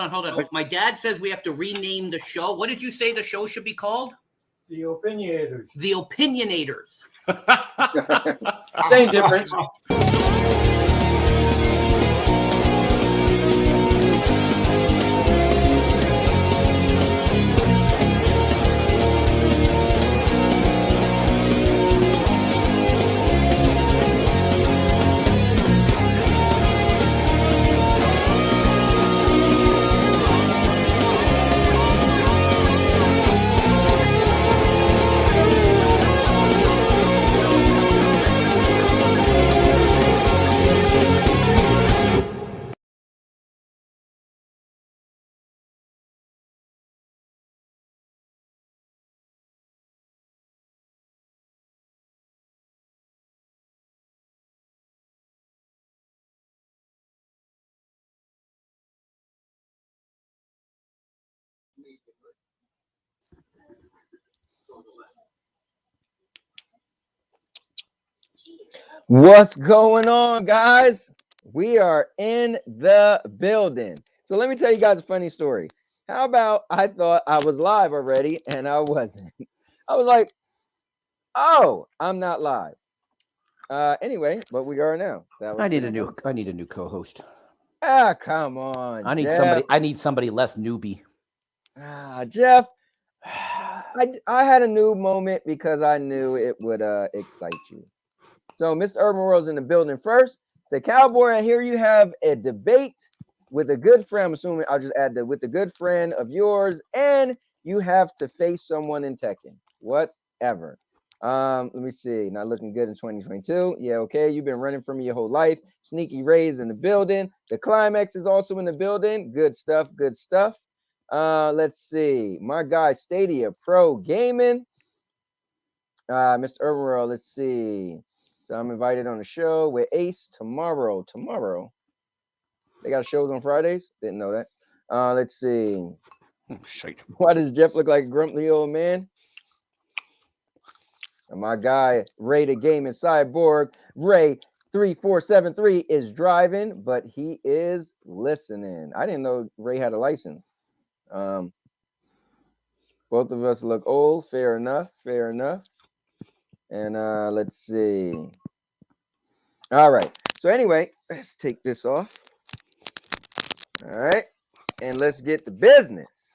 on. My dad says we have to rename the show. What did you say the show should be called? The Opinionators. The Opinionators. Same difference. What's going on, guys? We are in the building. So let me tell you guys a funny story. How about I thought I was live already and I wasn't. I was like, oh, I'm not live. Anyway, but we are now. I need a new co-host. Ah, come on. I need Jeff. somebody less newbie. Jeff. I had a new moment because I knew it would excite you. So Mr. Urban World's in the building first. Say, Cowboy, I hear you have a debate with a good friend. I'm assuming I'll just add that with a good friend of yours, and you have to face someone in Tekken. Whatever. Let me see. Not looking good in 2022. Yeah, okay. You've been running from me your whole life. Sneaky Ray's in the building. The Klimax is also in the building. Good stuff. Good stuff. Let's see. My guy Stadia Pro Gaming. Mr. Urban World, let's see. So I'm invited on the show with Ace tomorrow. They got shows on Fridays? Didn't know that. Let's see. Oh, shit. Why does Jeff look like a grumpy old man? And my guy, Ray the Gaming Cyborg, Ray 3473 is driving, but he is listening. I didn't know Ray had a license. Both of us look old. Fair enough. And let's see. All right. So anyway, let's take this off. All right. And let's get to business.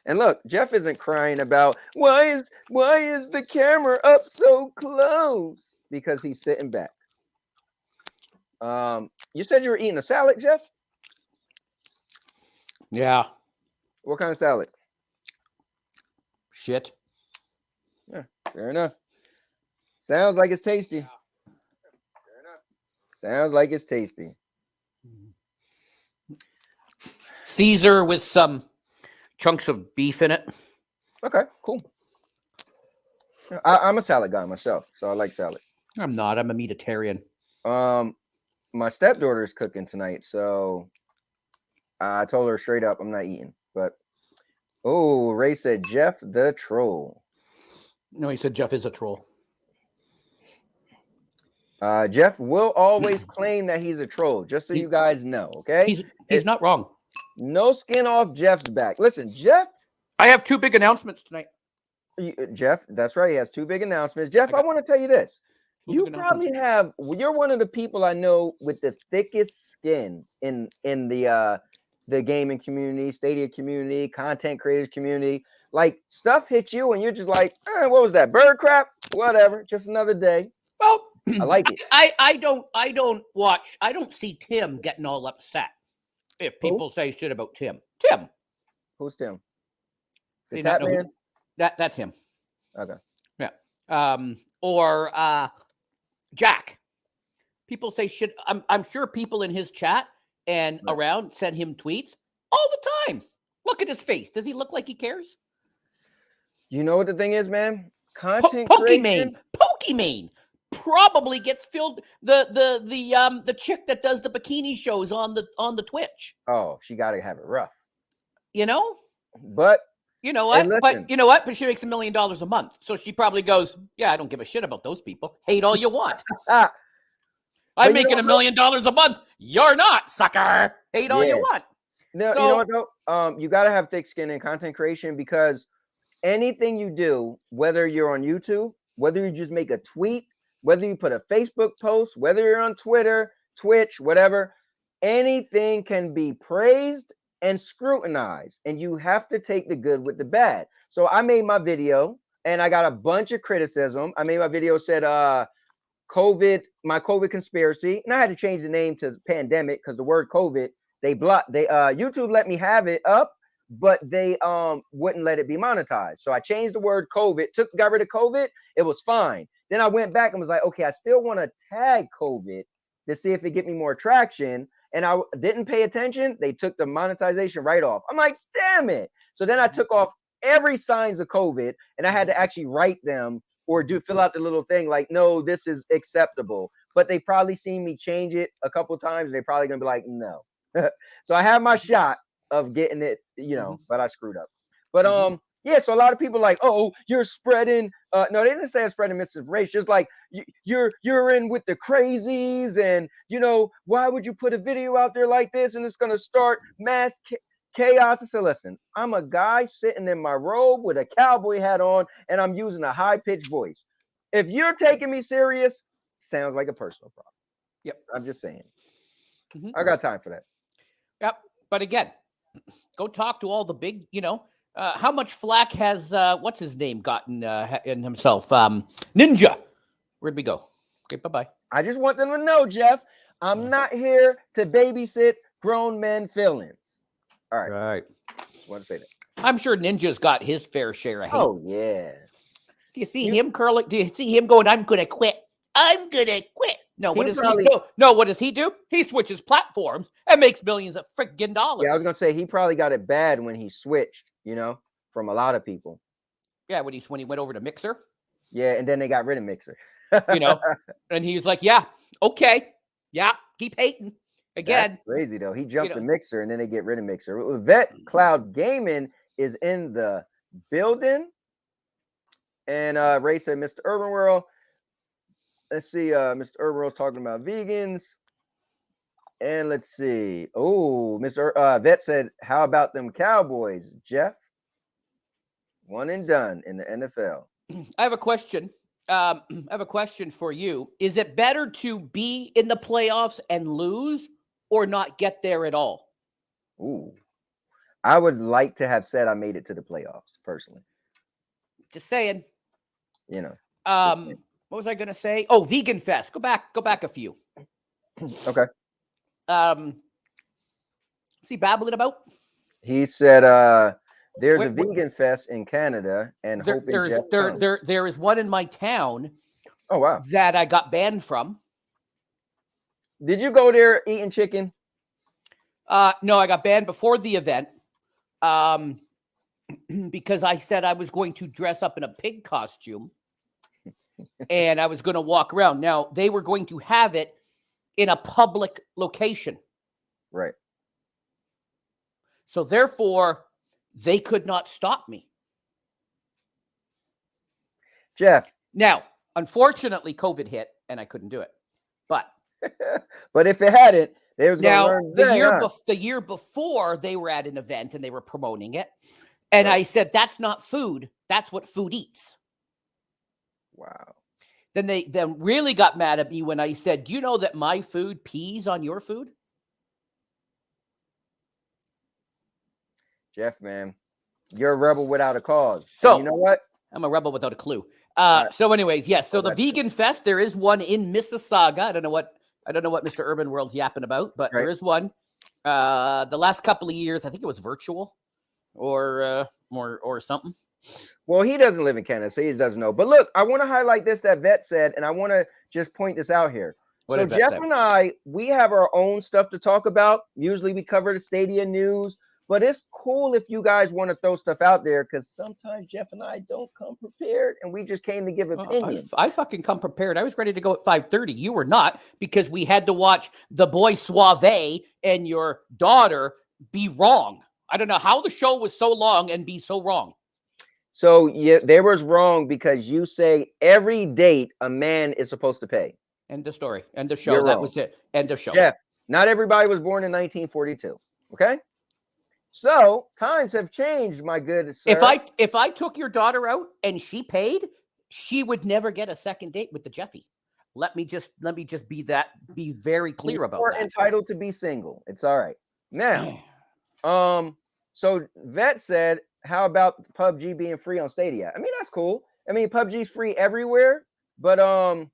And look, Jeff isn't crying about why is the camera up so close? Because he's sitting back. You said you were eating a salad, Jeff? Yeah. What kind of salad? Shit. Yeah, fair enough. Sounds like it's tasty. Fair enough. Sounds like it's tasty. Caesar with some chunks of beef in it. Okay, cool. I'm a salad guy myself, so I like salad. I'm not. I'm a meatitarian. My stepdaughter is cooking tonight, so I told her straight up I'm not eating. But Ray said Jeff the troll. No, he said Jeff is a troll. Jeff will always claim that he's a troll, just so you guys know, okay? He's not wrong. No skin off Jeff's back. Listen, Jeff. I have two big announcements tonight. Jeff, that's right. He has two big announcements. Jeff, I want to tell you this. You probably you're one of the people I know with the thickest skin in the gaming community, Stadia community, content creators community. Like, stuff hit you and you're just like, what was that? Bird crap? Whatever. Just another day. Well, I like it. I don't see Tim getting all upset if people say shit about Tim. Tim. Who's Tim? The Do you tap not know man? That's him. Okay. Yeah. Or Jack. People say shit. I'm sure people in his chat and around send him tweets all the time. Look at his face. Does he look like he cares? You know what the thing is, man? Content creation. Pokimane probably gets filled. The chick that does the bikini shows on the Twitch. Oh, she got to have it rough. You know? But you know what? Hey, but you know what? But she makes $1 million a month. So she probably goes, yeah, I don't give a shit about those people. Hate all you want. I'm making $1 million a month. You're not, sucker. Hate all you want. No, you know what though? You got to have thick skin in content creation because anything you do, whether you're on YouTube, whether you just make a tweet, whether you put a Facebook post, whether you're on Twitter, Twitch, whatever, anything can be praised and scrutinized, and you have to take the good with the bad. So I made my video and I got a bunch of criticism. I made my video said my COVID conspiracy, and I had to change the name to pandemic because the word COVID, YouTube let me have it up, but they wouldn't let it be monetized. So I changed the word COVID, got rid of COVID, it was fine. Then I went back and was like, okay, I still want to tag COVID to see if it get me more traction. And I didn't pay attention. They took the monetization right off. I'm like, damn it. So then I took off every signs of COVID and I had to actually write them or fill out the little thing like, no, this is acceptable. But they probably seen me change it a couple times. They're probably gonna be like, no. So I had my shot of getting it, but I screwed up. But yeah, so a lot of people like, oh, you're spreading. No, they didn't say I'm spreading misinformation. Just like you're in with the crazies, and why would you put a video out there like this and it's gonna start mass chaos? I said, listen, I'm a guy sitting in my robe with a cowboy hat on, and I'm using a high pitched voice. If you're taking me serious, sounds like a personal problem. Yep, I'm just saying. I got time for that. Yep, but again, go talk to all the big, how much flack has what's his name gotten in himself? Ninja. Where'd we go? Okay, bye-bye. I just want them to know, Jeff, I'm not here to babysit grown men feelings. All right. Right. Just want to say that. I'm sure Ninja's got his fair share of hate. Oh, yeah. Do you see him curling? Do you see him going, I'm gonna quit? I'm gonna quit. No, what does he do? No, what does he do? He switches platforms and makes millions of freaking dollars. Yeah, I was gonna say he probably got it bad when he switched, from a lot of people. Yeah, when he went over to Mixer. Yeah, and then they got rid of Mixer. And he's like, yeah, okay. Yeah, keep hating. Again. That's crazy though. He jumped to Mixer and then they get rid of Mixer. Vet Cloud Gaming is in the building. And Ray said, Mr. Urban World. Let's see, Mr. Urban World's talking about vegans. And let's see. Oh, Mr. Vet said, how about them Cowboys, Jeff? One and done in the NFL. I have a question. I have a question for you. Is it better to be in the playoffs and lose or not get there at all? Ooh. I would like to have said I made it to the playoffs, personally. Just saying. What was I going to say? Oh, Vegan Fest. Go back a few. Okay. What's he babbling about? He said there's a Vegan Fest in Canada and there is one in my town. Oh wow. That I got banned from. Did you go there eating chicken? No, I got banned before the event. Because I said I was going to dress up in a pig costume and I was going to walk around. Now, they were going to have it in a public location. Right. So therefore, they could not stop me. Jeff. Now, unfortunately, COVID hit and I couldn't do it. But but if it hadn't, they was going to learn the year before they were at an event and they were promoting it. And I said, that's not food. That's what food eats. Wow. Then they really got mad at me when I said, do you know that my food pees on your food? Jeff, man, you're a rebel without a cause. So and you know what? I'm a rebel without a clue. So anyways, yes. So the Vegan Fest, there is one in Mississauga. I don't know what Mr. Urban World's yapping about, but there is one. The last couple of years, I think it was virtual or something. Well, he doesn't live in Canada, so he doesn't know. But look, I want to highlight this that Vet said, and I want to just point this out here. So Jeff and I, we have our own stuff to talk about. Usually we cover the Stadia news, but it's cool if you guys want to throw stuff out there because sometimes Jeff and I don't come prepared, and we just came to give opinions. I fucking come prepared. I was ready to go at 5:30. You were not, because we had to watch the boy Suave and your daughter be wrong. I don't know how the show was so long and be so wrong. So yeah, they was wrong because you say every date a man is supposed to pay. End of story. End of show. That was it. End of show. Yeah. Not everybody was born in 1942. Okay. So times have changed, my good sir. If I took your daughter out and she paid, she would never get a second date with the Jeffy. Let me just be very clear about that. You're entitled to be single. It's all right. Now, so Vet said, how about PUBG being free on Stadia? I mean, that's cool. I mean, PUBG's free everywhere, but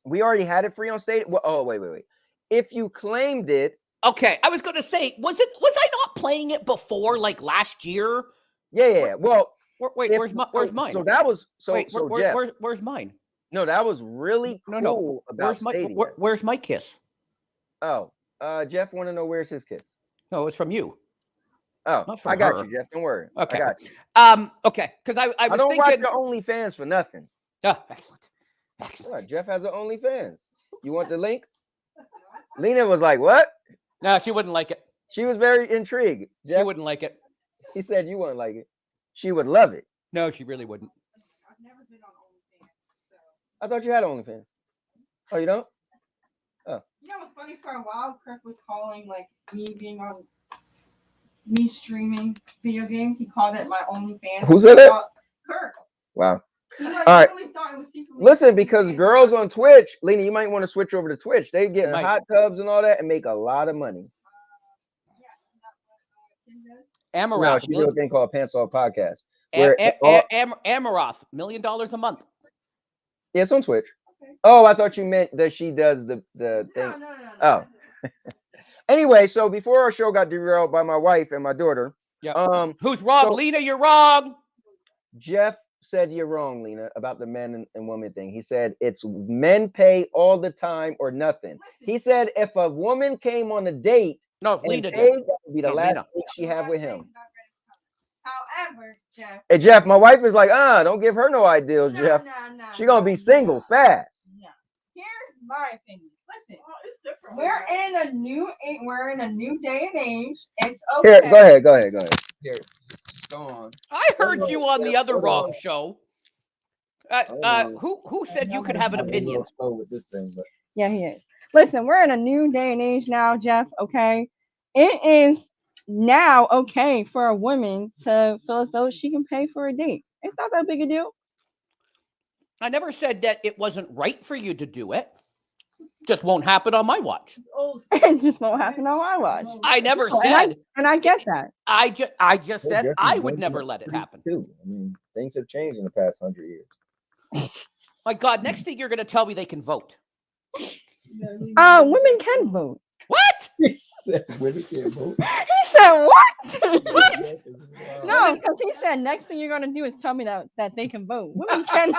we already had it free on Stadia. Well, oh, wait. If you claimed it, okay, I was going to say, was I not playing it before, like last year? Yeah. Well, where's mine? So that was Jeff, where's mine? No, that was really cool about Stadia. Where's my kiss? Oh, Jeff want to know where's his kiss? No, it's from you. Oh, I got you, Jeff. Don't worry. Okay. I got you. Okay, because I was don't thinking. watch your OnlyFans for nothing. Oh, excellent. What, Jeff has an OnlyFans. You want the link? Lina was like, "What?" No, she wouldn't like it. She was very intrigued. Jeff, she wouldn't like it. He said you wouldn't like it. She would love it. No, she really wouldn't. I've never been on OnlyFans, so. I thought you had OnlyFans. Oh, you don't? Oh. You know what's funny? For a while, Kirk was calling like me streaming video games. He called it my OnlyFans. Who said it? Kirk. Wow. He like, all right. really thought it was secretly Listen, because girls on Twitch, Lina, you might want to switch over to Twitch. They get in Might. hot tubs and all that and make a lot of money. Amaroth. No, she do a thing called Pants Off Podcast. Amaroth, $1 million a month. Yeah, it's on Twitch. Okay. Oh, I thought you meant that she does the thing. No. Oh. Anyway, so before our show got derailed by my wife and my daughter, yeah. Who's wrong? Lina, you're wrong. Jeff said you're wrong, Lina, about the men and women thing. He said it's men pay all the time or nothing. He said if a woman came on a date, no, Lina paid, did. That would be the last date she have with him. However, Jeff. Hey, Jeff, my wife is like, don't give her no ideals, Jeff. She gonna be single fast. No. Here's my opinion. Listen, it's different. We're in a new day and age. It's okay. Here, go ahead. Here, go on. I heard you on the other wrong show. Who said you could have an opinion? Yeah, he is. Listen, we're in a new day and age now, Jeff. Okay, it is now okay for a woman to feel as though she can pay for a date. It's not that big a deal. I never said that it wasn't right for you to do it. Just won't happen on my watch. It just won't happen on my watch. I never said. And I get that. I just said I would never let it happen. I mean, things have changed in the past 100 years. My God, next thing you're going to tell me they can vote. Women can vote. What? He said women can vote. He said what? What? No, because he said next thing you're gonna do is tell me that they can vote. Women can.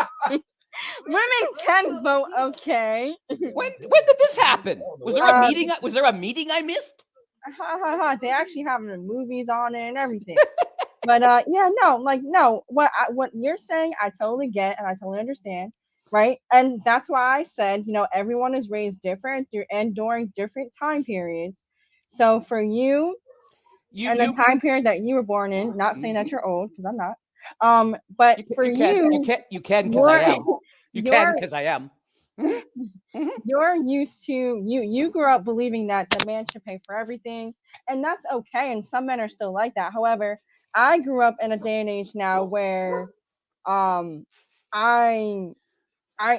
Women can vote. Okay. When did this happen? Was there a meeting? Was there a meeting I missed? They actually have the movies on it and everything. But no. What you're saying, I totally get and I totally understand. Right. And that's why I said, everyone is raised different and during different time periods. So for you and the time period that you were born in, not saying that you're old because I'm not. But you can because I am. You can because I am. You're used to you grew up believing that the man should pay for everything, and that's okay. And some men are still like that. However, I grew up in a day and age now where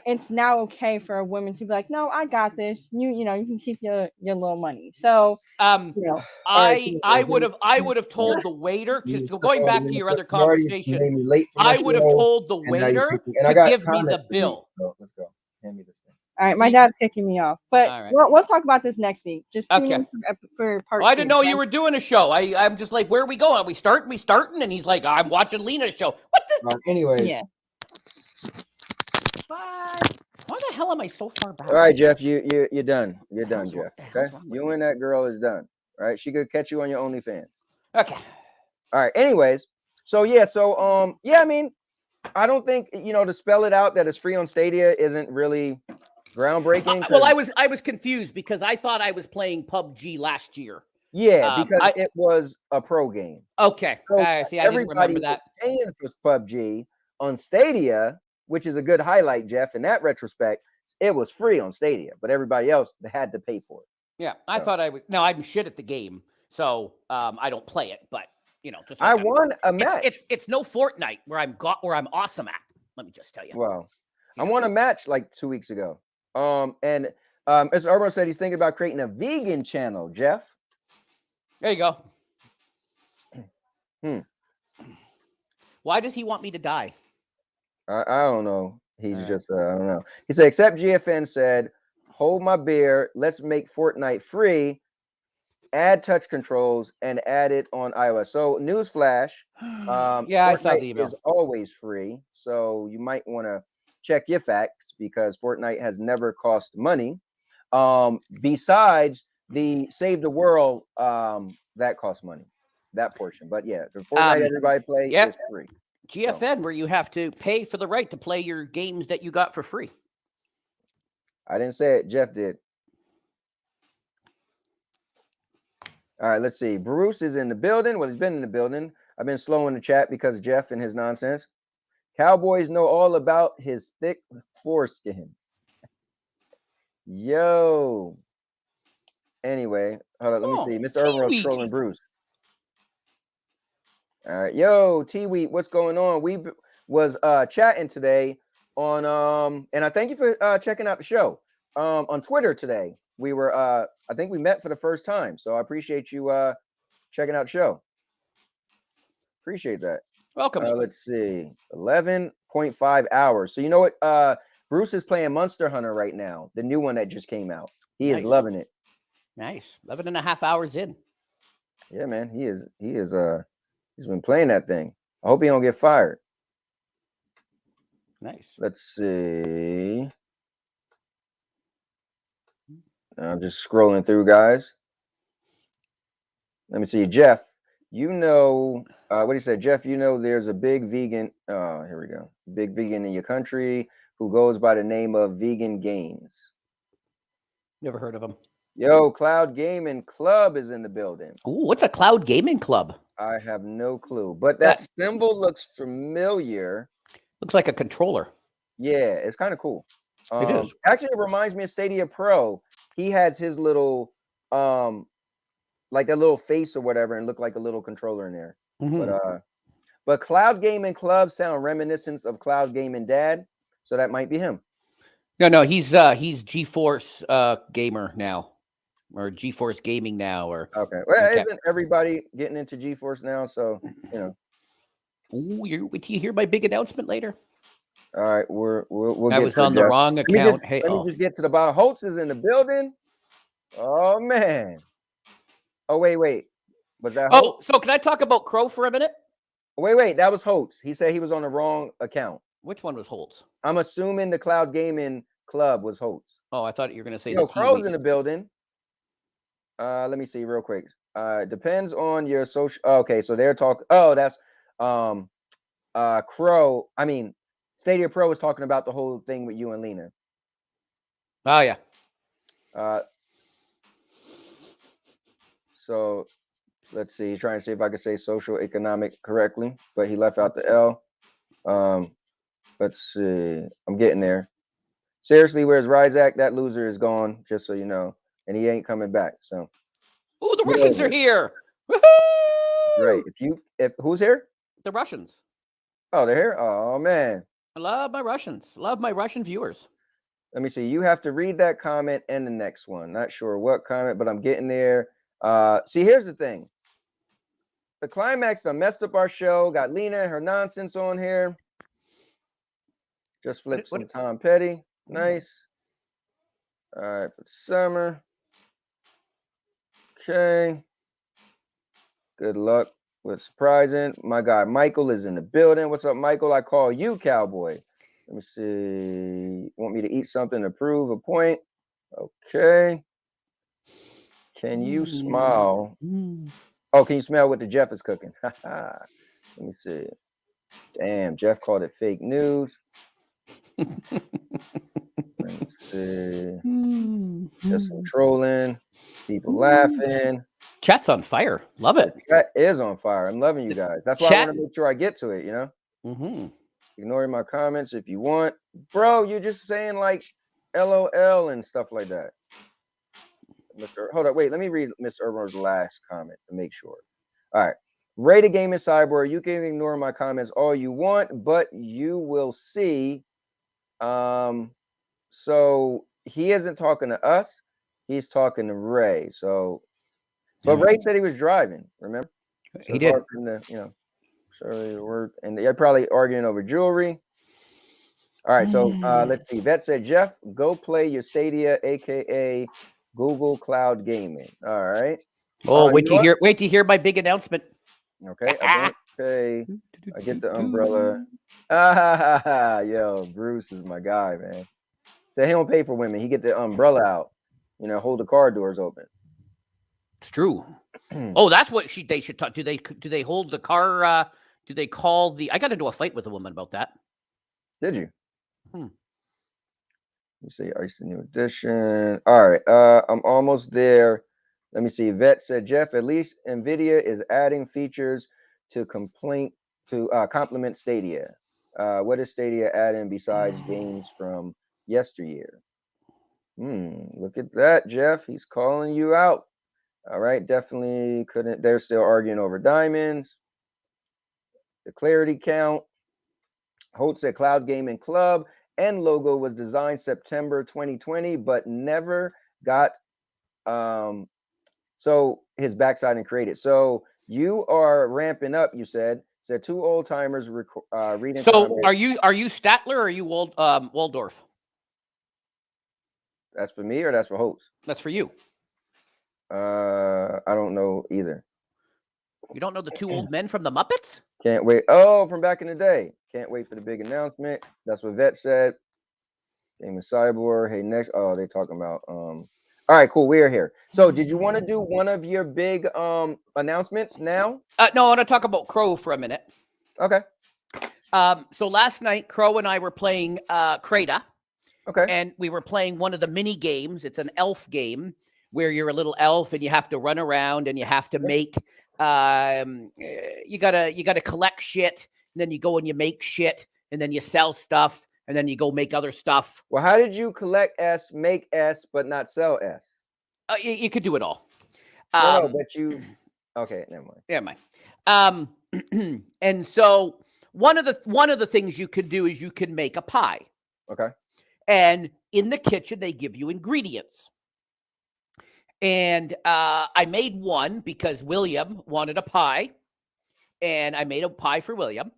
it's now okay for a woman to be like, no, I got this. You can keep your little money. So I would have told the waiter, just going back to your other conversation, I would have told the waiter to give me the bill. Let's go. Hand me this thing. All right, my dad's kicking me off, but we'll talk about this next week. Just tune in for part 2. I didn't know you were doing a show. I'm just like, where are we going? Are we starting? And he's like, I'm watching Lina's show. What the? Anyway. Yeah. Bye. Why the hell am I so far back? All right, Jeff, you're done. You're done, Jeff. Okay, you and that girl is done. All right, she could catch you on your OnlyFans. Okay. All right. Anyways, I mean, I don't think to spell it out that it's free on Stadia isn't really groundbreaking. Well, I was confused because I thought I was playing PUBG last year. Yeah, because it was a pro game. Okay. So See, I didn't remember that. Paying for PUBG on Stadia, which is a good highlight, Jeff. In that retrospect, it was free on Stadia, but everybody else they had to pay for it. Yeah, I thought I would. No, I'm shit at the game. So I don't play it, but just I like won a match. It's no Fortnite where I'm awesome at. Let me just tell you. Well, I Yeah. won a match like 2 weeks ago. And as Urban said, he's thinking about creating a vegan channel. Jeff. There you go. Hmm. Why does he want me to die? I don't know. He's All right. just I don't know. He said, except GFN said, hold my beer. Let's make Fortnite free. Add touch controls and add it on iOS. So newsflash, Yeah, I saw the Fortnite email. is always free. So you might want to check your facts because Fortnite has never cost money. Besides the Save the World, that costs money, that portion. But yeah, the Fortnite everybody play is free. GFN, where you have to pay for the right to play your games that you got for free. I didn't say it. Jeff did. All right, let's see. Bruce is in the building. Well, he's been in the building. I've been slow in the chat because of Jeff and his nonsense. Cowboys know all about his thick foreskin. Yo. Anyway, hold on. Let me see. Mr. Urban was trolling Bruce. All right. Yo, T-Wheat, what's going on? We was chatting today on and I thank you for checking out the show. On Twitter today. We were I think we met for the first time. So I appreciate you checking out the show. Appreciate that. Welcome. Let's see. 11.5 hours. So you know what? Bruce is playing Monster Hunter right now, the new one that just came out. He is loving it. Nice. 11.5 hours in. Yeah, man. He's been playing that thing. I hope he don't get fired. Nice. Let's see. I'm just scrolling through, guys. Let me see. Jeff, what he said. Jeff, there's a big vegan. Oh, here we go. Big vegan in your country who goes by the name of Vegan Games. Never heard of him. Yo, Cloud Gaming Club is in the building. Ooh, what's a Cloud Gaming Club? I have no clue, but that symbol looks familiar. Looks like a controller. Yeah, it's kind of cool. It is. Actually, it reminds me of Stadia Pro. He has his little, like that little face or whatever, and look like a little controller in there. Mm-hmm. But Cloud Gaming Club sound reminiscent of Cloud Gaming Dad, so that might be him. No, he's GeForce gamer now, or GeForce gaming now, or okay. Well, isn't everybody getting into GeForce now? So Ooh, wait till you hear my big announcement later. All right, we'll I get was to on the wrong account. Let me just get to the bottom. Hoults is in the building. Oh man. Oh wait. Was that Hoults? So can I talk about Crow for a minute? Wait. That was Hoults. He said he was on the wrong account. Which one was Hoults? I'm assuming the Cloud Gaming Club was Hoults. Oh, I thought you were going to say the Crow's in the building. Let me see real quick. Depends on your social. Okay, so they're talking. Oh, that's Crow. I mean, Stadia Pro was talking about the whole thing with you and Lina. Oh yeah. So let's see. Trying to see if I could say social economic correctly, but he left out the L. Let's see. I'm getting there. Seriously, where's Ryzak? That loser is gone, just so you know, and he ain't coming back. So. Oh, the Russians are here. Woo-hoo! Right. If who's here? The Russians. Oh, they're here. Oh man. I love my Russians. Love my Russian viewers. Let me see. You have to read that comment and the next one. Not sure what comment, but I'm getting there. See, here's the thing. The Klimax done messed up our show. Got Lina and her nonsense on here. Just flipped some Tom Petty. Nice. All right, for the summer. Okay. Good luck with surprising. My guy Michael is in the building. What's up, Michael? I call you Cowboy. Let me see. Want me to eat something to prove a point? Okay. Can you smile? Oh, can you smell what the Jeff is cooking? Let me see. Damn, Jeff called it fake news. Let me see. Just some trolling. People laughing. Chat's on fire. Love it. Chat is on fire. I'm loving you guys. That's why I want to make sure I get to it, you know? Mm-hmm. Ignore my comments if you want. Bro, you're just saying like LOL and stuff like that. Hold on, wait. Let me read Mr. Urban's last comment to make sure. All right. Rate a game in Cyborg. You can ignore my comments all you want, but you will see. So he isn't talking to us. He's talking to Ray. So, but Ray said he was driving. Remember? So He did. Surely worth, and they're probably arguing over jewelry. All right, so let's see. Vet said, Jeff, go play your Stadia, aka Google Cloud Gaming. All right. Oh, wait to hear my big announcement. Okay, I don't pay. I get the umbrella. Yo, Bruce is my guy, man. So he don't pay for women. He get the umbrella out. Hold the car doors open. It's true. Oh, that's what they should talk. Do they hold the car? Do they call the? I got into a fight with a woman about that. Did you? You say Ice the New Edition. All right, I'm almost there. Let me see. Vet said, Jeff, at least NVIDIA is adding features to complement Stadia. What is Stadia adding besides games from yesteryear? Look at that, Jeff. He's calling you out. All right, definitely couldn't. They're still arguing over diamonds. The clarity count. Holt said Cloud Gaming Club and logo was designed September 2020, but never got so his backside and created. So you are ramping up. You said 2 old timers reading. So comments. are you Statler or are you Waldorf? That's for me or that's for Holtz? That's for you. I don't know either. You don't know the 2 old men from the Muppets? Can't wait. Oh, from back in the day. Can't wait for the big announcement. That's what Vet said. Game of Cyborg. Hey, next. Oh, they talking about. All right, cool. We're here. So, did you want to do one of your big announcements now? No, I want to talk about Crow for a minute. Okay. So last night, Crow and I were playing Crayta. Okay. And we were playing one of the mini games. It's an elf game where you're a little elf and you have to run around and you have to make. You gotta collect shit, and then you go and you make shit, and then you sell stuff, and then you go make other stuff. Well, how did you collect S, make S, but not sell S? You could do it all. No, but you. Okay, never mind. Never mind. And so one of the things you could do is you can make a pie. Okay. And in the kitchen they give you ingredients. And I made one because William wanted a pie, and I made a pie for William.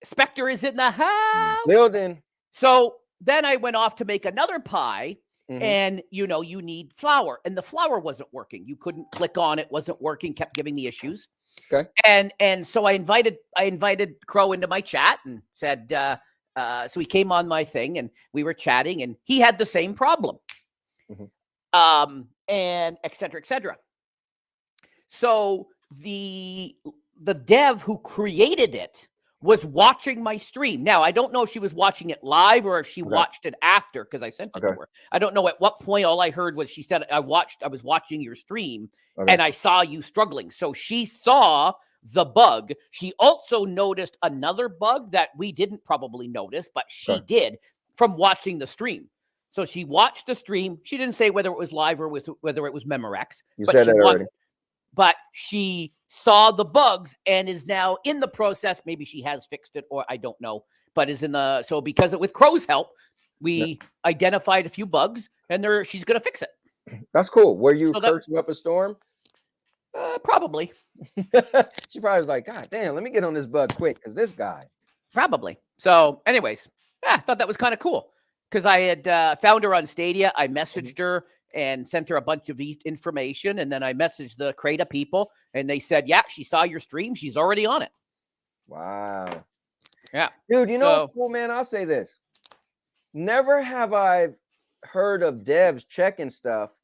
Spectre is in the house. Building. So then I went off to make another pie, and you need flour, and the flour wasn't working. You couldn't click on it, wasn't working, kept giving me issues. Okay. And so I invited Crow into my chat and said, so he came on my thing and we were chatting, and he had the same problem. And et cetera, et cetera. So the dev who created it was watching my stream. Now, I don't know if she was watching it live or if she watched it after, because I sent it to her. I don't know at what point. All I heard was she said, I was watching your stream and I saw you struggling. So she saw the bug. She also noticed another bug that we didn't probably notice, but she did from watching the stream. So she watched the stream. She didn't say whether it was live or whether it was Memorex. You said that already. But she saw the bugs and is now in the process. Maybe she has fixed it, or I don't know. But is in the because with Crow's help, we identified a few bugs, and she's going to fix it. That's cool. Were you cursing up a storm? Probably. She probably was like, God damn, let me get on this bug quick, because this guy. Probably. So, anyways, I thought that was kind of cool. Because I had found her on Stadia. I messaged her and sent her a bunch of information. And then I messaged the Crayta people. And they said, yeah, she saw your stream. She's already on it. Wow. Yeah. Dude, what's cool, man? I'll say this. Never have I heard of devs checking stuff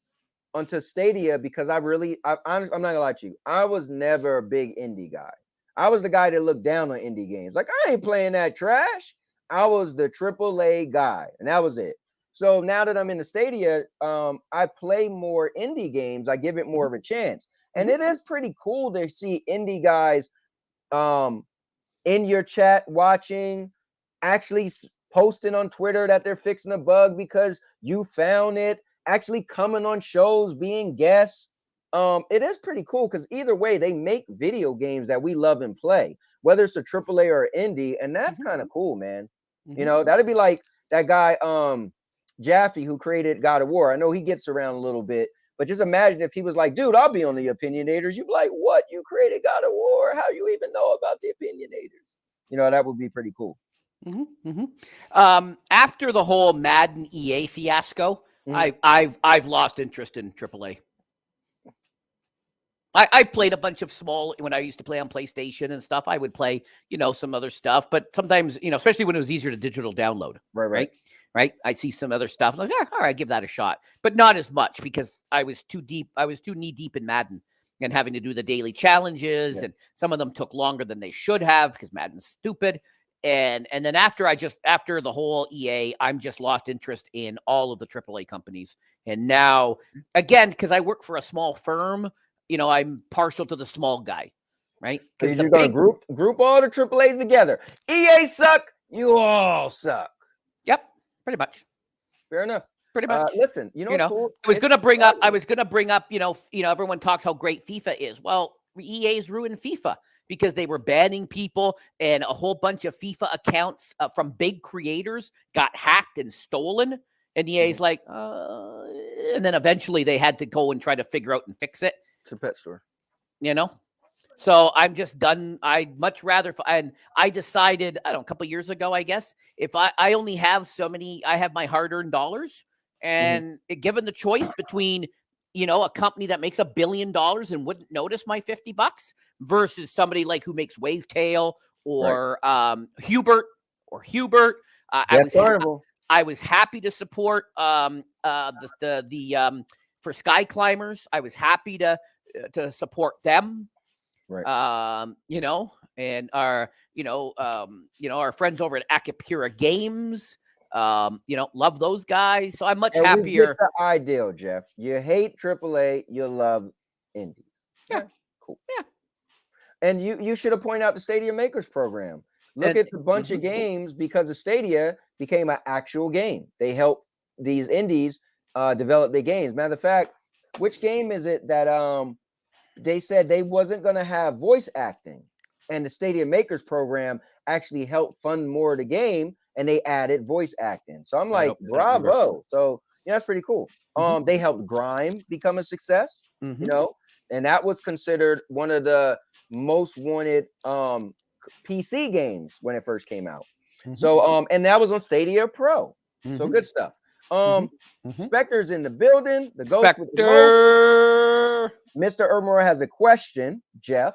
onto Stadia, because I'm not going to lie to you. I was never a big indie guy. I was the guy that looked down on indie games. Like, I ain't playing that trash. I was the AAA guy, and that was it. So now that I'm in the Stadia, I play more indie games. I give it more of a chance. And it is pretty cool to see indie guys in your chat watching, actually posting on Twitter that they're fixing a bug because you found it. actually coming on shows, being guests. It is pretty cool because either way, they make video games that we love and play, whether it's a AAA or indie, and that's kind of cool, man. You know, that'd be like that guy, Jaffe, who created God of War. I know he gets around a little bit, but just imagine if he was like, dude, I'll be on the Opinionators. You'd be like, what? You created God of War? How you even know about the Opinionators? You know, that would be pretty cool. After the whole Madden EA fiasco, I've lost interest in AAA. I played a bunch of small when I used to play on PlayStation and stuff. I would play, you know, some other stuff, but sometimes, you know, especially when it was easier to digital download. Right. I'd see some other stuff. And I was like, all right, give that a shot, but not as much because I was too deep. I was too knee deep in Madden and having to do the daily challenges, and some of them took longer than they should have because Madden's stupid. And then after the whole EA, I'm just lost interest in all of the AAA companies. And now again, because I work for a small firm, you know, I'm partial to the small guy, right? Because you're gonna group all the AAAs together. EA suck, you all suck. Yep, pretty much. Fair enough. Pretty much. Listen, you know, cool? I was gonna bring up, you know, everyone talks how great FIFA is. Well, EA's ruined FIFA because they were banning people, and a whole bunch of FIFA accounts from big creators got hacked and stolen. And EA's like, and then eventually they had to go and try to figure out and fix it. It's a pet store, you know. So I'm just done. I'd much rather, and I decided, I don't know, a couple of years ago, I guess, if I only have so many, I have my hard-earned dollars, and given the choice between, you know, a company that makes $1 billion and wouldn't notice my $50 versus somebody like who makes Wavetail or Hubert. I was happy to support for Sky Climbers. I was happy to support them. You know, and our our friends over at Akapura Games, you know, love those guys. So I'm much happier. The ideal, Jeff. You hate AAA, you love indie. Yeah, cool. Yeah, and you should have pointed out the Stadia Makers program. Look at the bunch of games because of Stadia became an actual game. They help these indies develop their games. Matter of fact, which game is it that they said they wasn't going to have voice acting, and the Stadia Makers program actually helped fund more of the game, and they added voice acting. So I'm like, bravo. So yeah, that's pretty cool. They helped Grime become a success, you know, and that was considered one of the most wanted PC games when it first came out. So and that was on Stadia Pro. So good stuff. Spectre's in the building. The ghost with the Mr. Ermore has a question, Jeff.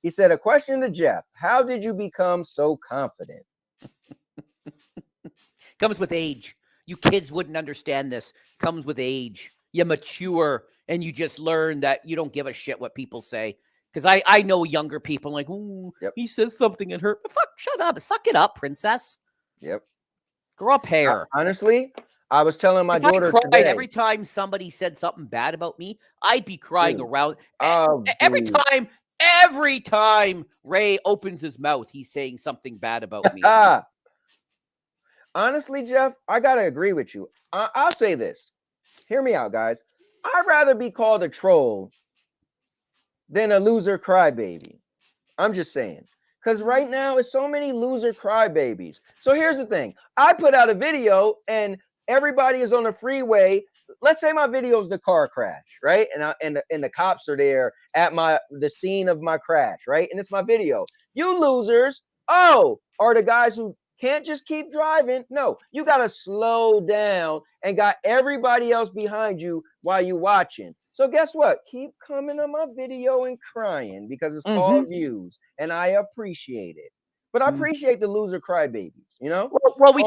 He said, a question to Jeff. How did you become so confident? Comes with age. You kids wouldn't understand this. Comes with age. You mature and you just learn that you don't give a shit what people say. Because I know younger people like, oh, he says something and hurt. But fuck, shut up. Suck it up, princess. Grow up hair. Honestly, I was telling my daughter today, every time somebody said something bad about me, I'd be crying around. Every time Ray opens his mouth, he's saying something bad about me. Honestly, Jeff, I got to agree with you. I'll say this. Hear me out, guys. I'd rather be called a troll than a loser crybaby. I'm just saying. Because right now, it's so many loser crybabies. So here's the thing. I put out a video and everybody is on the freeway. Let's say my video is the car crash, right? And the cops are there at the scene of my crash, right? And it's my video. You losers, are the guys who can't just keep driving. No, you got to slow down and got everybody else behind you while you watching. So guess what? Keep coming on my video and crying because it's called views, and I appreciate it. But I appreciate the loser crybabies, you know? Well, we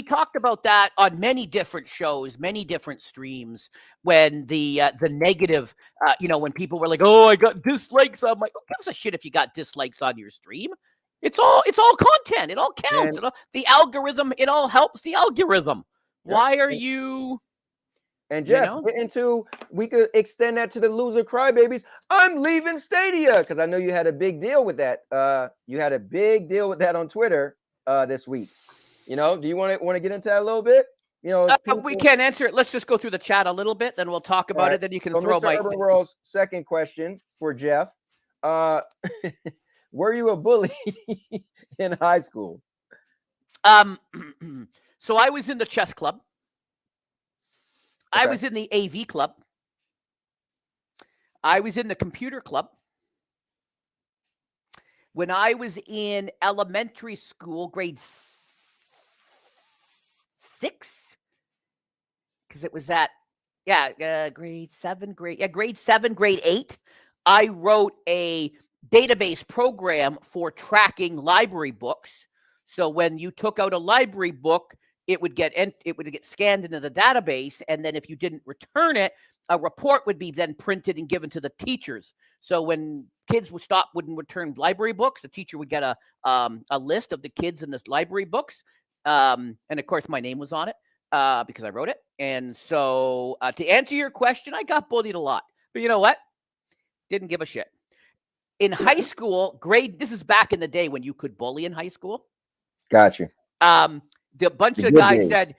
talked about that on many different shows, many different streams, when the negative, when people were like, oh, I got dislikes on my, who gives a shit if you got dislikes on your stream? It's all content. It all counts. The algorithm, it all helps the algorithm. Why are you... And Jeff, we could extend that to the loser crybabies. I'm leaving Stadia because I know you had a big deal with that. You had a big deal with that on Twitter this week. You know, do you want to get into that a little bit? You know, we can't answer it. Let's just go through the chat a little bit, then we'll talk about it. Then you can so throw Mr. Urban World's second question for Jeff. Were you a bully in high school? So I was in the chess club. I Okay. was in the AV club. I was in the computer club. When I was in elementary school, grade 6, because it was at, grade 7, grade 8, I wrote a database program for tracking library books. So when you took out a library book, it would get scanned into the database, and then if you didn't return it, a report would be then printed and given to the teachers. So when kids wouldn't return library books, the teacher would get a list of the kids in this library books, and of course my name was on it because I wrote it. And so to answer your question, I got bullied a lot, but you know what? Didn't give a shit. In high school, this is back in the day when you could bully in high school. Got you. The bunch of guys said,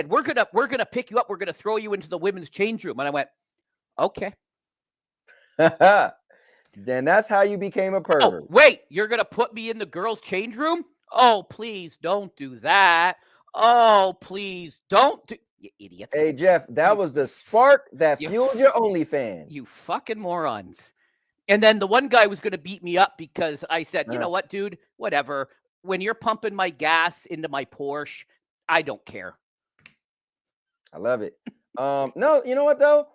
we're gonna pick you up, we're gonna throw you into the women's change room. And I went, okay. Then that's how you became a pervert. Oh, wait, you're gonna put me in the girls' change room? Oh, please don't do that. Oh, please don't do, you idiots. Hey Jeff, that was the spark that fueled your OnlyFans. You fucking morons. And then the one guy was gonna beat me up because I said, you know what, dude, whatever. When you're pumping my gas into my Porsche, I don't care. I love it. No, you know what though?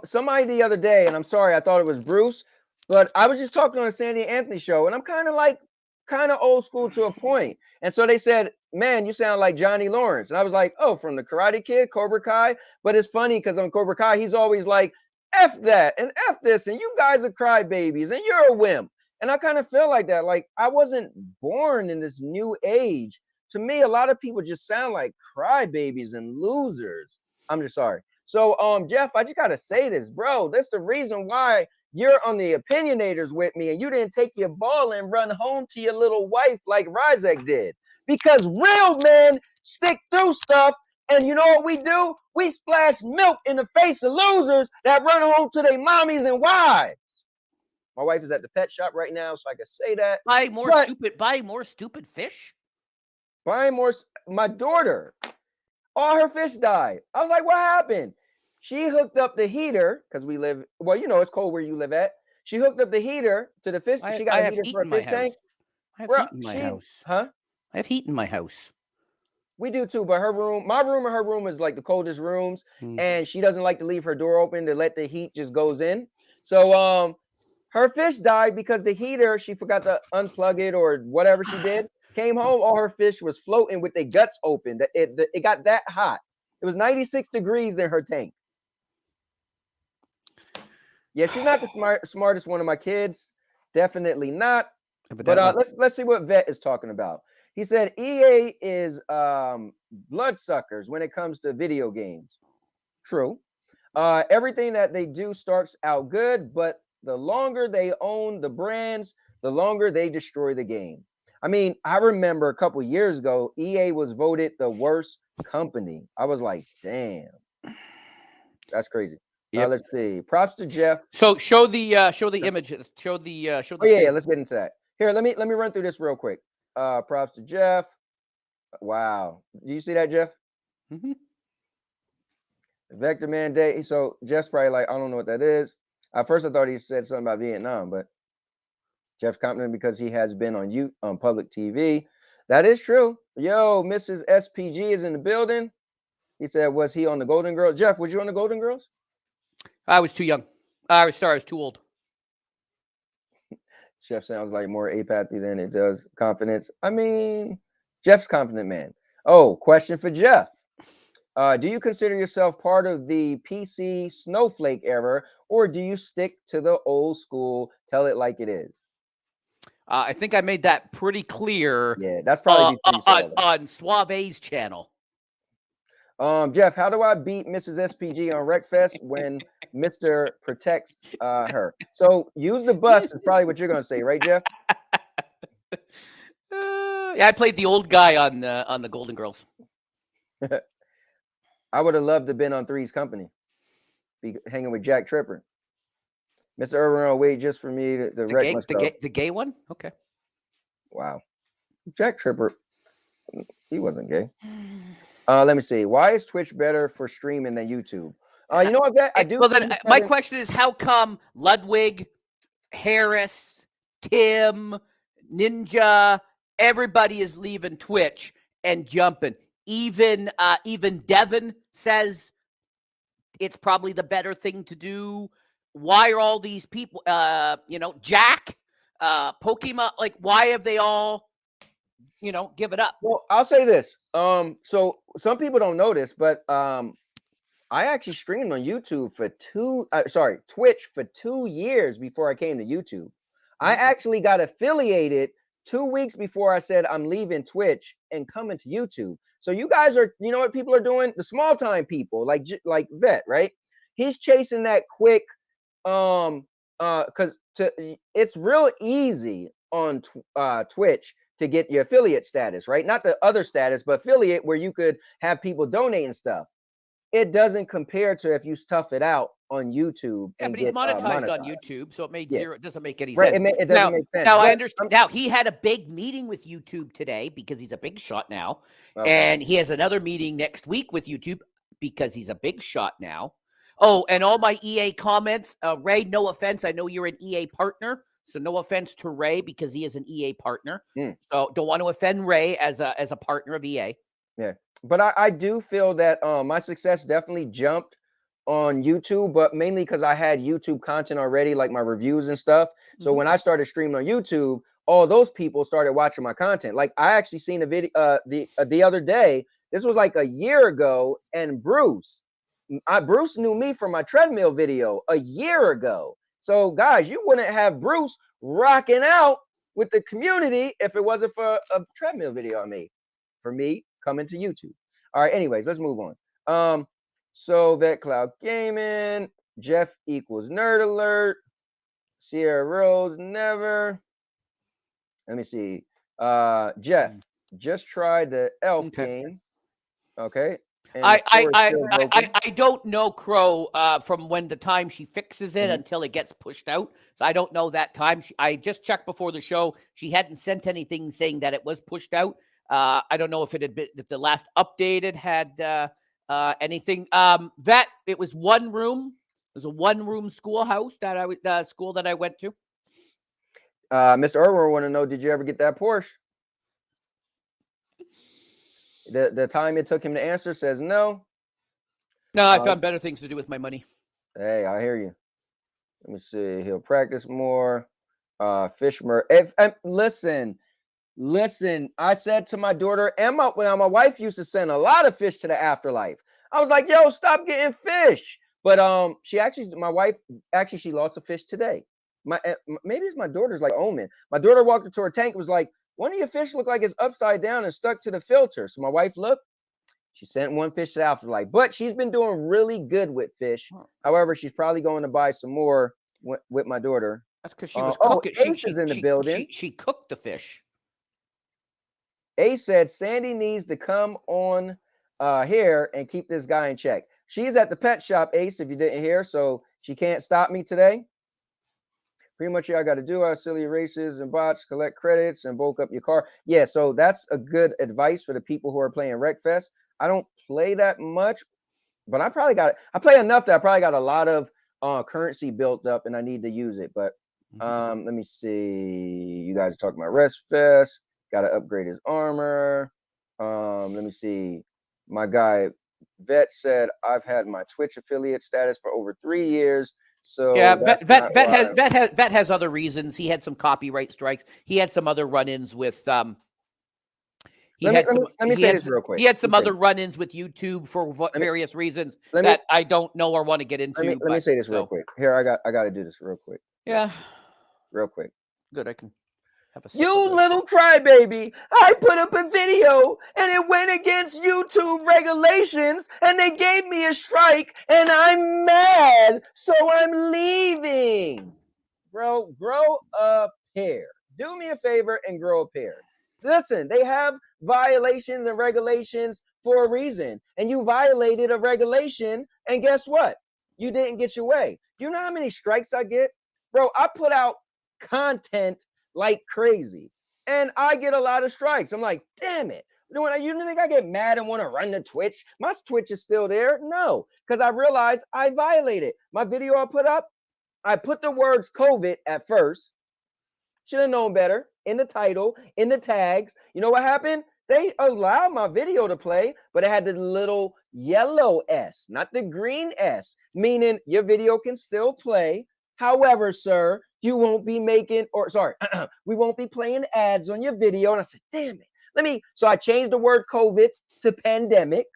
Somebody the other day, and I'm sorry, I thought it was Bruce, but I was just talking on a Sandy Anthony show, and I'm kind of old school to a point. And so they said, man, you sound like Johnny Lawrence. And I was like, oh, from the Karate Kid, Cobra Kai. But it's funny because on Cobra Kai, he's always like, F that and F this, and you guys are crybabies, and you're a wimp. And I kind of feel like that. Like I wasn't born in this new age. To me, a lot of people just sound like crybabies and losers. I'm just sorry. So, Jeff, I just gotta say this, bro. That's the reason why you're on the Opinionators with me, and you didn't take your ball and run home to your little wife like Rizek did. Because real men stick through stuff, and you know what we do? We splash milk in the face of losers that run home to their mommies and wives. My wife is at the pet shop right now, so I can say that. Buy more stupid fish? Buying more. My daughter, all her fish died. I was like, what happened? She hooked up the heater because we live, well, you know, it's cold where you live at. She hooked up the heater to the fish. She got a heater for a fish tank. I have heat in my house. Huh? I have heat in my house. We do too, but my room and her room is like the coldest rooms, and she doesn't like to leave her door open to let the heat just goes in. So, her fish died because the heater, she forgot to unplug it or whatever she did. Came home, all her fish was floating with their guts open. It got that hot. It was 96 degrees in her tank. Yeah, she's not the smartest one of my kids. Definitely not. But let's see what Vet is talking about. He said EA is bloodsuckers when it comes to video games. True. Everything that they do starts out good, but the longer they own the brands, the longer they destroy the game. I mean, I remember a couple years ago, EA was voted the worst company. I was like, damn, that's crazy. Yep. Let's see. Props to Jeff. So show the image. Show the. Oh yeah, let's get into that. Here, let me run through this real quick. Props to Jeff. Wow, do you see that, Jeff? Mm-hmm. Vector Man Day. So Jeff's probably like, I don't know what that is. At first, I thought he said something about Vietnam, but Jeff's confident because he has been on public TV. That is true. Yo, Mrs. SPG is in the building. He said, was he on the Golden Girls? Jeff, was you on the Golden Girls? I was too young. I was too old. Jeff sounds like more apathy than it does confidence. I mean, Jeff's confident man. Oh, question for Jeff. Do you consider yourself part of the PC snowflake era, or do you stick to the old school, tell it like it is? I think I made that pretty clear. Yeah, that's probably on Suave's channel. Jeff, how do I beat Mrs. SPG on Wreckfest when Mr. protects her? So use the bus is probably what you're going to say, right, Jeff? Yeah, I played the old guy on the Golden Girls. I would have loved to have been on Three's Company, be hanging with Jack Tripper. Mr. Irwin, wait just for me. The wreck must go. The gay one? Okay. Wow. Jack Tripper, he wasn't gay. Let me see. Why is Twitch better for streaming than YouTube? You know what, I do. Well, then my question is, how come Ludwig, Harris, Tim, Ninja, everybody is leaving Twitch and jumping? Even Devin says it's probably the better thing to do. Why are all these people, Jack, Pokemon, like, why have they all, give it up? Well, I'll say this. So some people don't know this, but I actually streamed on YouTube for Twitch for 2 years before I came to YouTube. I actually got affiliated 2 weeks before I said I'm leaving Twitch and coming to YouTube. So you guys are, you know what people are doing? The small time people, like Vet, right? He's chasing that quick, because it's real easy on Twitch to get your affiliate status, right? Not the other status, but affiliate, where you could have people donating stuff. It doesn't compare to if you stuff it out on YouTube. Yeah, and but he's get, monetized on YouTube, so it made zero. It doesn't make any right, sense. it doesn't make sense. Now But I understand. Now he had a big meeting with YouTube today because he's a big shot now, and he has another meeting next week with YouTube because he's a big shot now. Oh, and all my EA comments, Ray. No offense, I know you're an EA partner, so no offense to Ray because he is an EA partner. So don't want to offend Ray as a partner of EA. Yeah, but I do feel that my success definitely jumped on YouTube, but mainly because I had YouTube content already, like my reviews and stuff. So when I started streaming on YouTube, all those people started watching my content. Like I actually seen a video the other day. This was like a year ago, and Bruce knew me from my treadmill video a year ago. So guys, you wouldn't have Bruce rocking out with the community if it wasn't for a treadmill video I made for me coming to YouTube. All right, anyways, let's move on. So Vet Cloud Gaming, Jeff equals Nerd Alert, Sierra Rose never. Let me see. Jeff just tried the elf game. Okay. I don't know Crow from when the time she fixes it until it gets pushed out. So I don't know that time. I just checked before the show. She hadn't sent anything saying that it was pushed out. I don't know if it had been, if the last updated had anything. Vet, it was one room. It was a one-room schoolhouse that school that I went to. Mr. Irwin want to know, did you ever get that Porsche? The time it took him to answer says no. No, I found better things to do with my money. Hey, I hear you. Let me see. He'll practice more. Fishmer. Listen. I said to my daughter, Emma, when my wife used to send a lot of fish to the afterlife. I was like, yo, stop getting fish. But my wife lost a fish today. Maybe it's my daughter's like omen. My daughter walked into her tank and was like, one of your fish look like it's upside down and stuck to the filter. So my wife looked. She sent one fish to the afterlife, but she's been doing really good with fish. However, she's probably going to buy some more with my daughter. That's because she was cooking. Ace is in the building. She cooked the fish. Ace said Sandy needs to come on here and keep this guy in check. She's at the pet shop, Ace, if you didn't hear, so she can't stop me today. Pretty much, I got to do our silly races and bots, collect credits, and bulk up your car. Yeah, so that's a good advice for the people who are playing Wreckfest. I don't play that much, but I play enough that I probably got a lot of currency built up, and I need to use it. But let me see. You guys are talking about Wreckfest. Got to upgrade his armor. Let me see. My guy Vet said I've had my Twitch affiliate status for over 3 years. So yeah, Vet has other reasons. He had some copyright strikes. He had some other run-ins with let me say this real quick. He had some other run-ins with YouTube for various reasons that I don't know or want to get into. Let me say this real quick. Here, I got to do this real quick. Yeah, real quick. Good, I can have a sip You of this. little crybaby! I put up a video and it went against YouTube regulations, and they gave me a strike, and I'm mad, so I'm leaving. Bro, grow a pair. Do me a favor and grow a pair. Listen, they have violations and regulations for a reason. And you violated a regulation, and guess what? You didn't get your way. You know how many strikes I get? Bro, I put out content like crazy, and I get a lot of strikes. I'm like, damn it. You think I get mad and want to run to Twitch? My Twitch is still there? No, because I realized I violated. My video I put up, I put the words COVID at first. Should have known better in the title, in the tags. You know what happened? They allowed my video to play, but it had the little yellow S, not the green S, meaning your video can still play. However, sir, you won't be making, or sorry, we won't be playing ads on your video. And I said, damn it. So I changed the word COVID to pandemic.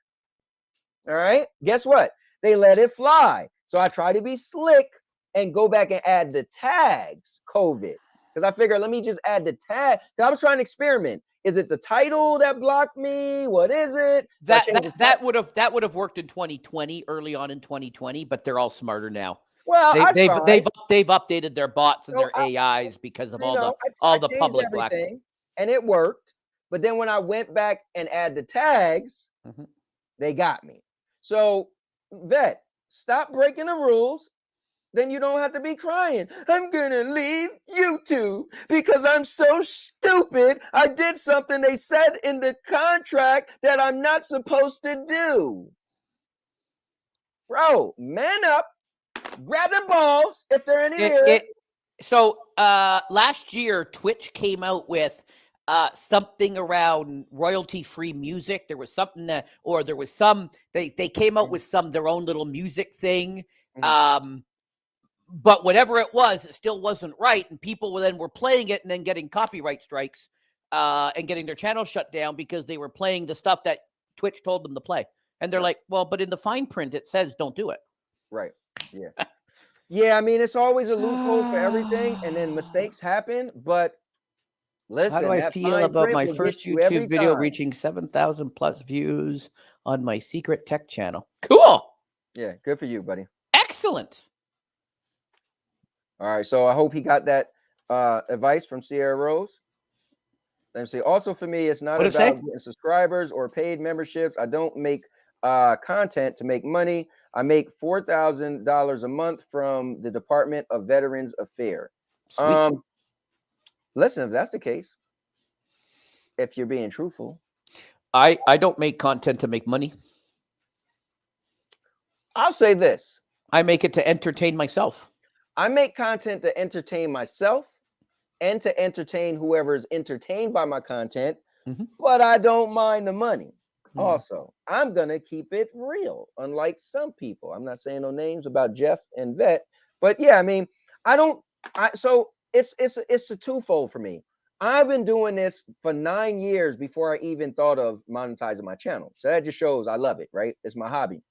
All right. Guess what? They let it fly. So I try to be slick and go back and add the tags COVID. Because I figured, let me just add the tag. I was trying to experiment. Is it the title that blocked me? What is it? That would have worked in 2020, early on in 2020, but they're all smarter now. Well, they've updated their bots and their AIs because of all the public black, and it worked. But then when I went back and add the tags, they got me. So, Vet, stop breaking the rules. Then you don't have to be crying. I'm gonna leave YouTube because I'm so stupid. I did something they said in the contract that I'm not supposed to do. Bro, man up. Grab the balls if they're in here. So last year, Twitch came out with something around royalty-free music. There was something that, or there was some, they came out with their own little music thing. But whatever it was, it still wasn't right. And people were playing it and then getting copyright strikes and getting their channel shut down because they were playing the stuff that Twitch told them to play. And they're like, well, but in the fine print, it says don't do it. Right. Yeah. Yeah, I mean, it's always a loophole for everything, and then mistakes happen. But listen, how do I feel about my first YouTube video reaching 7,000 plus views on my secret tech channel? Cool. Yeah, good for you, buddy. Excellent. All right, so I hope he got that advice from Sierra Rose. Let me see. Also, for me, it's not about getting subscribers or paid memberships. I don't make content to make money. I make $4,000 a month from the Department of Veterans Affairs. Listen, if that's the case, if you're being truthful, I don't make content to make money. I'll say this. I make it to entertain myself. I make content to entertain myself and to entertain whoever is entertained by my content, but I don't mind the money. Also, I'm going to keep it real, unlike some people. I'm not saying no names about Jeff and Vet, but yeah, I mean, so it's a twofold for me. I've been doing this for 9 years before I even thought of monetizing my channel. So that just shows I love it, right? It's my hobby.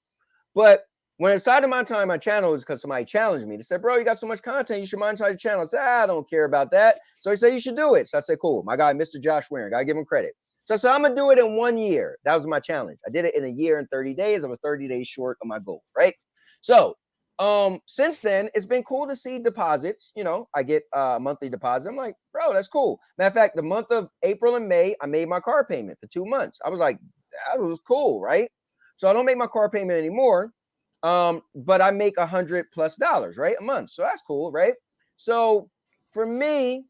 But when I started monetizing my channel, is because somebody challenged me. They said, bro, you got so much content, you should monetize your channel. I said, I don't care about that. So he said, you should do it. So I said, cool. My guy, Mr. Josh Waring, gotta give him credit. So I said, I'm gonna do it in 1 year. That was my challenge. I did it in a year and 30 days. I was 30 days short of my goal, right? So since then, it's been cool to see deposits. You know, I get a monthly deposit. I'm like, bro, that's cool. Matter of fact, the month of April and May, I made my car payment for 2 months. I was like, that was cool, right? So I don't make my car payment anymore. But I make $100+ right, a month. So that's cool, right? So for me,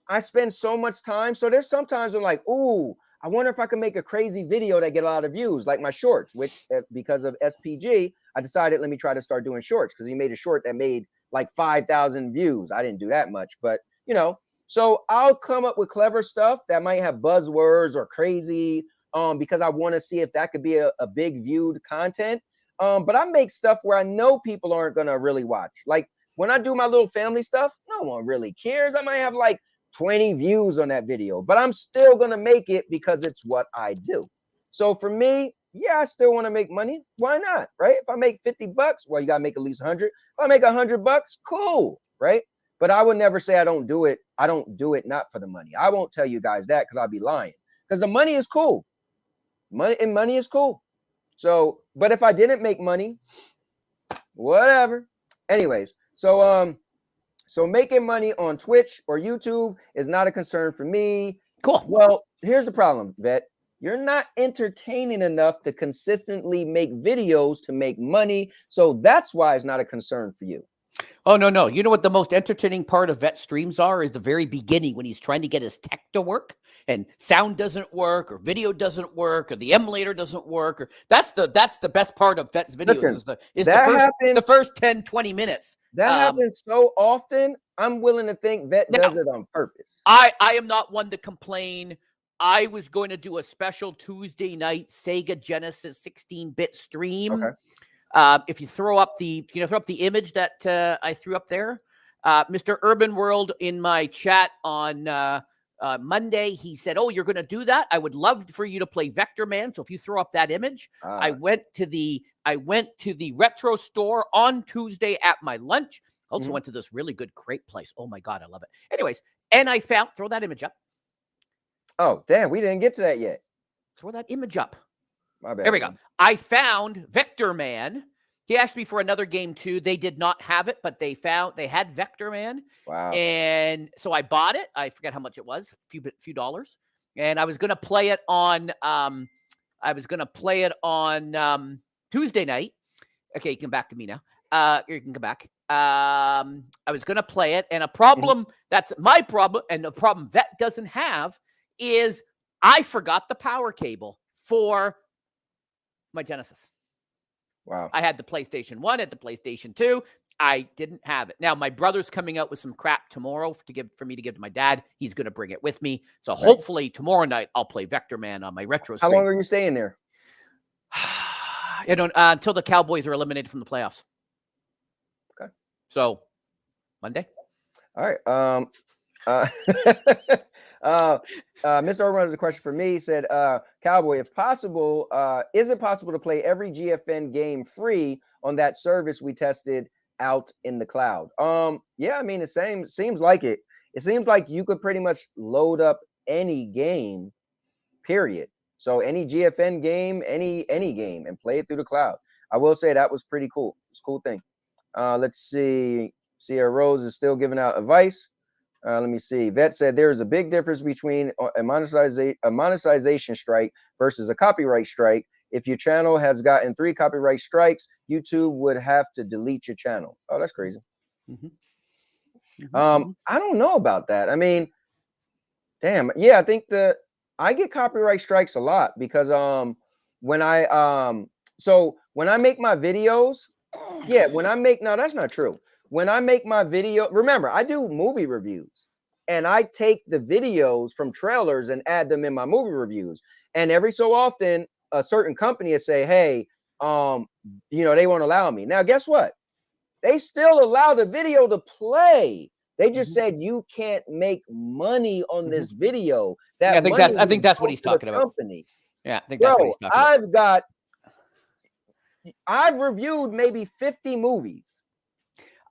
I spend so much time. So there's sometimes I'm like, ooh, I wonder if I can make a crazy video that get a lot of views, like my shorts, which because of SPG, I decided let me try to start doing shorts because he made a short that made like 5,000 views. I didn't do that much, but you know, so I'll come up with clever stuff that might have buzzwords or crazy because I want to see if that could be a big viewed content. But I make stuff where I know people aren't going to really watch. Like when I do my little family stuff, no one really cares. I might have like 20 views on that video, but I'm still going to make it because it's what I do. So for me, yeah, I still want to make money. Why not? Right? If I make $50, well, you got to make at least 100. If I make $100, cool. Right? But I would never say I don't do it. I don't do it not for the money. I won't tell you guys that because I'll be lying because the money is cool. Money is cool. So, but if I didn't make money, whatever. Anyways, so making money on Twitch or YouTube is not a concern for me. Cool. Well, here's the problem, Vet. You're not entertaining enough to consistently make videos to make money. So that's why it's not a concern for you. Oh, no. You know what the most entertaining part of Vet streams are is the very beginning when he's trying to get his tech to work and sound doesn't work or video doesn't work or the emulator doesn't work. Or that's the best part of Vet's videos. Listen, is that the first 10, 20 minutes. That happens so often. I'm willing to think Vet does it on purpose. I am not one to complain. I was going to do a special Tuesday night Sega Genesis 16-bit stream. Okay. If you throw up the image that I threw up there, Mr. Urban World in my chat on Monday, he said, "Oh, you're going to do that? I would love for you to play Vector Man." So if you throw up that image, I went to the retro store on Tuesday at my lunch. Also went to this really good crepe place. Oh my God, I love it. Anyways, and I found throw that image up. Oh, damn, we didn't get to that yet. Throw that image up. My bad. There we go. I found Vector Man. He asked me for another game too. They did not have it, but they had Vector Man. Wow. And so I bought it. I forget how much it was, a few dollars. And I was gonna play it on Tuesday night. Okay, you can come back to me now. You can come back. I was gonna play it, and a problem that's my problem, and the problem Vet doesn't have is I forgot the power cable for my Genesis. Wow. I had the PlayStation 1, had the PlayStation 2. I didn't have it. Now, my brother's coming out with some crap tomorrow for me to give to my dad. He's going to bring it with me. So hopefully tomorrow night I'll play Vector Man on my retro stream. How long are you staying there? I don't until the Cowboys are eliminated from the playoffs. Okay. So Monday. All right. Mr. Urban has a question for me. He said, Cowboy, if possible, is it possible to play every GFN game free on that service we tested out in the cloud? Yeah, I mean, it seems like it. It seems like you could pretty much load up any game, period. So any GFN game, any game, and play it through the cloud. I will say that was pretty cool. It's a cool thing. Let's see. Sierra Rose is still giving out advice. Let me see. Vet said there is a big difference between a monetization strike versus a copyright strike. If your channel has gotten 3 copyright strikes, YouTube would have to delete your channel. Oh, that's crazy. I don't know about that. I mean, damn. Yeah, I think I get copyright strikes a lot because when I make my videos, no, that's not true. When I make my video, remember, I do movie reviews and I take the videos from trailers and add them in my movie reviews. And every so often, a certain company will say, hey, they won't allow me. Now, guess what? They still allow the video to play. They just said you can't make money on this video. I think that's what he's talking about. Company. Yeah, I think that's what he's talking about. I've reviewed maybe 50 movies.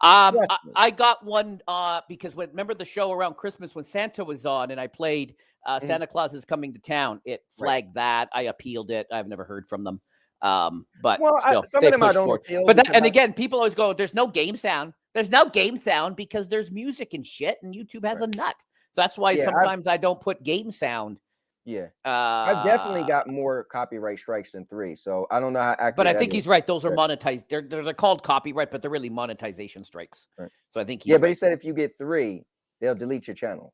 I got one because remember the show around Christmas when Santa was on and I played Santa Claus is Coming to Town. It flagged that. I appealed it. I've never heard from them. But still, some of them I don't appeal. But again, people always go, there's no game sound. There's no game sound because there's music and shit and YouTube has a nut. So that's why sometimes I don't put game sound. Yeah, I've definitely got more copyright strikes than 3, so I don't know how accurate. But I think he's right; those are monetized. They're called copyright, but they're really monetization strikes. Right. So I think but he said if you get 3, they'll delete your channel.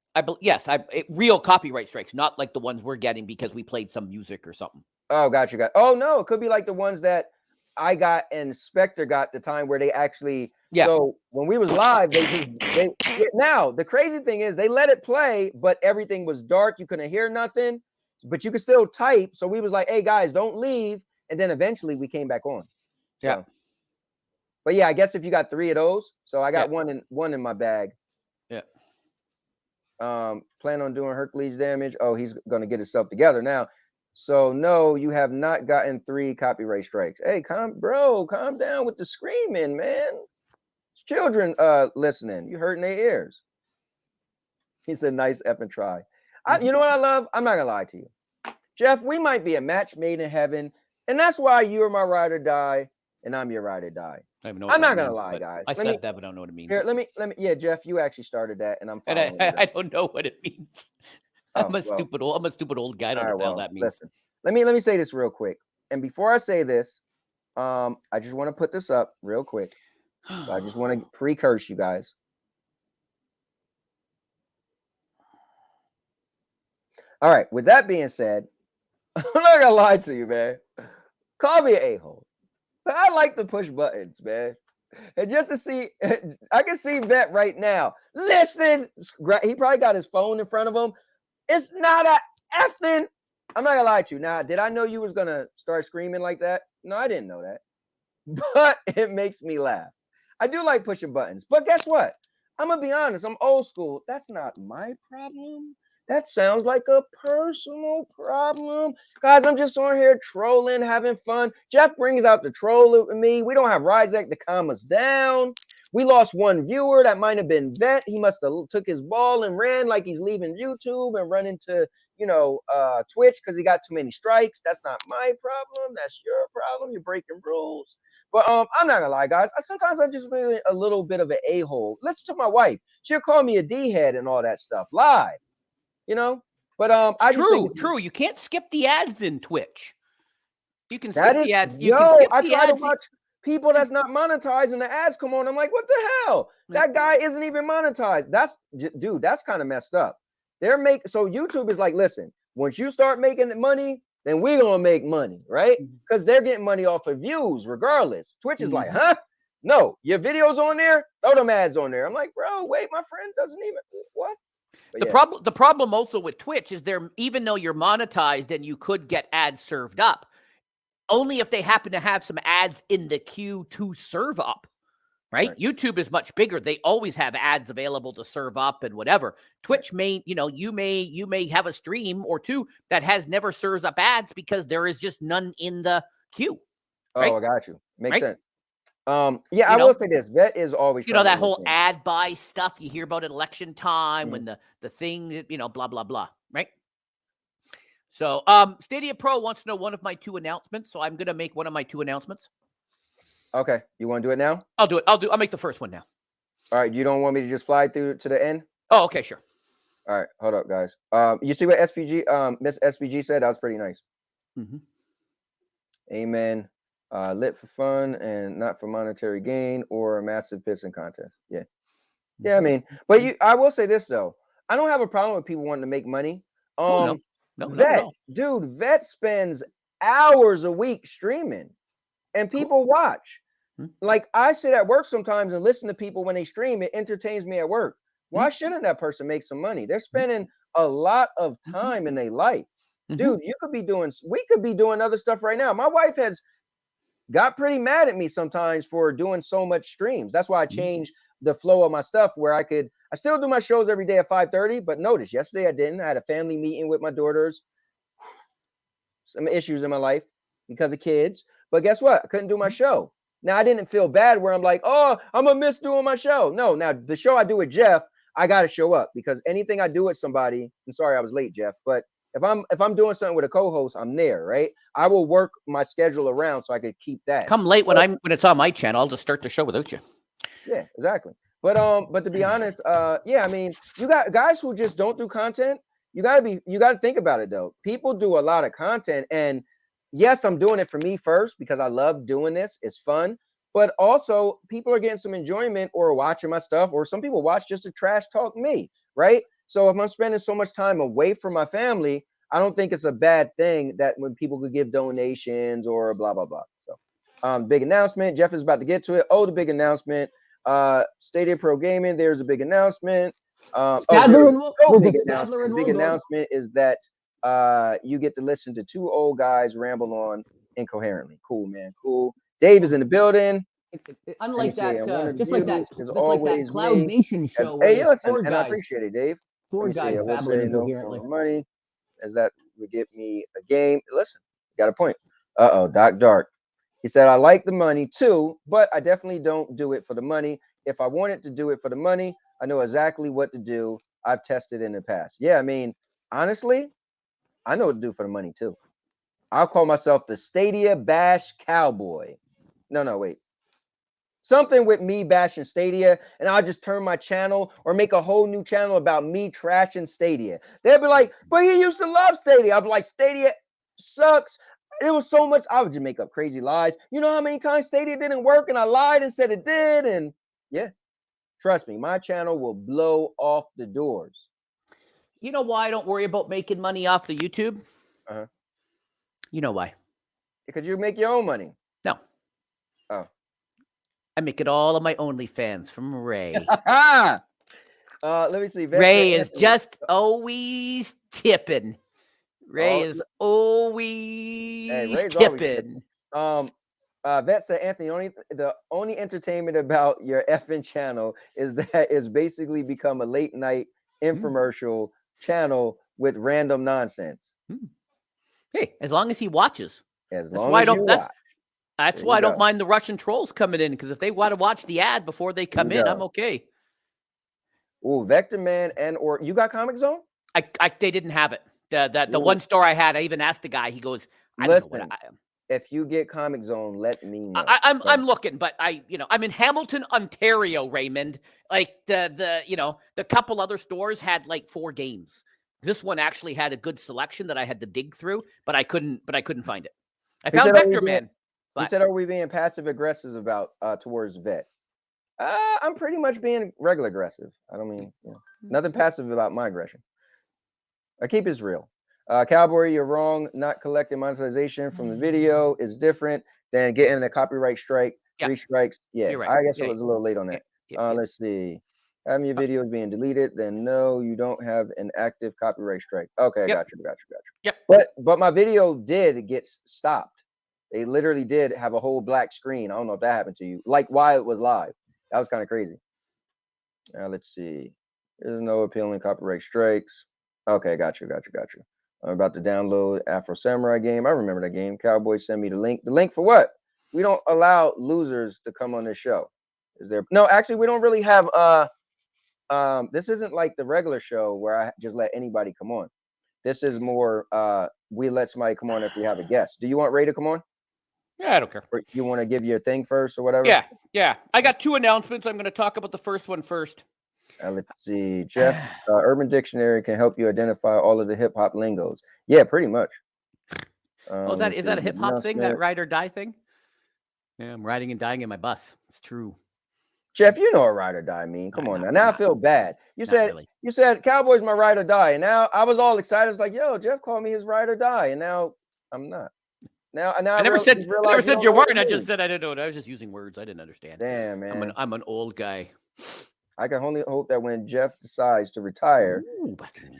Real copyright strikes, not like the ones we're getting because we played some music or something. Oh, got you. Oh no, it could be like the ones that I got and Spectre got the time where they actually. Yeah. So when we was live, now the crazy thing is they let it play, but everything was dark. You couldn't hear nothing, but you could still type. So we was like, hey guys, don't leave. And then eventually we came back on. So, yeah. But yeah, I guess if you got 3 of those, so I got one in my bag. Yeah. Plan on doing Hercules damage. Oh, he's gonna get himself together now. So no, you have not gotten 3 copyright strikes. Hey, calm down with the screaming, man. It's children listening. You hurting their ears. He said, nice effing try. You know what I love? I'm not gonna lie to you. Jeff, we might be a match made in heaven, and that's why you're my ride or die, and I'm your ride or die. I'm not gonna lie, guys. I said that, but I don't know what it means. Here, let me. Yeah, Jeff, you actually started that, and I'm. And I don't know what it means. I'm a stupid old guy. I don't know what the hell that means. Listen, let me say this real quick. And before I say this, I just want to put this up real quick. So I just want to pre-curse you guys. All right. With that being said, I'm not gonna lie to you, man. Call me an a-hole, but I like to push buttons, man. And just to see, I can see Vet right now. Listen, he probably got his phone in front of him. It's not a effing. I'm not gonna lie to you. Now, did I know you was gonna start screaming like that? No, I didn't know that. But it makes me laugh. I do like pushing buttons. But guess what? I'm gonna be honest. I'm old school. That's not my problem. That sounds like a personal problem. Guys, I'm just on here trolling, having fun. Jeff brings out the troll with me. We don't have Ryzek to calm us down. We lost one viewer. That might have been Vet. He must have took his ball and ran like he's leaving YouTube and run into, Twitch because he got too many strikes. That's not my problem. That's your problem. You're breaking rules. But I'm not gonna lie, guys. Sometimes I just been a little bit of an a-hole. Listen to my wife. She'll call me a D-head and all that stuff live. But I just think true. You can't skip the ads in Twitch. You can that skip is, the ads. I try to watch people that's not monetized and the ads come on. I'm like, what the hell? That guy isn't even monetized. That's kind of messed up. So YouTube is like, listen, once you start making money, then we're gonna make money, right? Because they're getting money off of views regardless. Twitch is like, huh? No, your videos on there, throw them ads on there. I'm like, bro, wait, my friend doesn't even what? The problem also with Twitch is even though you're monetized and you could get ads served up, only if they happen to have some ads in the queue to serve up, right? YouTube is much bigger. They always have ads available to serve up and whatever. Twitch may, you may have a stream or two that has never serves up ads because there is just none in the queue. Right? Oh, I got you. Makes sense. I will say this. Vet is always that whole ad buy stuff you hear about at election time when the thing, blah, blah, blah, right? So Stadia Pro wants to know one of my 2 announcements. So I'm going to make one of my 2 announcements. Okay. You want to do it now? I'll do it. I'll make the first one now. All right. You don't want me to just fly through to the end? Oh, okay, sure. All right. Hold up, guys. You see what Miss SPG said? That was pretty nice. Amen. Lit for fun and not for monetary gain or a massive pissing contest. Yeah. I mean, but I will say this though. I don't have a problem with people wanting to make money. No, Vet spends hours a week streaming and people watch. Like I sit at work sometimes and listen to people when they stream. It entertains me at work. Why shouldn't that person make some money? They're spending a lot of time in their life. Dude, we could be doing other stuff right now. My wife has got pretty mad at me sometimes for doing so much streams. That's why I changed the flow of my stuff where I still do my shows every day at 5:30, but notice yesterday I didn't. I had a family meeting with my daughters. Some issues in my life because of kids. But guess what? I couldn't do my show. Now I didn't feel bad where I'm like, oh, I'm gonna miss doing my show. No, now the show I do with Jeff, I gotta show up because anything I do with somebody, I'm sorry I was late, Jeff, but if I'm doing something with a co-host, I'm there, right? I will work my schedule around so I could keep that. Come late when it's on my channel. I'll just start the show without you. Yeah, exactly. But to be honest, I mean, you got guys who just don't do content. You gotta think about it though. People do a lot of content, and yes, I'm doing it for me first because I love doing this. It's fun, but also people are getting some enjoyment or watching my stuff, or some people watch just to trash talk me, right? So if I'm spending so much time away from my family, I don't think it's a bad thing that when people could give donations or blah, blah, blah. So big announcement. Jeff is about to get to it. Oh, the big announcement. Stadia Pro Gaming, there's a big announcement. Big announcement is that you get to listen to 2 old guys ramble on incoherently. Cool, man. Cool. Dave is in the building. Unlike that, just like that Cloud me. Nation show. Hey, listen, and I appreciate it, Dave. 4 guys babbling incoherently. Money, as that would get me a game. Listen, got a point. Doc Dark. He said, I like the money too, but I definitely don't do it for the money. If I wanted to do it for the money, I know exactly what to do. I've tested in the past. Yeah, I mean, honestly, I know what to do for the money too. I'll call myself the Stadia Bash Cowboy. No, wait. something with me bashing Stadia, and I'll just turn my channel or make a whole new channel about me trashing Stadia. They'll be like, but you used to love Stadia. I'll be like, Stadia sucks. It was so much. I would just make up crazy lies. You know how many times Stadia didn't work and I lied and said it did? And yeah, trust me, my channel will blow off the doors. You know why I don't worry about making money off the YouTube? Uh-huh. You know why? Because you make your own money. No. Oh. I make it all of my OnlyFans from Ray. Let me see. Ray is just always tipping. Ray Oh, is always Ray's tipping. Vet said, Anthony, the only entertainment about your effing channel is that it's basically become a late night infomercial channel with random nonsense. Hey, as long as he watches. As That's long why as I don't. you That's watch. that's There why you I don't go. mind the Russian trolls coming in, because if they want to watch the ad before they come in, I'm okay. Oh, Vector Man or you got Comic Zone? They didn't have it. The one store I had, I even asked the guy. He goes, I don't know what I am. If you get Comic Zone, let me know. I'm looking, but I'm in Hamilton, Ontario, Raymond. Like the couple other stores had like 4 games. This one actually had a good selection that I had to dig through, but I couldn't find it. I found Vector Man. He said, are we being passive aggressive about towards Vet? I'm pretty much being regular aggressive. I don't mean nothing passive about my aggression. I keep it real. Cowboy, you're wrong. Not collecting monetization from the video is different than getting a copyright strike. 3 strikes. Yeah, You're right. I guess I was a little late on that. Let's see. Having your videos being deleted, then no, you don't have an active copyright strike. Okay, got you. Yep. But my video did get stopped. They literally did have a whole black screen. I don't know if that happened to you. Like while it was live. That was kind of crazy. Let's see. There's no appealing copyright strikes. Okay, got you. I'm about to download Afro Samurai game. I remember that game. Cowboys send me the link. The link for what? We don't allow losers to come on this show. Is there? No, actually, we don't really have. This isn't like the regular show where I just let anybody come on. This is more. We let somebody come on if we have a guest. Do you want Ray to come on? Yeah, I don't care. Or you want to give your thing first or whatever? Yeah. I got 2 announcements. I'm going to talk about the first one first. Let's see. Jeff, Urban Dictionary can help you identify all of the hip hop lingos. Yeah, pretty much. Is that a hip hop thing? That ride or die thing? Yeah, I'm riding and dying in my bus. It's true. Jeff, you know what ride or die mean. Come on now. Now I feel bad. You said Cowboys my ride or die, and now I was all excited. I was like, yo, Jeff called me his ride or die, and now I'm not. Now I never said you weren't. I just said I didn't know. I was just using words. I didn't understand. Damn, man. I'm an old guy. I can only hope that when Jeff decides to retire,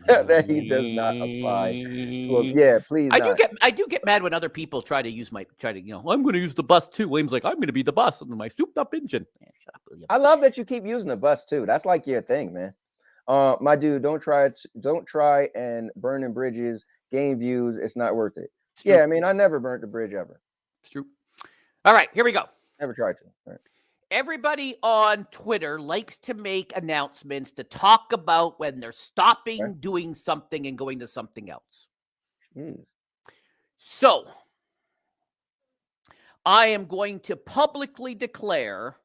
that he does not apply. Please. I do get mad when other people try to use I'm going to use the bus too. William's like, I'm going to be the bus and my souped up engine. Man, shut up, William. I love that you keep using the bus too. That's like your thing, man. My dude, don't try and burning bridges, gain views. It's not worth it. Yeah, I mean, I never burnt the bridge ever. It's true. All right, here we go. Never tried to. All right. Everybody on Twitter likes to make announcements to talk about when they're stopping doing something and going to something else. So, I am going to publicly declare.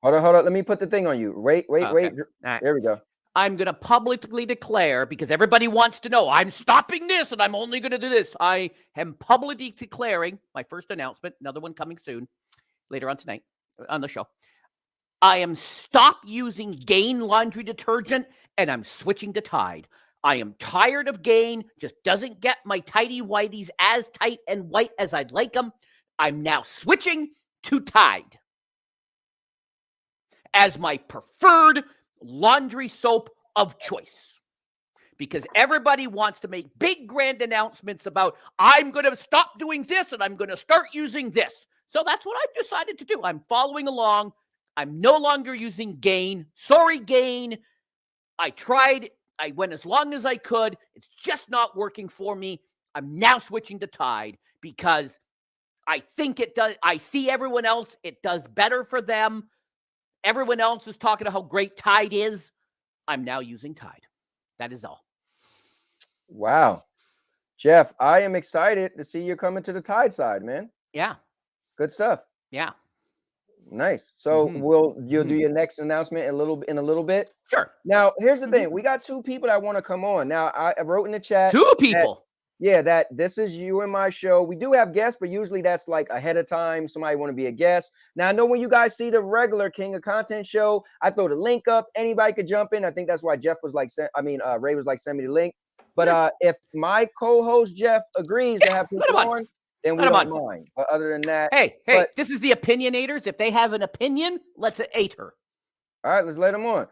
Hold on. Let me put the thing on you. Wait. Right. There we go. I'm going to publicly declare, because everybody wants to know, I'm stopping this and I'm only going to do this. I am publicly declaring my first announcement, another one coming soon, later on tonight on the show. I am stop using Gain laundry detergent and I'm switching to Tide. I am tired of Gain, just doesn't get my tighty whities as tight and white as I'd like them. I'm now switching to Tide as my preferred laundry soap of choice, because everybody wants to make big grand announcements about I'm going to stop doing this and I'm going to start using this. So that's what I've decided to do. I'm following along. I'm no longer using Gain. Sorry, Gain. I tried. I went as long as I could. It's just not working for me. I'm now switching to Tide because I think it does. I see everyone else. It does better for them. Everyone else is talking about how great Tide is. I'm now using Tide. That is all. Wow. Jeff, I am excited to see you coming to the Tide side, man. Yeah. Good stuff. Yeah. Nice. So you'll do Mhm. your next announcement in a little bit. Sure. Now, here's the Mhm. thing. We got 2 people that want to come on. Now, I wrote in the chat 2 that, people. that this is you and my show. We do have guests, but usually that's like ahead of time. Somebody want to be a guest. Now, I know when you guys see the regular King of Content show, I throw the link up. Anybody could jump in. I think that's why Jeff was like, Ray was like, send me the link. But if my co-host Jeff agrees to have let people him on. on, then we Let him don't on. mind. But other than that, Hey, but this is the Opinionators. If they have an opinion, let's ate her. all right, let's let him on.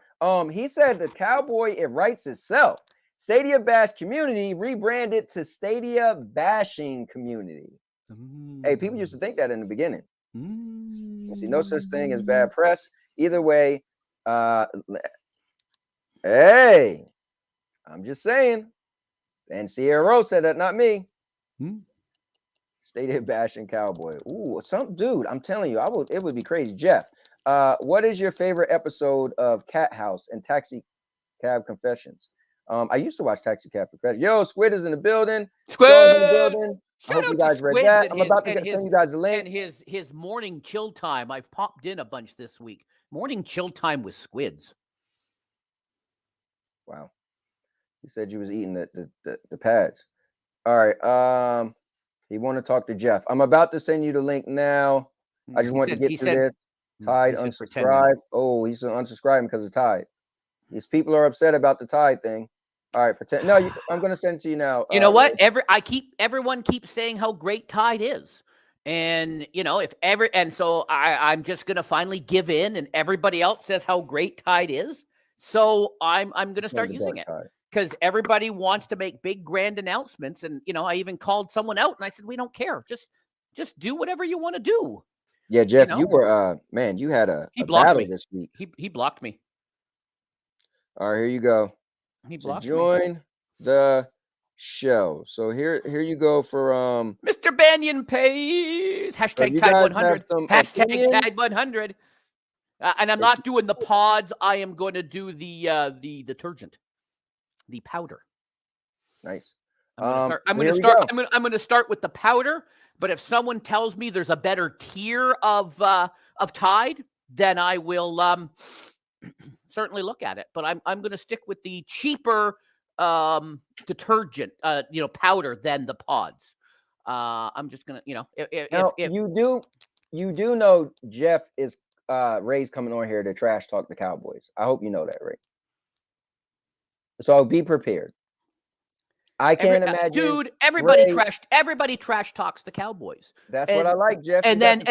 He said the Cowboy, it writes itself. Stadia Bash Community rebranded to Stadia Bashing Community. Hey, people used to think that in the beginning. You see, no such thing as bad press. Either way, hey, I'm just saying. And Sierra Rose said that, not me. Stadia Bashing Cowboy. Ooh, dude, I'm telling you, it would be crazy. Jeff, what is your favorite episode of Cat House and Taxi Cab Confessions? I used to watch Taxi Cab Confessions. Yo, Squid is in the building. Sean's in the building. I hope you guys read that. I'm about to send you guys a link. And his morning chill time. I've popped in a bunch this week. Morning chill time with Squids. Wow. He said you was eating the pads. All right. You want to talk to Jeff. I'm about to send you the link now. I just want to get through this. Tide unsubscribe. Oh, he's unsubscribing because of Tide. These people are upset about the Tide thing. All right, I'm going to send it to you now. You know what? Everyone keeps saying how great Tide is. And so I'm just going to finally give in, and everybody else says how great Tide is. So I'm going to start using it. Because everybody wants to make big grand announcements. And, I even called someone out and I said, we don't care. Just do whatever you want to do. Yeah, Jeff, you were, you had a battle this week. He blocked me. All right, here you go. He blocked me. Join the show. So here you go for Mr. Banyan pays. Hashtag Tide 100. Hashtag Tide 100. And I'm not doing the pods. I am going to do the detergent. The powder. Nice. I'm going to start with the powder, but if someone tells me there's a better tier of Tide, then I will certainly look at it. But I'm going to stick with the cheaper detergent powder than the pods. I'm just going to, if you do know Jeff is Ray's coming on here to trash talk the Cowboys. I hope you know that, Ray. So be prepared. I can't imagine, dude. Everybody trash talks the Cowboys. That's what I like, Jeff. And then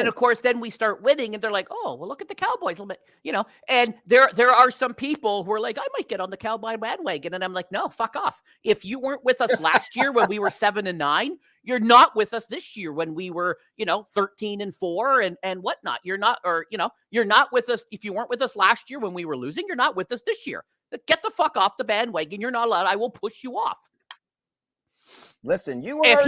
of course, then we start winning, and they're like, "Oh, well, look at the Cowboys." And there are some people who are like, "I might get on the Cowboy bandwagon," and I'm like, "No, fuck off. If you weren't with us last year when we were 7-9, you're not with us this year when we were 13-4 and whatnot. You're not with us. If you weren't with us last year when we were losing, you're not with us this year. Get the fuck off the bandwagon. You're not allowed. I will push you off." Listen, if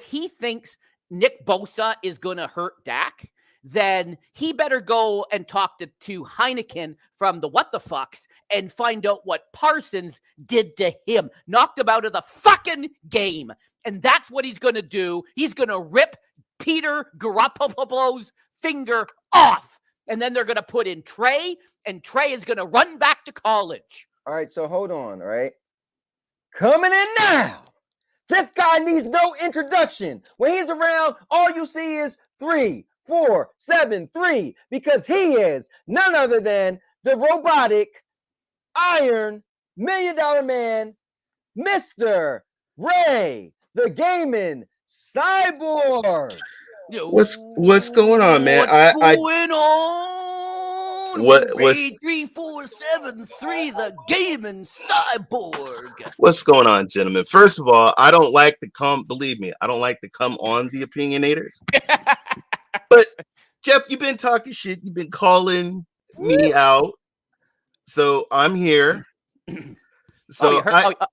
he thinks Nick Bosa is going to hurt Dak, then he better go and talk to Heineken from the What the Fucks and find out what Parsons did to him. Knocked him out of the fucking game. And that's what he's going to do. He's going to rip Peter Garoppolo's finger off. And then they're going to put in Trey, and Trey is going to run back to college. All right, so hold on, all right? Coming in now. This guy needs no introduction. When he's around, all you see is 3, 4, 7, 3, because he is none other than the robotic Iron $1 Million Man, Mr. Ray, the gaming cyborg. What's going on, man? What's going on? What's 3473, the gaming cyborg. What's going on, gentlemen? First of all, I don't like to come. Believe me, I don't like to come on the Opinionators. But Jeff, you've been talking shit. You've been calling me out, so I'm here. So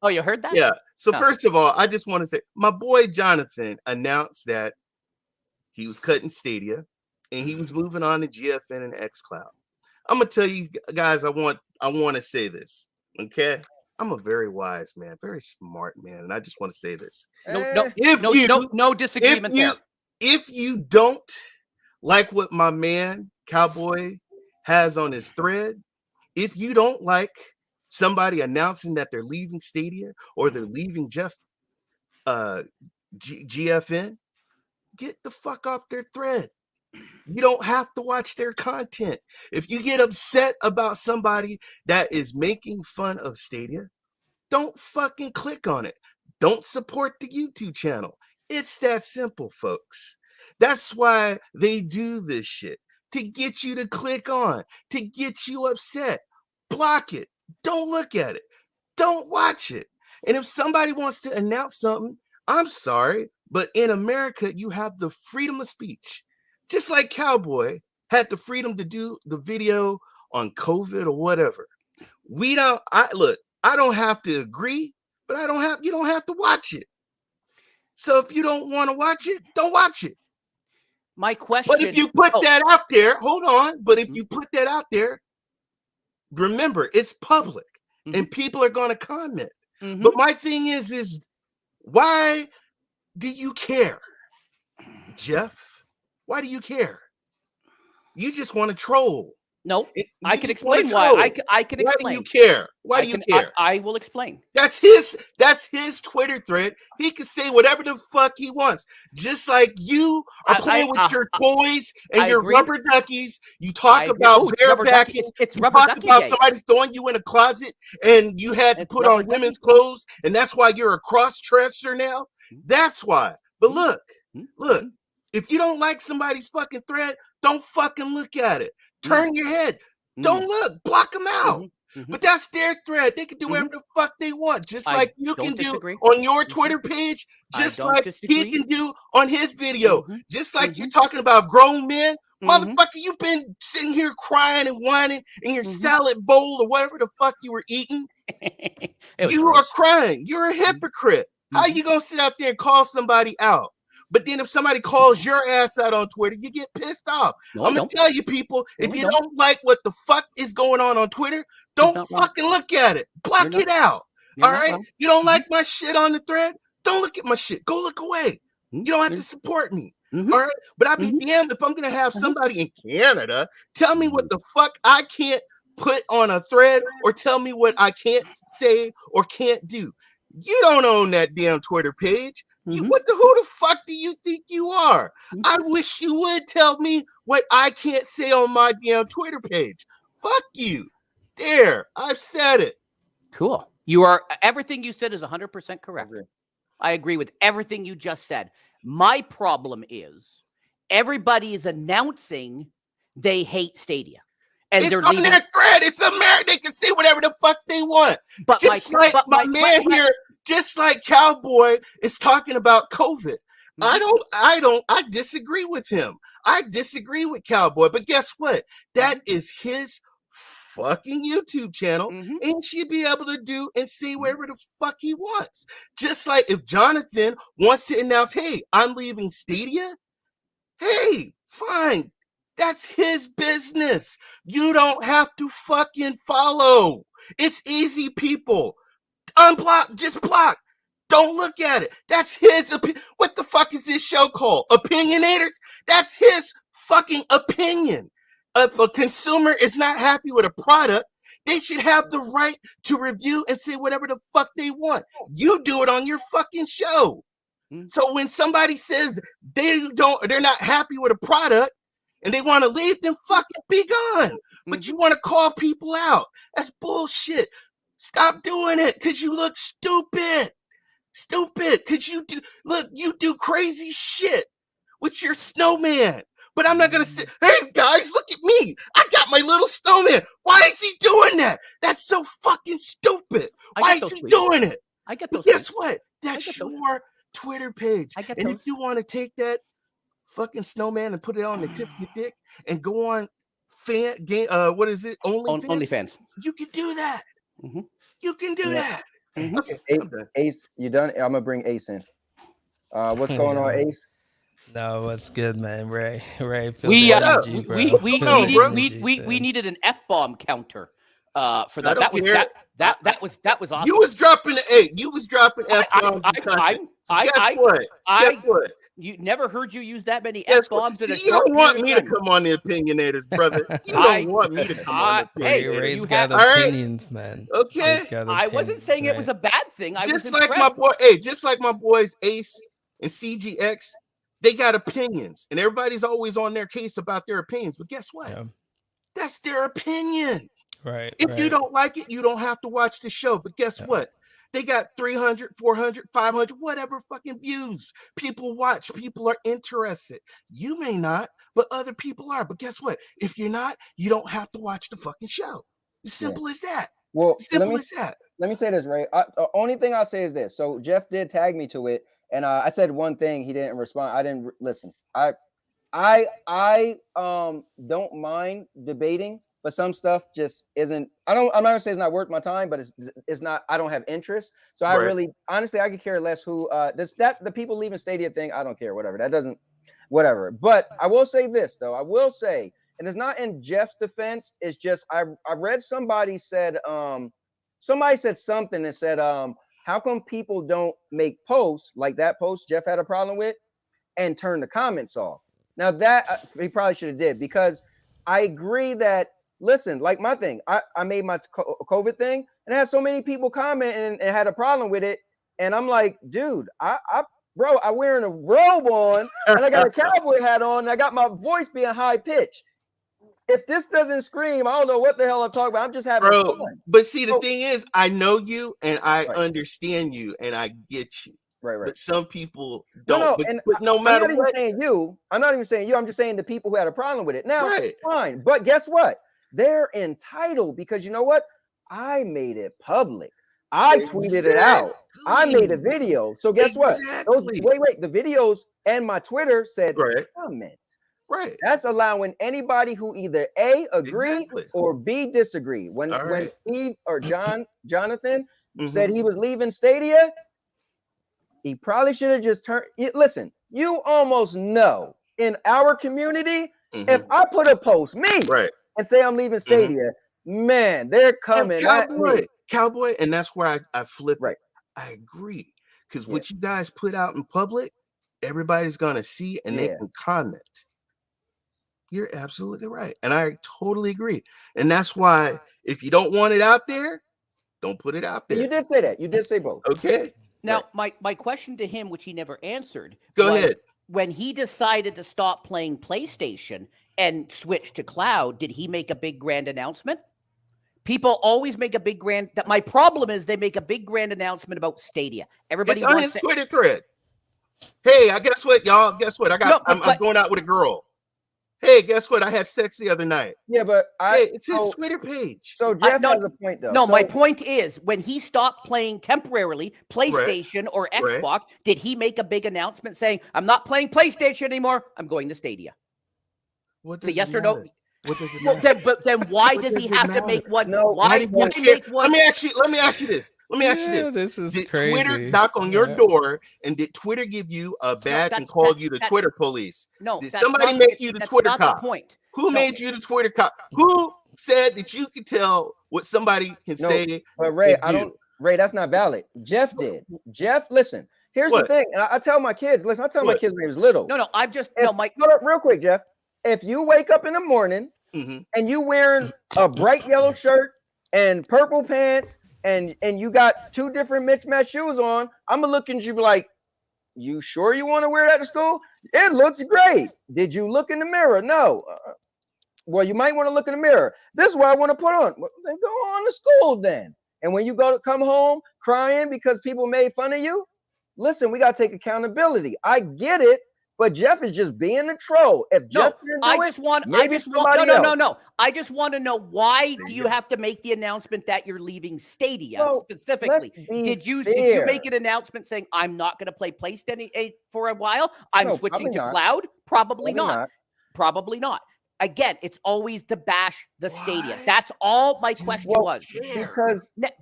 you heard that? Yeah. So first of all, I just want to say my boy Jonathan announced that he was cutting Stadia and he was moving on to GFN and XCloud. I'm gonna tell you guys, I want to say this. Okay, I'm a very wise man, very smart man, and I just want to say this. No disagreement there. If you don't like what my man Cowboy has on his thread, if you don't like somebody announcing that they're leaving Stadia or they're leaving Jeff GFN, get the fuck off their thread. You don't have to watch their content. If you get upset about somebody that is making fun of Stadia, don't fucking click on it. Don't support the YouTube channel. It's that simple, folks. That's why they do this shit, to get you to click on, to get you upset. Block it. Don't look at it. Don't watch it. And if somebody wants to announce something, I'm sorry, but in America, you have the freedom of speech. Just like Cowboy had the freedom to do the video on COVID or whatever. I don't have to agree, but you don't have to watch it. So if you don't want to watch it, don't watch it. My question. But if you put that out there, hold on. But if you put that out there, remember, it's public and people are going to comment. But my thing is why do you care, Jeff? Why do you care? You just want to troll. No, I can explain why. I can explain. Why do you care? Why do you care? I will explain. That's his Twitter thread. He can say whatever the fuck he wants. Just like you are playing with your toys and your rubber duckies. You talk about barebacking. It's you rubber talk ducky about day. somebody throwing you in a closet and you had to put on women's clothes, and that's why you're a cross-dresser now. That's why. But look. If you don't like somebody's fucking thread, don't fucking look at it. Turn your head. Don't look. Block them out. But that's their thread. They can do whatever the fuck they want. Just like you can do on your Twitter page. Just like he can do on his video. Just like you're talking about grown men. Motherfucker, you've been sitting here crying and whining in your salad bowl or whatever the fuck you were eating. You are crying. You're a hypocrite. How you gonna sit out there and call somebody out? But then if somebody calls your ass out on Twitter, you get pissed off. I'm going to tell you, people, if you don't like what the fuck is going on Twitter, don't fucking look at it. Block it out. All right? You don't like my shit on the thread? Don't look at my shit. Go look away. You don't have to support me. All right? But I'd be damned if I'm going to have somebody in Canada tell me what the fuck I can't put on a thread or tell me what I can't say or can't do. You don't own that damn Twitter page. Who the fuck do you think you are? I wish you would tell me what I can't say on my damn Twitter page. Fuck you. There, I've said it. Cool. Everything you said is 100% correct. I agree with everything you just said. My problem is everybody is announcing they hate Stadia. And they're on their thread. It's America. They can say whatever the fuck they want. But just like my man here, just like Cowboy is talking about COVID. I disagree with him. I disagree with Cowboy. But guess what? That is his fucking YouTube channel. And he should be able to do and say whatever the fuck he wants. Just like if Jonathan wants to announce, hey, I'm leaving Stadia. Hey, fine. That's his business. You don't have to fucking follow. It's easy, people. Unblock, just block. Don't look at it. That's his opinion. What the fuck is this show called? Opinionators? That's his fucking opinion. If a consumer is not happy with a product, they should have the right to review and say whatever the fuck they want. You do it on your fucking show. So when somebody says they're not happy with a product, and they want to leave, then fucking be gone. But you want to call people out. That's bullshit. Stop doing it because you look stupid. Stupid because you do crazy shit with your snowman. But I'm not going to say, hey, guys, look at me. I got my little snowman. Why is he doing that? That's so fucking stupid. Why is he doing it? I get those. Guess what? That's your Twitter page. And if you want to take that fucking snowman and put it on the tip of your dick and go on what is it? OnlyFans. You can do that. You can do that. Okay, Ace, you done? I'm gonna bring Ace in. What's going on, Ace? No, what's good, man? Ray, We needed an F-bomb counter for that. That was that was awesome. You was dropping you was dropping F-bombs. Guess what? You never heard you use that many Guess F-bombs what? in a See, you short don't want period me of to time. come on the Opinionators, brother. You don't want me to come on the Hey, Opinionators. Ray's you got had- opinions, man. Okay. Ray's got I wasn't opinions, saying it was right? a bad thing. I was Just like my impressed. boy, just like my boys Ace and CGX, they got opinions, and everybody's always on their case about their opinions. But guess what? Yeah. That's their opinion. Right. If you don't like it, you don't have to watch the show. But guess what? They got 300, 400, 500, whatever fucking views. People watch. People are interested. You may not, but other people are. But guess what? If you're not, you don't have to watch the fucking show. As simple as that. Well, Simple as that. Let me say this, Ray. The only thing I'll say is this. So Jeff did tag me to it, and I said one thing. He didn't respond. I didn't listen. I don't mind debating, but some stuff just isn't. I'm not gonna say it's not worth my time, but it's not. I don't have interest. So I really, honestly, I could care less who. The people leaving Stadia thing. I don't care. Whatever. That doesn't. Whatever. But I will say this though. I will say, and it's not in Jeff's defense. It's just I read somebody said something and said how come people don't make posts like that post Jeff had a problem with and turn the comments off? Now that he probably should have did, because I agree that, listen, like my thing, I made my COVID thing and I had so many people comment and had a problem with it. And I'm like, dude, bro, I'm wearing a robe on and I got a cowboy hat on and I got my voice being high pitched. If this doesn't scream, I don't know what the hell I'm talking about. I'm just having fun. But see, the thing is, I know you and I understand you and I get you. Right. But some people don't. But no matter what. I'm not even saying you. I'm just saying the people who had a problem with it. Now, fine. But guess what? They're entitled, because you know what? I made it public. I tweeted it out. I made a video. So guess what? Wait. The videos and my Twitter said comment. Right. That's allowing anybody who either A, agree or B, disagree. When Steve or Jonathan said he was leaving Stadia, he probably should have just turned. Listen, you almost know in our community, if I put a post, and say I'm leaving Stadia, man, they're coming. Cowboy, and that's where I flip it. I agree. Because what you guys put out in public, everybody's going to see and they can comment. You're absolutely right. And I totally agree. And that's why if you don't want it out there, don't put it out there. You did say that. You did say both. Okay. Now, my question to him, which he never answered, Go ahead. When he decided to stop playing PlayStation and switch to cloud, did he make a big grand announcement? People always make a big grand. My problem is they make a big grand announcement about Stadia. Everybody it's on his Twitter thread. Hey, I guess what, y'all? Guess what? I'm going out with a girl. Hey, guess what? I had sex the other night. Yeah, but it's his Twitter page. So Jeff has a point, though. No, my point is, when he stopped playing temporarily PlayStation or Xbox, did he make a big announcement saying, "I'm not playing PlayStation anymore. I'm going to Stadia"? Yes or no? What does it matter? Well, then why does he have to make one? No, why make one? Let me ask you this. This is did crazy. Twitter knock on your door, and did Twitter give you a badge and call you the Twitter police? No, did somebody make you the Twitter cop? Who made you the Twitter cop? Who said that you could tell what somebody can say? But Ray, Ray, that's not valid. Jeff did. Jeff, listen. Here's the thing, and I tell my kids. Listen, I tell my kids when he was little. No, I'm just Mike. Hold up, real quick, Jeff. If you wake up in the morning and you wearing a bright yellow shirt and purple pants, and you got two different mismatched shoes on, I'm gonna look at you like, you sure you want to wear that to school? It looks great. Did you look in the mirror? No. Well, you might want to look in the mirror. This is what I want to put on. Well, then go on to school then. And when you come home crying because people made fun of you, listen, we gotta take accountability. I get it. But Jeff is just being a troll. If Jeff I just want to know, why do you have to make the announcement that you're leaving Stadia specifically? Did you make an announcement saying I'm not going to play PlayStation for a while? I'm switching to cloud? Probably not. Probably not. Again, it's always to bash the Stadia. That's all my question was.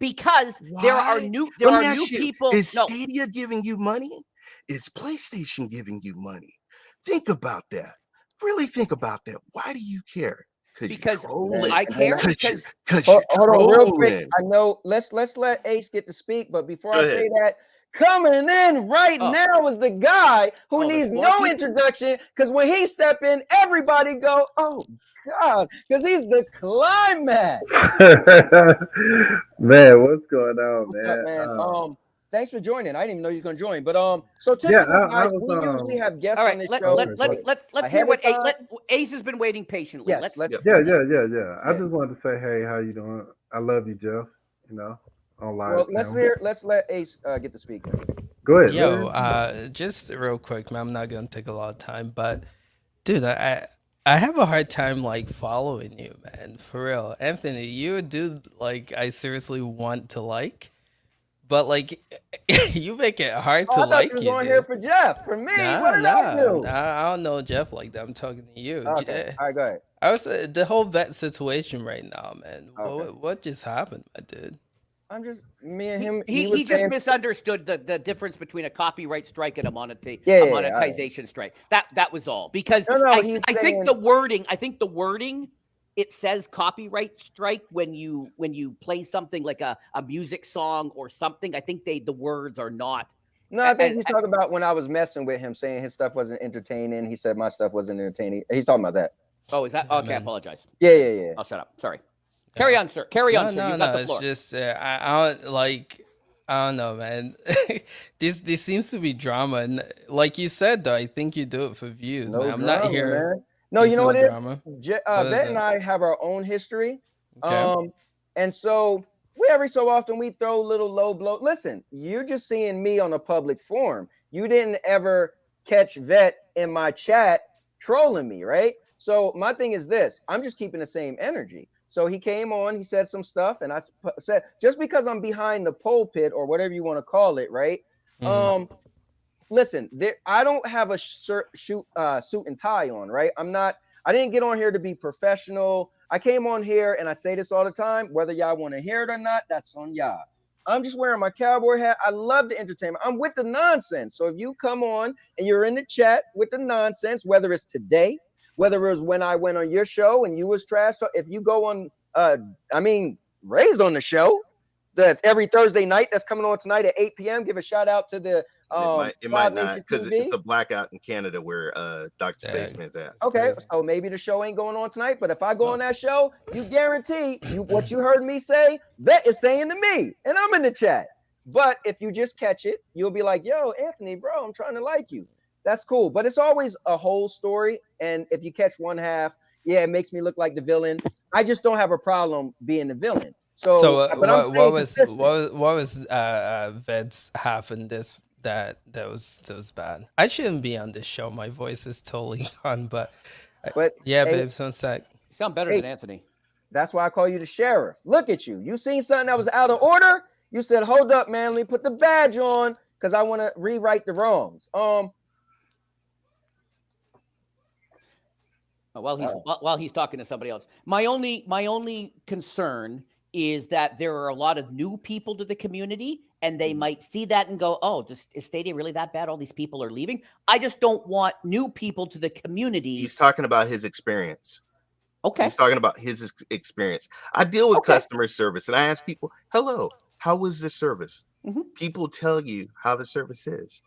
Because there are new people. Is Stadia giving you money? Is PlayStation giving you money? Think about that. Really think about that. Why do you care? because trolling. I care Cause because you're hold on, real quick. trolling. I know. Let's let Ace get to speak, but before Go I ahead. say that, coming in right Oh. now is the guy who Oh, the needs no Sparky? introduction. Because when he step in, everybody go, "Oh God!" Because he's the climax. Man, what's going on, What's man? up, man? Thanks for joining. I didn't even know you were gonna join, but so Yeah, typically, I guys, was we usually have guests all on right. this Let, show. let, let, let's ahead hear what of time. Ace has been waiting patiently. Yes, let's. Yep. yeah. I Yeah. just wanted to say, hey, how you doing? I love you, Jeff. You know, on live. Well, let's let Ace get to speak. Go ahead. Yo, just real quick, man. I'm not gonna take a lot of time, but dude, I have a hard time like following you, man. For real, Anthony, you're a dude like I seriously want to like, but like you make it hard Oh, to I thought you like was you, on here dude. for Jeff. For me, what Nah, did I do? I don't know Jeff like that. I'm talking to you. Okay, all right, go ahead. I was the whole vet situation right now, man. Okay. What just happened, my dude? I'm just me and him. He He just saying, misunderstood the difference between a copyright strike and a Yeah, monetization strike. That was all. Because No, I he's think saying- the wording it says copyright strike when you play something like a music song or something. I think the words are not. No, I think he's talking about when I was messing with him, saying his stuff wasn't entertaining. He said my stuff wasn't entertaining. He's talking about that. Oh, is that Yeah, okay? I man. apologize. Yeah. I'll shut up. Sorry. Carry on, sir. Carry on, sir. You've got the floor. It's just I don't like. I don't know, man. this seems to be drama, and like you said, though, I think you do it for views, No man. I'm drama, not here. man. No, There's you know no what it drama. is? What is Vet and it? I have our own history. Okay. And so we every so often we throw little low blow. Listen, you're just seeing me on a public forum. You didn't ever catch Vet in my chat trolling me, right? So my thing is this: I'm just keeping the same energy. So he came on, he said some stuff, and I said, just because I'm behind the pulpit or whatever you want to call it, right? Listen, I don't have a suit and tie on, right? I didn't get on here to be professional. I came on here and I say this all the time, whether y'all want to hear it or not, that's on y'all. I'm just wearing my cowboy hat. I love the entertainment. I'm with the nonsense. So if you come on and you're in the chat with the nonsense, whether it's today, whether it was when I went on your show and you was trash, if you go on, Ray's on the show that every Thursday night that's coming on tonight at 8 p.m. Give a shout out to the it might not because TV. it's a blackout in Canada where Dr. Spaceman's at. Okay, so maybe the show ain't going on tonight, but if I go on that show, you guarantee what you heard me say, Vet is saying to me, and I'm in the chat. But if you just catch it, you'll be like, yo, Anthony, bro, I'm trying to like you. That's cool. But it's always a whole story. And if you catch one half, yeah, it makes me look like the villain. I just don't have a problem being the villain. So what was Ved's half in this that was bad? I shouldn't be on this show. My voice is totally gone, but yeah, hey, babes, one sec. You sound better than Anthony. That's why I call you the sheriff. Look at you. You seen something that was out of order? You said, hold up, man, let me put the badge on because I want to rewrite the wrongs. While he's talking to somebody else, my only concern is that there are a lot of new people to the community, and they might see that and go, "Oh, is Stadia really that bad? All these people are leaving." I just don't want new people to the community. He's talking about his experience. Okay, he's talking about his experience. I deal with customer service, and I ask people, "Hello, how was the service?" People tell you how the service is.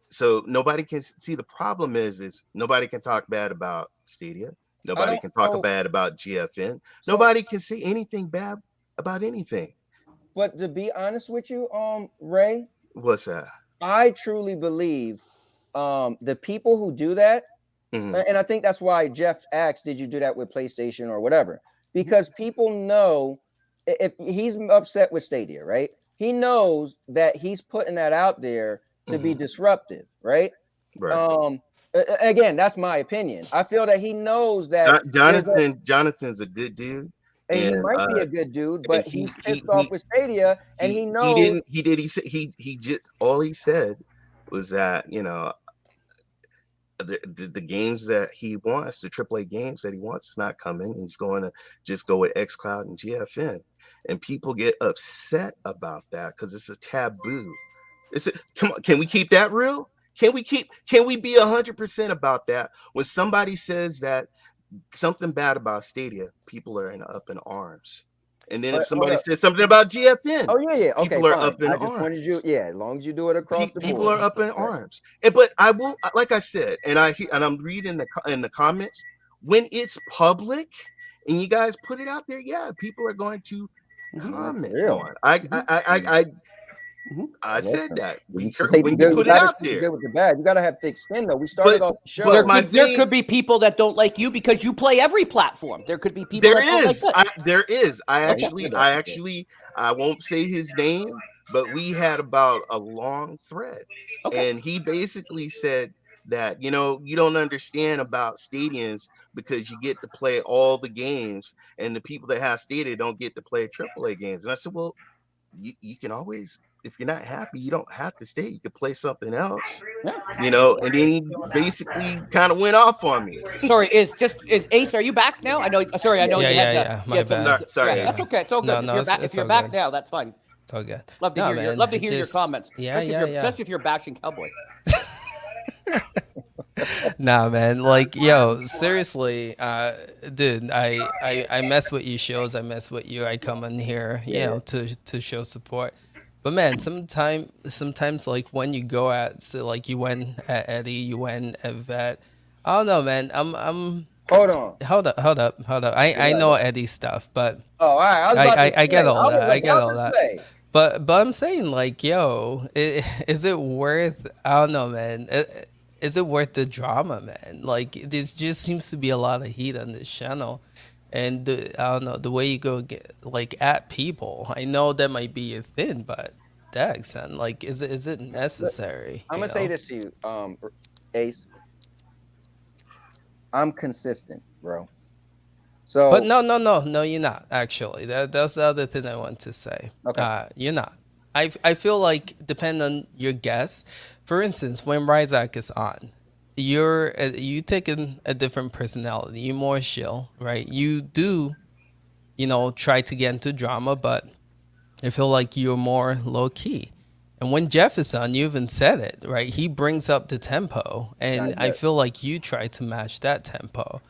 So nobody can see. The problem is nobody can talk bad about Stadia. Nobody can talk bad about GFN. Nobody can say anything bad about anything. But to be honest with you, Ray, what's that? I truly believe the people who do that, and I think that's why Jeff asked, did you do that with PlayStation or whatever? Because people know if he's upset with Stadia, right? He knows that he's putting that out there to be disruptive, right? Again, that's my opinion. I feel that he knows that Jonathan's a good dude. And he might be a good dude, but he's pissed off with Stadia, and he knows he just all he said was that the games that he wants, the AAA games that he wants, is not coming. He's going to just go with xCloud and GFN, and people get upset about that because it's a taboo. Come on, can we keep that real? Can we be 100% about that when somebody says that something bad about Stadia, people are up in arms. And then But if hold somebody up. says something about GFN, Oh yeah. Okay, people are fine. up in I just wanted arms. you. Yeah, as long as you do it across the People board. are up in Right. arms. But I will, like I said, and I'm reading in the comments, when it's public and you guys put it out there, yeah, people are going to comment real. on. I said Listen, that. when Be you careful take the when you good, put you it gotta out take the there. good with the bad. You gotta have thick skin though. We started off the show. But my There thing, could be people that don't like you because you play every platform. There could be people there that don't like is. that. There is. I Okay. actually, I won't say his name, but we had about a long thread, Okay. and he basically said that, you don't understand about stadiums because you get to play all the games, and the people that have Stadia don't get to play AAA games. And I said, well, you can always, if you're not happy, you don't have to stay. You could play something else, Yeah. And then he basically kind of went off on me. Sorry, is Ace? Are you back now? I know. Sorry, I know you had Yeah. My some- bad. Sorry, Yeah, that's Ace. okay. It's all good. No, if it's you're all back good. now, that's fine. It's all good. Love to No, hear man, your just- comments. Yeah, Especially if you're bashing Cowboy. Nah, man. Like, yo, seriously, dude, I mess with you shows. I mess with you. I come in here, to show support. But man, sometimes like when you go at, so like you went at Eddie, you went at Vet. I don't know, man. I'm Hold on. hold up. I know Eddie's stuff, but Oh, all right. I was about to I get say, all that. I get about all to that. say. But I'm saying, like, yo, is it worth? I don't know, man. Is it worth the drama, man? Like, there just seems to be a lot of heat on this channel, and I don't know the way you go like at people. I know that might be your thing, but dag, son, like, is it necessary? I'm gonna say this to you, Ace. I'm consistent, bro. So, But no, you're not. Actually, that's the other thing I want to say. Okay. You're not. I feel like depending on your guess. For instance, when Ryzak is on, you taking a different personality. You're more chill, right? You do, try to get into drama, but I feel like you're more low key. And when Jeff is on, you even said it, right? He brings up the tempo, and I feel like you try to match that tempo.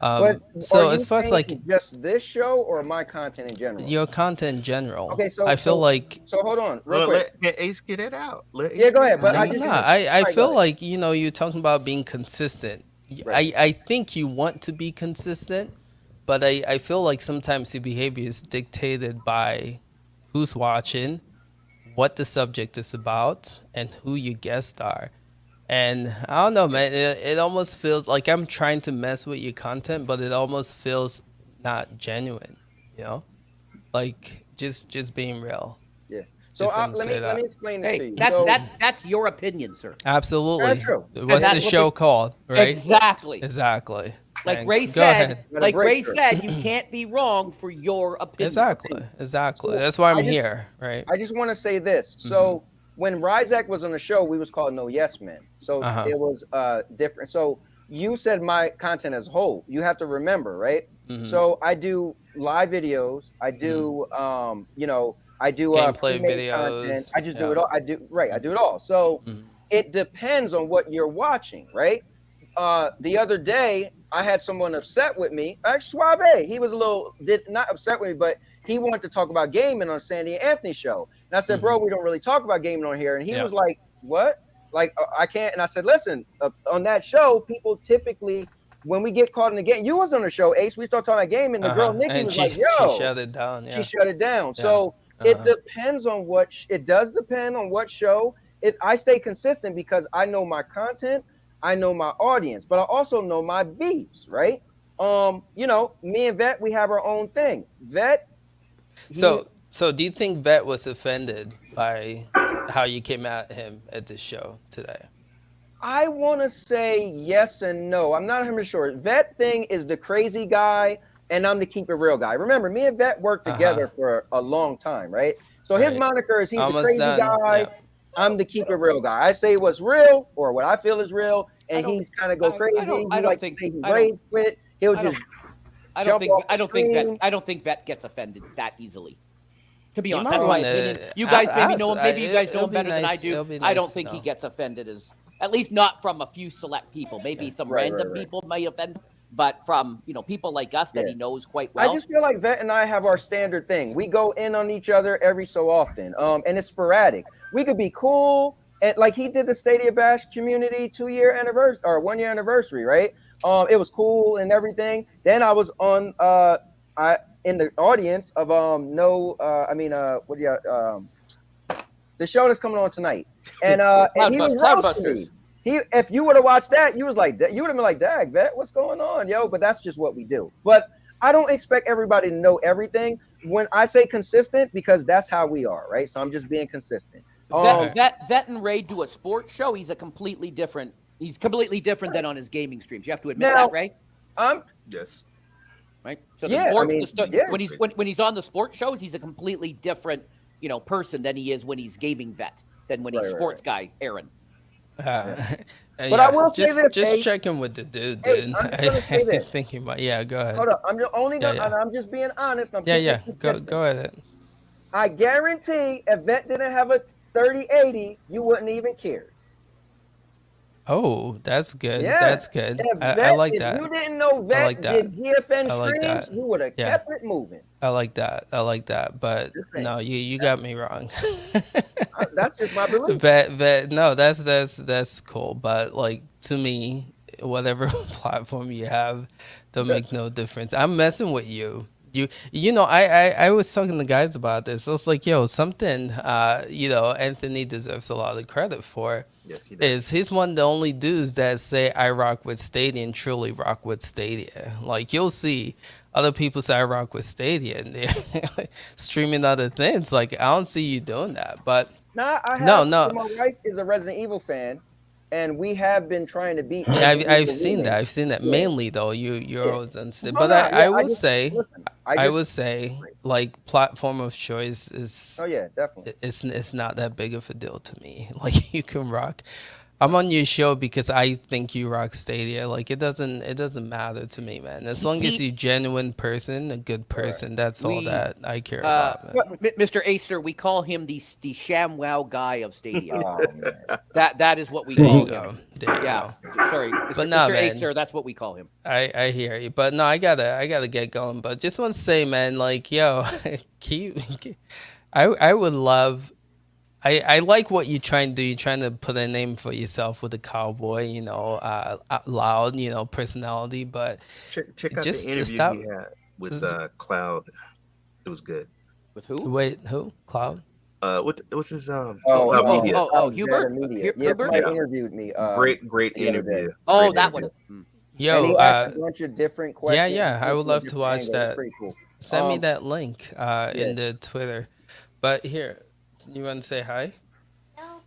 but So are as you far as like saying just this show or my content in general? your content in general, Okay, so I feel like so hold on, real Well, quick. let Ace get it out. Let Yeah, Ace go get ahead, it but out. I just I Sorry, feel go like you're talking about being consistent. Right. I think you want to be consistent, but I feel like sometimes your behavior is dictated by who's watching, what the subject is about, and who your guests are. And I don't know, man. It almost feels like I'm trying to mess with your content, but it almost feels not genuine. You know, like just being real. Yeah. So Just gonna let say me that. explain this to Hey, you. that's your opinion, sir. Absolutely. That's true. What's that's the what show this- called? Right. Exactly. Exactly. Like Thanks. Ray Go said, ahead. Got a breakthrough. you can't be wrong for your opinion. Exactly. Exactly. So That's why I'm I just- here. Right. I just want to say this. So when Ryzak was on the show, we was called No Yes Men. So it was different. So you said my content as a whole. You have to remember, right? So I do live videos. I do I do Gameplay pre-made videos. content. I just do Yeah. it all. I do it all. So it depends on what you're watching, right? The other day I had someone upset with me. Suave, he was not upset with me, but he wanted to talk about gaming on Sandy and Anthony show. And I said, bro, we don't really talk about gaming on here. And he was like, what? Like, I can't. And I said, listen, on that show, people typically, when we get caught in the game, you was on the show, Ace, we start talking about gaming. The girl Nikki And was she, like, yo, she shut it down. Yeah. she shut it down. So it depends on it does depend on what show. I stay consistent because I know my content, I know my audience, but I also know my beefs, right? Me and Vet, we have our own thing. Vet. So do you think Vet was offended by how you came at him at the show today? I want to say yes and no. I'm not 100% sure. Vet thing is the crazy guy, and I'm the keep it real guy. Remember, me and Vet worked together for a long time, right? So his moniker is he's Almost the crazy done. guy. Yeah. I'm the keep it real guy. I say what's real or what I feel is real, and he's kind of go crazy. I don't think he rage quit. He'll just. I don't think stream. Vet gets offended that easily. To be You honest, might that's my wanna opinion. You guys maybe know him. ask- Maybe you guys know it'll him be better than I nice- it'll do. be I nice don't to think he know. gets offended at least not from a few select people. Maybe some Right, random right. people may offend. but from people like us that Yeah. he knows quite well. I just feel like Vet and I have our standard thing. We go in on each other every so often, and it's sporadic. We could be cool, and like he did the Stadia Bash community 2-year anniversary or 1-year anniversary, right? It was cool and everything. Then I was on in the audience of the show that's coming on tonight, and he was roasting me. If you would have watched that, you would have been like, "Dag, Vet, what's going on, yo?" But that's just what we do. But I don't expect everybody to know everything. When I say consistent, because that's how we are, right? So I'm just being consistent. Vet and Ray do a sports show. He's completely different than on his gaming streams. You have to admit that, Ray. Yes. Right. So when he's on the sports shows, he's a completely different person than he is when he's gaming Vet than when he's sports guy Aaron. But I will say this, just checking with the dude. I think he might. Yeah, go ahead. Hold up, I'm just being honest. Go ahead. I guarantee if Vet didn't have a 3080, you wouldn't even care. Oh, that's good. Yeah. That's good. I like that. If you didn't know Vet did GFN streams, you would have kept it moving. I like that. But no, you got me wrong. That's just my belief. Vet, no, that's cool. But like to me, whatever platform you have, don't make no difference. I'm messing with you. I was talking to guys about this. I was like, yo, something Anthony deserves a lot of credit for. Yes, he does. He's one of the only dudes that say I rock with Stadia and truly rock with Stadia. Like you'll see other people say I rock with Stadia and they're streaming other things. Like I don't see you doing that. But no. My wife is a Resident Evil fan, and we have been trying to beat. Yeah, I've seen that. I've seen that. Mainly though, you're always on Stadia. But I would say like platform of choice is. Oh yeah, definitely. It's not that big of a deal to me. Like you can rock. I'm on your show because I think you rock Stadia. Like it doesn't matter to me, man. As long as you're a genuine person, a good person, that's all that I care about. Man. Mr. Acer, we call him the ShamWow guy of Stadia. That is what we call him. Go. Sorry, Mr. Acer, that's what we call him. I hear you, but no, I gotta get going. But just want to say, man, like yo, I would love. I like what you're trying to do. You're trying to put a name for yourself with a cowboy, loud, personality. But check out the interview he had with Cloud. It was good. With who? Wait, who? Cloud? What's his Hubert? Hubert interviewed me. Great interview. That one. Yo, he asked a bunch of different questions. Yeah, I would love to watch that. Cool. Send me that link in the Twitter. But here. You want to say hi? No.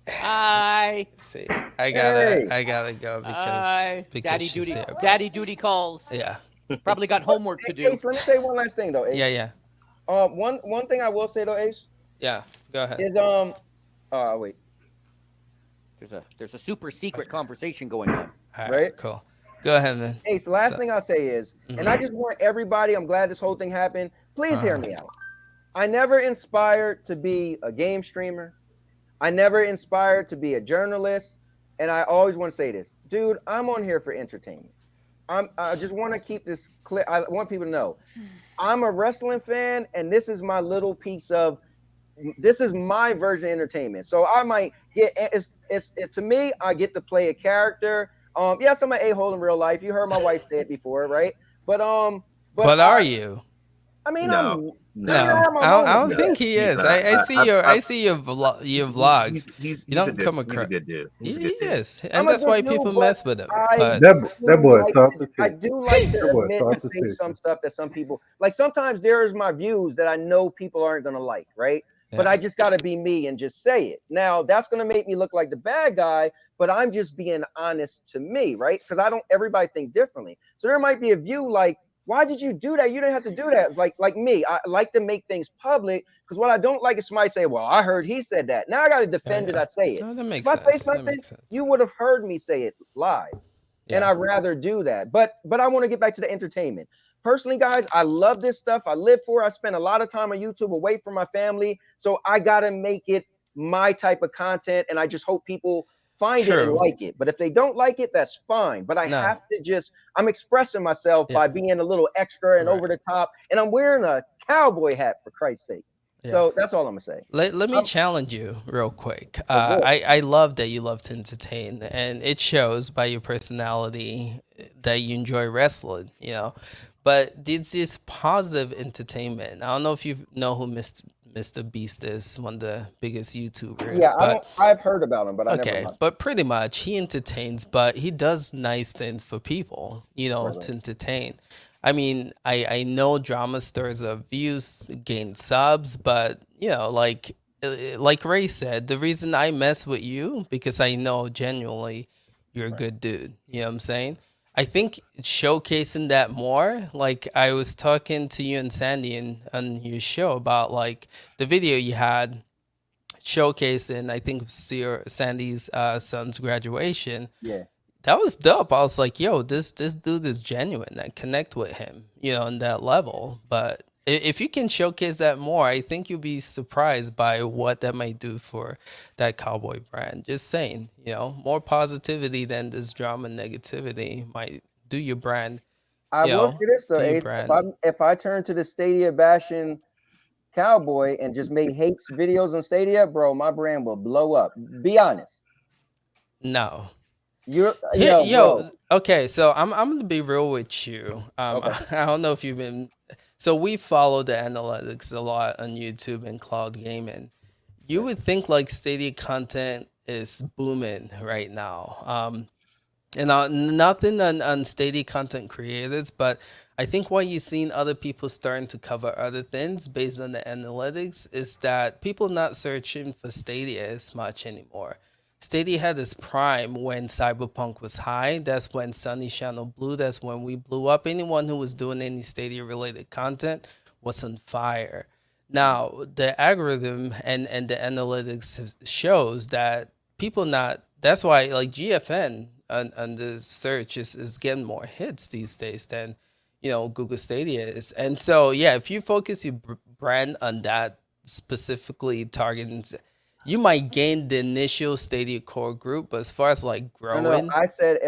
Hi. See, I gotta go because Daddy duty calls. Yeah. Probably got homework to do. Ace, let me say one last thing though. Ace. Yeah. One thing I will say though, Ace. Yeah. Go ahead. Is wait. There's a super secret conversation going on. All right. Cool. Go ahead, man. Ace, last thing I'll say is, and I just want everybody, I'm glad this whole thing happened. Please hear me out. I never inspired to be a game streamer. I never inspired to be a journalist. And I always want to say this, dude, I'm on here for entertainment. I just want to keep this clear. I want people to know I'm a wrestling fan, and this is my little piece of, this is my version of entertainment. So I might get, to me, I get to play a character. Yes, I'm an a-hole in real life. You heard my wife say it before, right? But are you? I mean, no, I don't think he is. I see your vlogs. You don't come across. He's a good dude. He is, and that's why people mess with him. That boy soft to see. I do like to admit and say some stuff that some people like. Sometimes there's my views that I know people aren't gonna like, right? Yeah. But I just gotta be me and just say it. Now that's gonna make me look like the bad guy, but I'm just being honest to me, right? Because everybody think differently. So there might be a view like, why did you do that? You didn't have to do that. Like me, I like to make things public because what I don't like is somebody say, well, I heard he said that. Now I got to defend it. I say it. No, that makes sense. If I say something, you would have heard me say it live. Yeah. And I'd rather do that. But I want to get back to the entertainment. Personally, guys, I love this stuff. I live for it. I spend a lot of time on YouTube away from my family. So I got to make it my type of content. And I just hope people find it and True. like it. But if they don't like it, that's fine. But I No. have to I'm expressing myself Yeah. by being a little extra and Right. over the top. And I'm wearing a cowboy hat, for Christ's sake. Yeah. So that's all I'm gonna say. Let me challenge you real quick. go ahead. I love that you love to entertain, and it shows by your personality that you enjoy wrestling, you know. But it's this positive entertainment. I don't know if you know who Mr. Beast is, one of the biggest YouTubers. Yeah, but I've heard about him, but I never okay, watched. but pretty much he entertains, but he does nice things for people, you know, Right. to entertain. I mean, I know drama stirs up views, gain subs, but you know, like Ray said, the reason I mess with you because I know genuinely you're a good dude. You know what I'm saying? I think showcasing that more, like I was talking to you and Sandy on your show about like the video you had showcasing, I think it was Sandy's son's graduation. Yeah. That was dope. I was like, yo, this dude is genuine. I connect with him, you know, on that level. But if you can showcase that more, I think you'll be surprised by what that might do for that cowboy brand. Just saying, you know, more positivity than this drama negativity might do your brand. I You will know, say this though, do your Ace, brand. if I turn to the Stadia bashing cowboy and just make hates videos on Stadia, bro, my brand will blow up. Be honest. No. You're Here, yo, yo, bro. okay, so I'm gonna be real with you. Okay. I don't know if you've been. So we follow the analytics a lot on YouTube and cloud gaming. You would think like Stadia content is booming right now. And nothing on Stadia content creators, but I think what you've seen other people starting to cover other things based on the analytics is that people not searching for Stadia as much anymore. Stadia had its prime when Cyberpunk was high. That's when Sunny Shadow Blue. That's when we blew up. Anyone who was doing any Stadia related content was on fire. Now the algorithm and the analytics shows that people not. That's why like GFN on the search is getting more hits these days than Google Stadia is. And so yeah, if you focus your brand on that specifically targeting, you might gain the initial Stadia core group, but as far as like No, growing, I said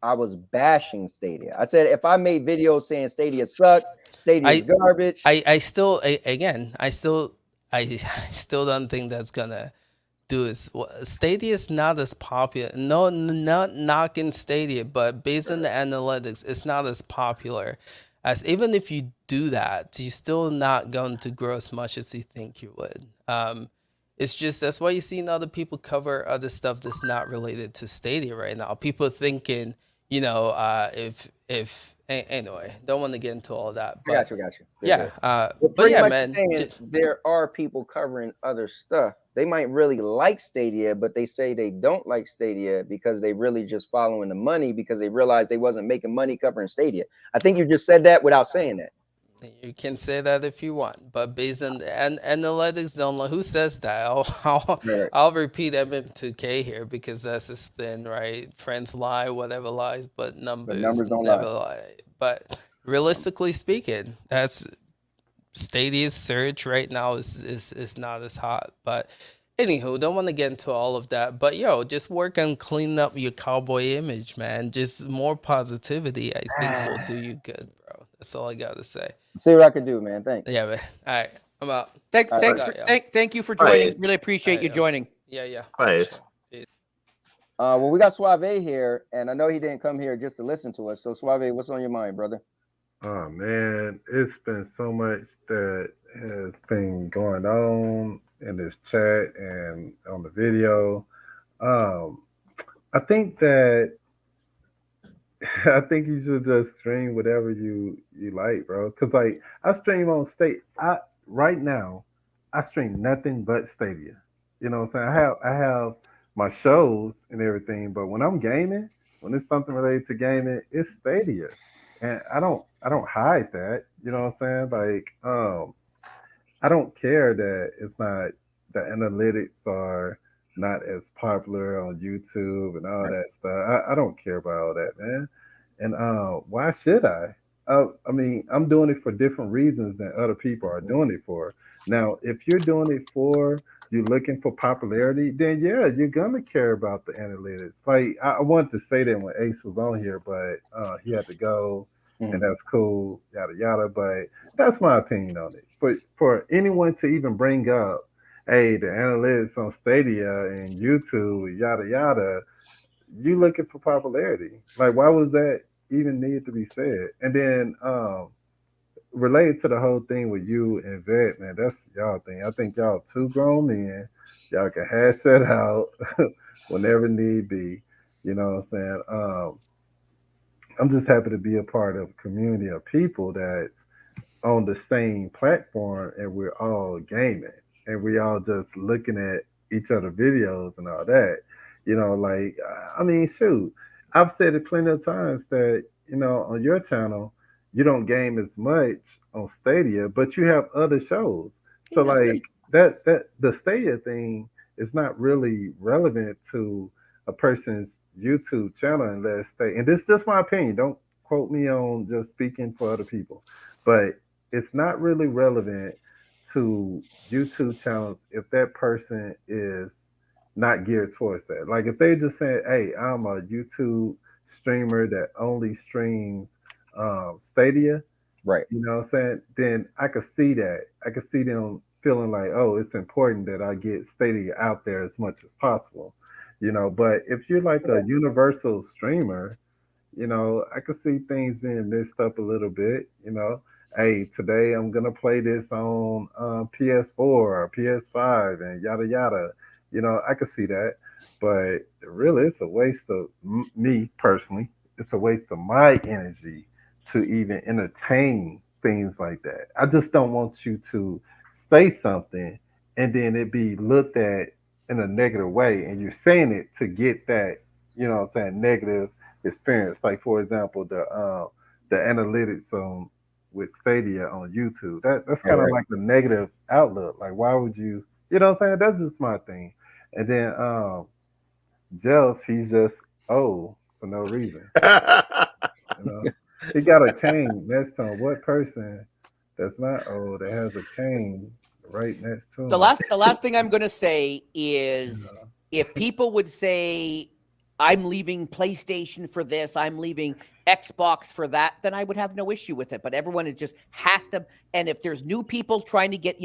I was bashing Stadia. I said if I made videos saying Stadia sucks, Stadia's garbage. I still I still I still don't think that's gonna do is Stadia is not as popular. No, not knocking Stadia, but based on the analytics, it's not as popular as even if you do that, you're still not going to grow as much as you think you would. It's just that's why you're seeing other people cover other stuff that's not related to Stadia right now. People thinking, anyway, don't want to get into all that. But I got you. yeah, But but yeah, much man. saying there are people covering other stuff. They might really like Stadia, but they say they don't like Stadia because they really just following the money because they realized they wasn't making money covering Stadia. I think you just said that without saying that. You can say that if you want, but based on the analytics, don't know who says that. I'll repeat MM2K here because that's his thing, right? Friends lie, whatever lies, but numbers don't never lie. lie. But realistically speaking, that's Stadia's surge right now is not as hot. But anywho, don't want to get into all of that. But yo, just work on cleaning up your cowboy image, man. Just more positivity, I think, will do you good, bro. That's all I gotta say. See what I can do, man. Thanks. Yeah, man. All right, I'm out. Thank you for joining. Really appreciate you joining. Yeah. Nice. Well, we got Suave here, and I know he didn't come here just to listen to us. So, Suave, what's on your mind, brother? Oh man, it's been so much that has been going on in this chat and on the video. I think you should just stream whatever you like, bro. Cause like I stream on right now, I stream nothing but Stadia. You know what I'm saying? I have my shows and everything, but when I'm gaming, when it's something related to gaming, it's Stadia. And I don't hide that. You know what I'm saying? Like, I don't care that it's not the analytics are not as popular on YouTube and all that stuff. I don't care about all that, man. And why should I? I mean, I'm doing it for different reasons than other people are doing it for. Now, if you're doing it for you're looking for popularity, then yeah, you're gonna care about the analytics. Like I wanted to say that when Ace was on here, but he had to go, and that's cool, yada yada. But that's my opinion on it. But for anyone to even bring up, hey, the analytics on Stadia and YouTube, yada yada, you looking for popularity. Like, why was that even need to be said? And then related to the whole thing with you and Vet, man, that's y'all thing. I think y'all two grown men. Y'all can hash that out whenever need be. You know what I'm saying? I'm just happy to be a part of a community of people that's on the same platform and we're all gaming and we all just looking at each other videos and all that. Like I mean, shoot, I've said it plenty of times that on your channel you don't game as much on Stadia, but you have other shows. So Yeah, that's like good. that the Stadia thing is not really relevant to a person's YouTube channel unless they, and this is just my opinion. Don't quote me on just speaking for other people, but it's not really relevant to YouTube channels if that person is not geared towards that. Like if they just say, "Hey, I'm a YouTube streamer that only streams Stadia," Right. you know what I'm saying? Then I could see that. I could see them feeling like, "Oh, it's important that I get Stadia out there as much as possible." But if you're like a universal streamer, I could see things being mixed up a little bit. Hey, today I'm gonna play this on PS4 or PS5 and yada yada. I could see that, but really, it's a waste of me personally. It's a waste of my energy to even entertain things like that. I just don't want you to say something and then it be looked at in a negative way, and you're saying it to get that, what I'm saying, negative experience. Like for example, the analytics on with Stadia on YouTube. That's All kind of right. like the negative outlook. Like why would you? You know what I'm saying? That's just my thing. And then Jeff, he's just old for no reason. You know, he got a cane next to him. What person that's not old that has a cane right next to The him? last thing I'm going to say You is know? if people would say I'm leaving PlayStation for this, I'm leaving Xbox for that, then I would have no issue with it. But everyone is just has to. And if there's new people trying to get,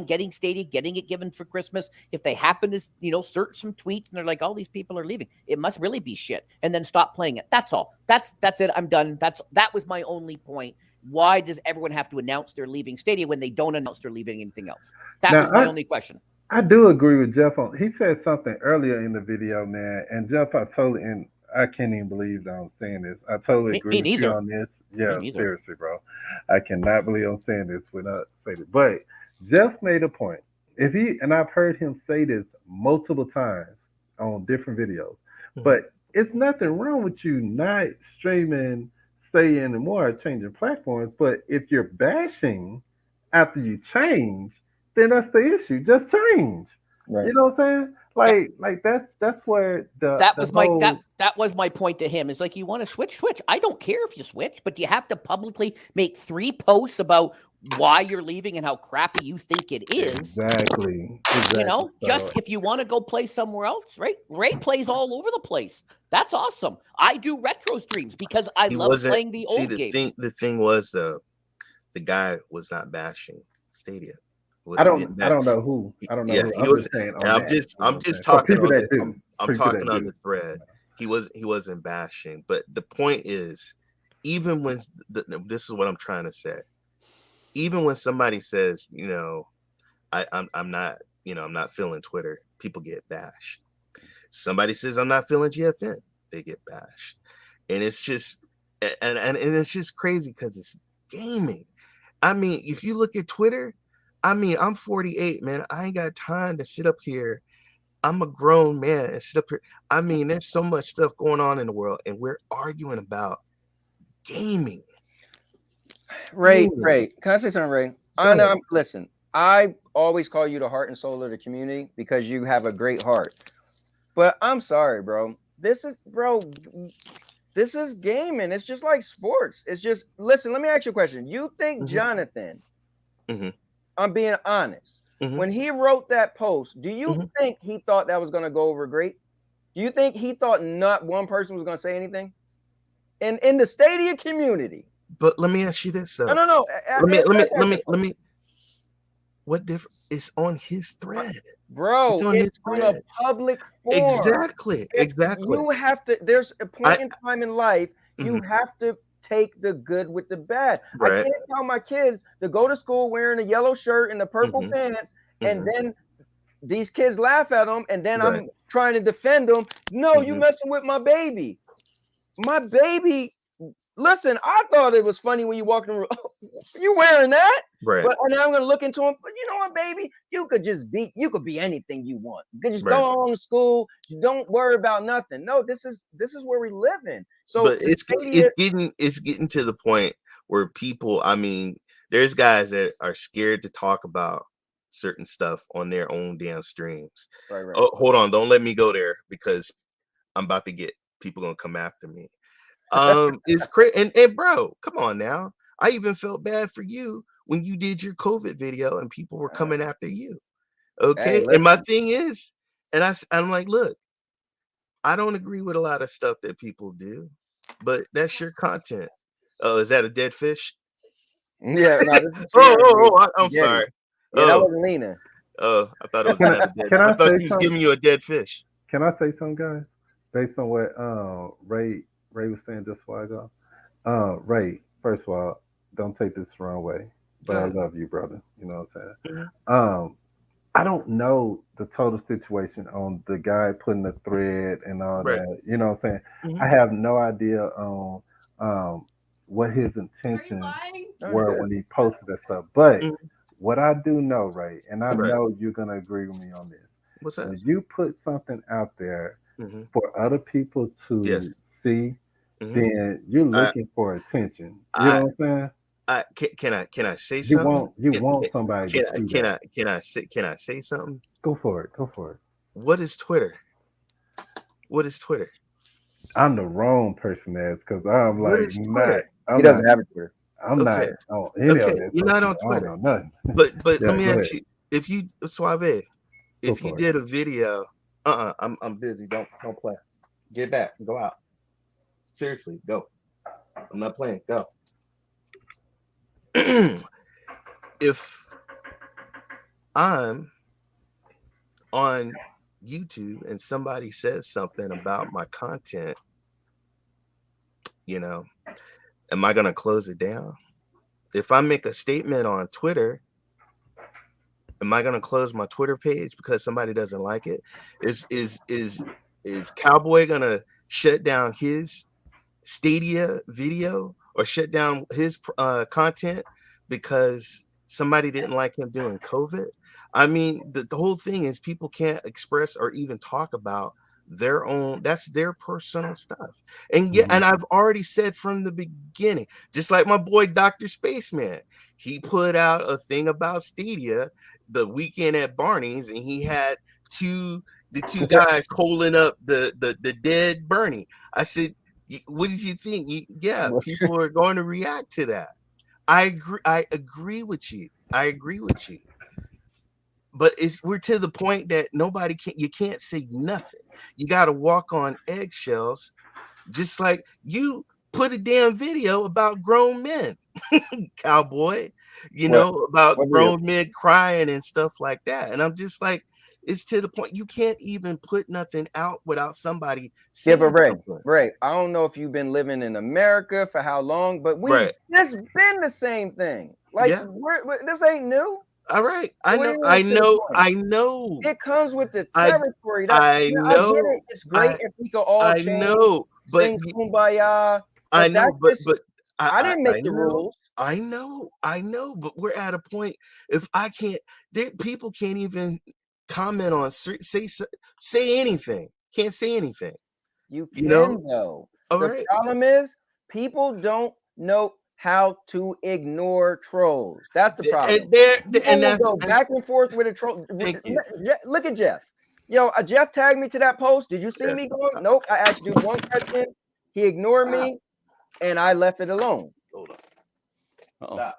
getting Stadia, getting it given for Christmas, if they happen to, search some tweets and they're like, all these people are leaving, it must really be shit. And then stop playing it. That's all. That's it. I'm done. That was my only point. Why does everyone have to announce they're leaving Stadia when they don't announce they're leaving anything else? That Now was my only question. I do agree with Jeff on. He said something earlier in the video, man. And Jeff, I can't even believe that I'm saying this. I totally agree Me with you neither. on this. Me Yeah, neither. seriously, bro. I cannot believe I'm saying this without saying it. But Jeff made a point. If he and I've heard him say this multiple times on different videos, but it's nothing wrong with you not streaming, stay anymore, changing platforms. But if you're bashing after you change, then that's the issue. Just change. Right. You know what I'm saying? Yeah. Like that's where That the was my whole that was my point to him. Is like, you want to switch. I don't care if you switch, but you have to publicly make 3 posts about why you're leaving and how crappy you think it is. exactly. So Just if you want to go play somewhere else, right? Ray plays all over the place. That's awesome. I do retro streams because I He love wasn't. playing the See, old games. the thing was the guy was not bashing Stadia. I He don't didn't I bash. don't know who. I don't know Yeah, who. he I'm was. just saying And on that. You know I'm what I'm just saying? For talking people on that the. do. I'm People talking that on do. the thread. He wasn't bashing, but the point is, even when this is what I'm trying to say. Even when somebody says, I'm not, I'm not feeling Twitter, people get bashed. Somebody says I'm not feeling GFN, they get bashed, and it's just, and it's just crazy because it's gaming. I mean, if you look at Twitter, I mean, I'm 48, man. I ain't got time to sit up here. I'm a grown man and sit up here. I mean, there's so much stuff going on in the world, and we're arguing about gaming. Ray, Gaming. Ray, can I say something, Ray? Go I know. ahead. Listen, I always call you the heart and soul of the community because you have a great heart. But I'm sorry, bro. This is gaming. It's just like sports. It's just listen. Let me ask you a question. You think Mhm. Jonathan Mhm. I'm being honest. Mhm. When he wrote that post, do you think he thought that was going to go over great? Do you think he thought not one person was going to say anything? In the Stadia community. But let me ask you this though. No. Let me. What difference? It's on his thread, bro. It's on his on a thread. public forum. Exactly. You have to. There's a point in time in life you have to take the good with the bad. Right. I can't tell my kids to go to school wearing a yellow shirt and the purple pants, and then these kids laugh at them, and then I'm trying to defend them. No, you messing with my baby. My baby. Listen, I thought it was funny when you walked in the room. You wearing that? Right. But and I'm gonna look into him. But you know what, baby? You could be anything you want. You could just go on to school. Don't worry about nothing. No, this is where we live in. So but it's getting to the point where people, I mean, there's guys that are scared to talk about certain stuff on their own damn streams. Right. Oh, hold on, don't let me go there because I'm about to get people gonna come after me. It's crazy. And bro, come on now. I even felt bad for you when you did your COVID video and people were coming after you. Okay. Hey, and my thing is, and I'm like, look, I don't agree with a lot of stuff that people do, but that's your content. Oh, is that a dead fish? Yeah. No, I'm sorry. Yeah, that wasn't Lina. Oh, I thought it was another dead. I thought he was giving you a dead fish. Can I say something, guys? Based on what Ray was saying just a while ago. Ray, first of all, don't take this the wrong way, but I love you, brother. You know what I'm saying? I don't know the total situation on the guy putting the thread and all that. You know what I'm saying? I have no idea on what his intentions were when he posted that stuff. But what I do know, Ray, and I know you're gonna agree with me on this. What's that? When you put something out there for other people to see, then you're looking for attention. You know what I'm saying? Can I say something? You want somebody to see that. Can I say something? Go for it. What is Twitter? I'm the wrong person to ask because I'm like he doesn't have a Twitter. I'm not on any of that. You're not on Twitter. I don't know nothing. But Yeah, let me go ask you, if you Suave, if you for did a video, I'm busy. Don't play. Get back. Go out. Seriously, go. I'm not playing. Go. If I'm on YouTube and somebody says something about my content, you know, am I gonna close it down? If I make a statement on Twitter, am I gonna close my Twitter page because somebody doesn't like it? Is Cowboy gonna shut down his Stadia video or shut down his content because somebody didn't like him doing COVID? I mean, the whole thing is people can't express or even talk about their own, that's their personal stuff. And and I've already said from the beginning, just like my boy Dr. Spaceman, he put out a thing about Stadia the weekend at Barney's, and he had the two guys holding up the dead Bernie. I said, what did you think? People are going to react to that. I agree with you. But we're to the point that you can't say nothing. You got to walk on eggshells, just like you put a damn video about grown men, Cowboy, about grown men crying and stuff like that. And I'm just like, it's to the point you can't even put nothing out without somebody saying something. Ray, I don't know if you've been living in America for how long, but it's been the same thing. Like, this ain't new. All right, I know. It comes with the territory. I know. I get it. It's great if we could all change, sing Kumbaya. I know, but I didn't make the rules. I know, but we're at a point. If I can't, people can't even comment on say anything. Can't say anything. You can though. The problem is people don't know how to ignore trolls. That's the problem. And that's go back and forth with a troll. Look at Jeff. Yo, Jeff tagged me to that post. Did you see me going? Nope. I asked you one question. He ignored me, and I left it alone. Hold on. Stop.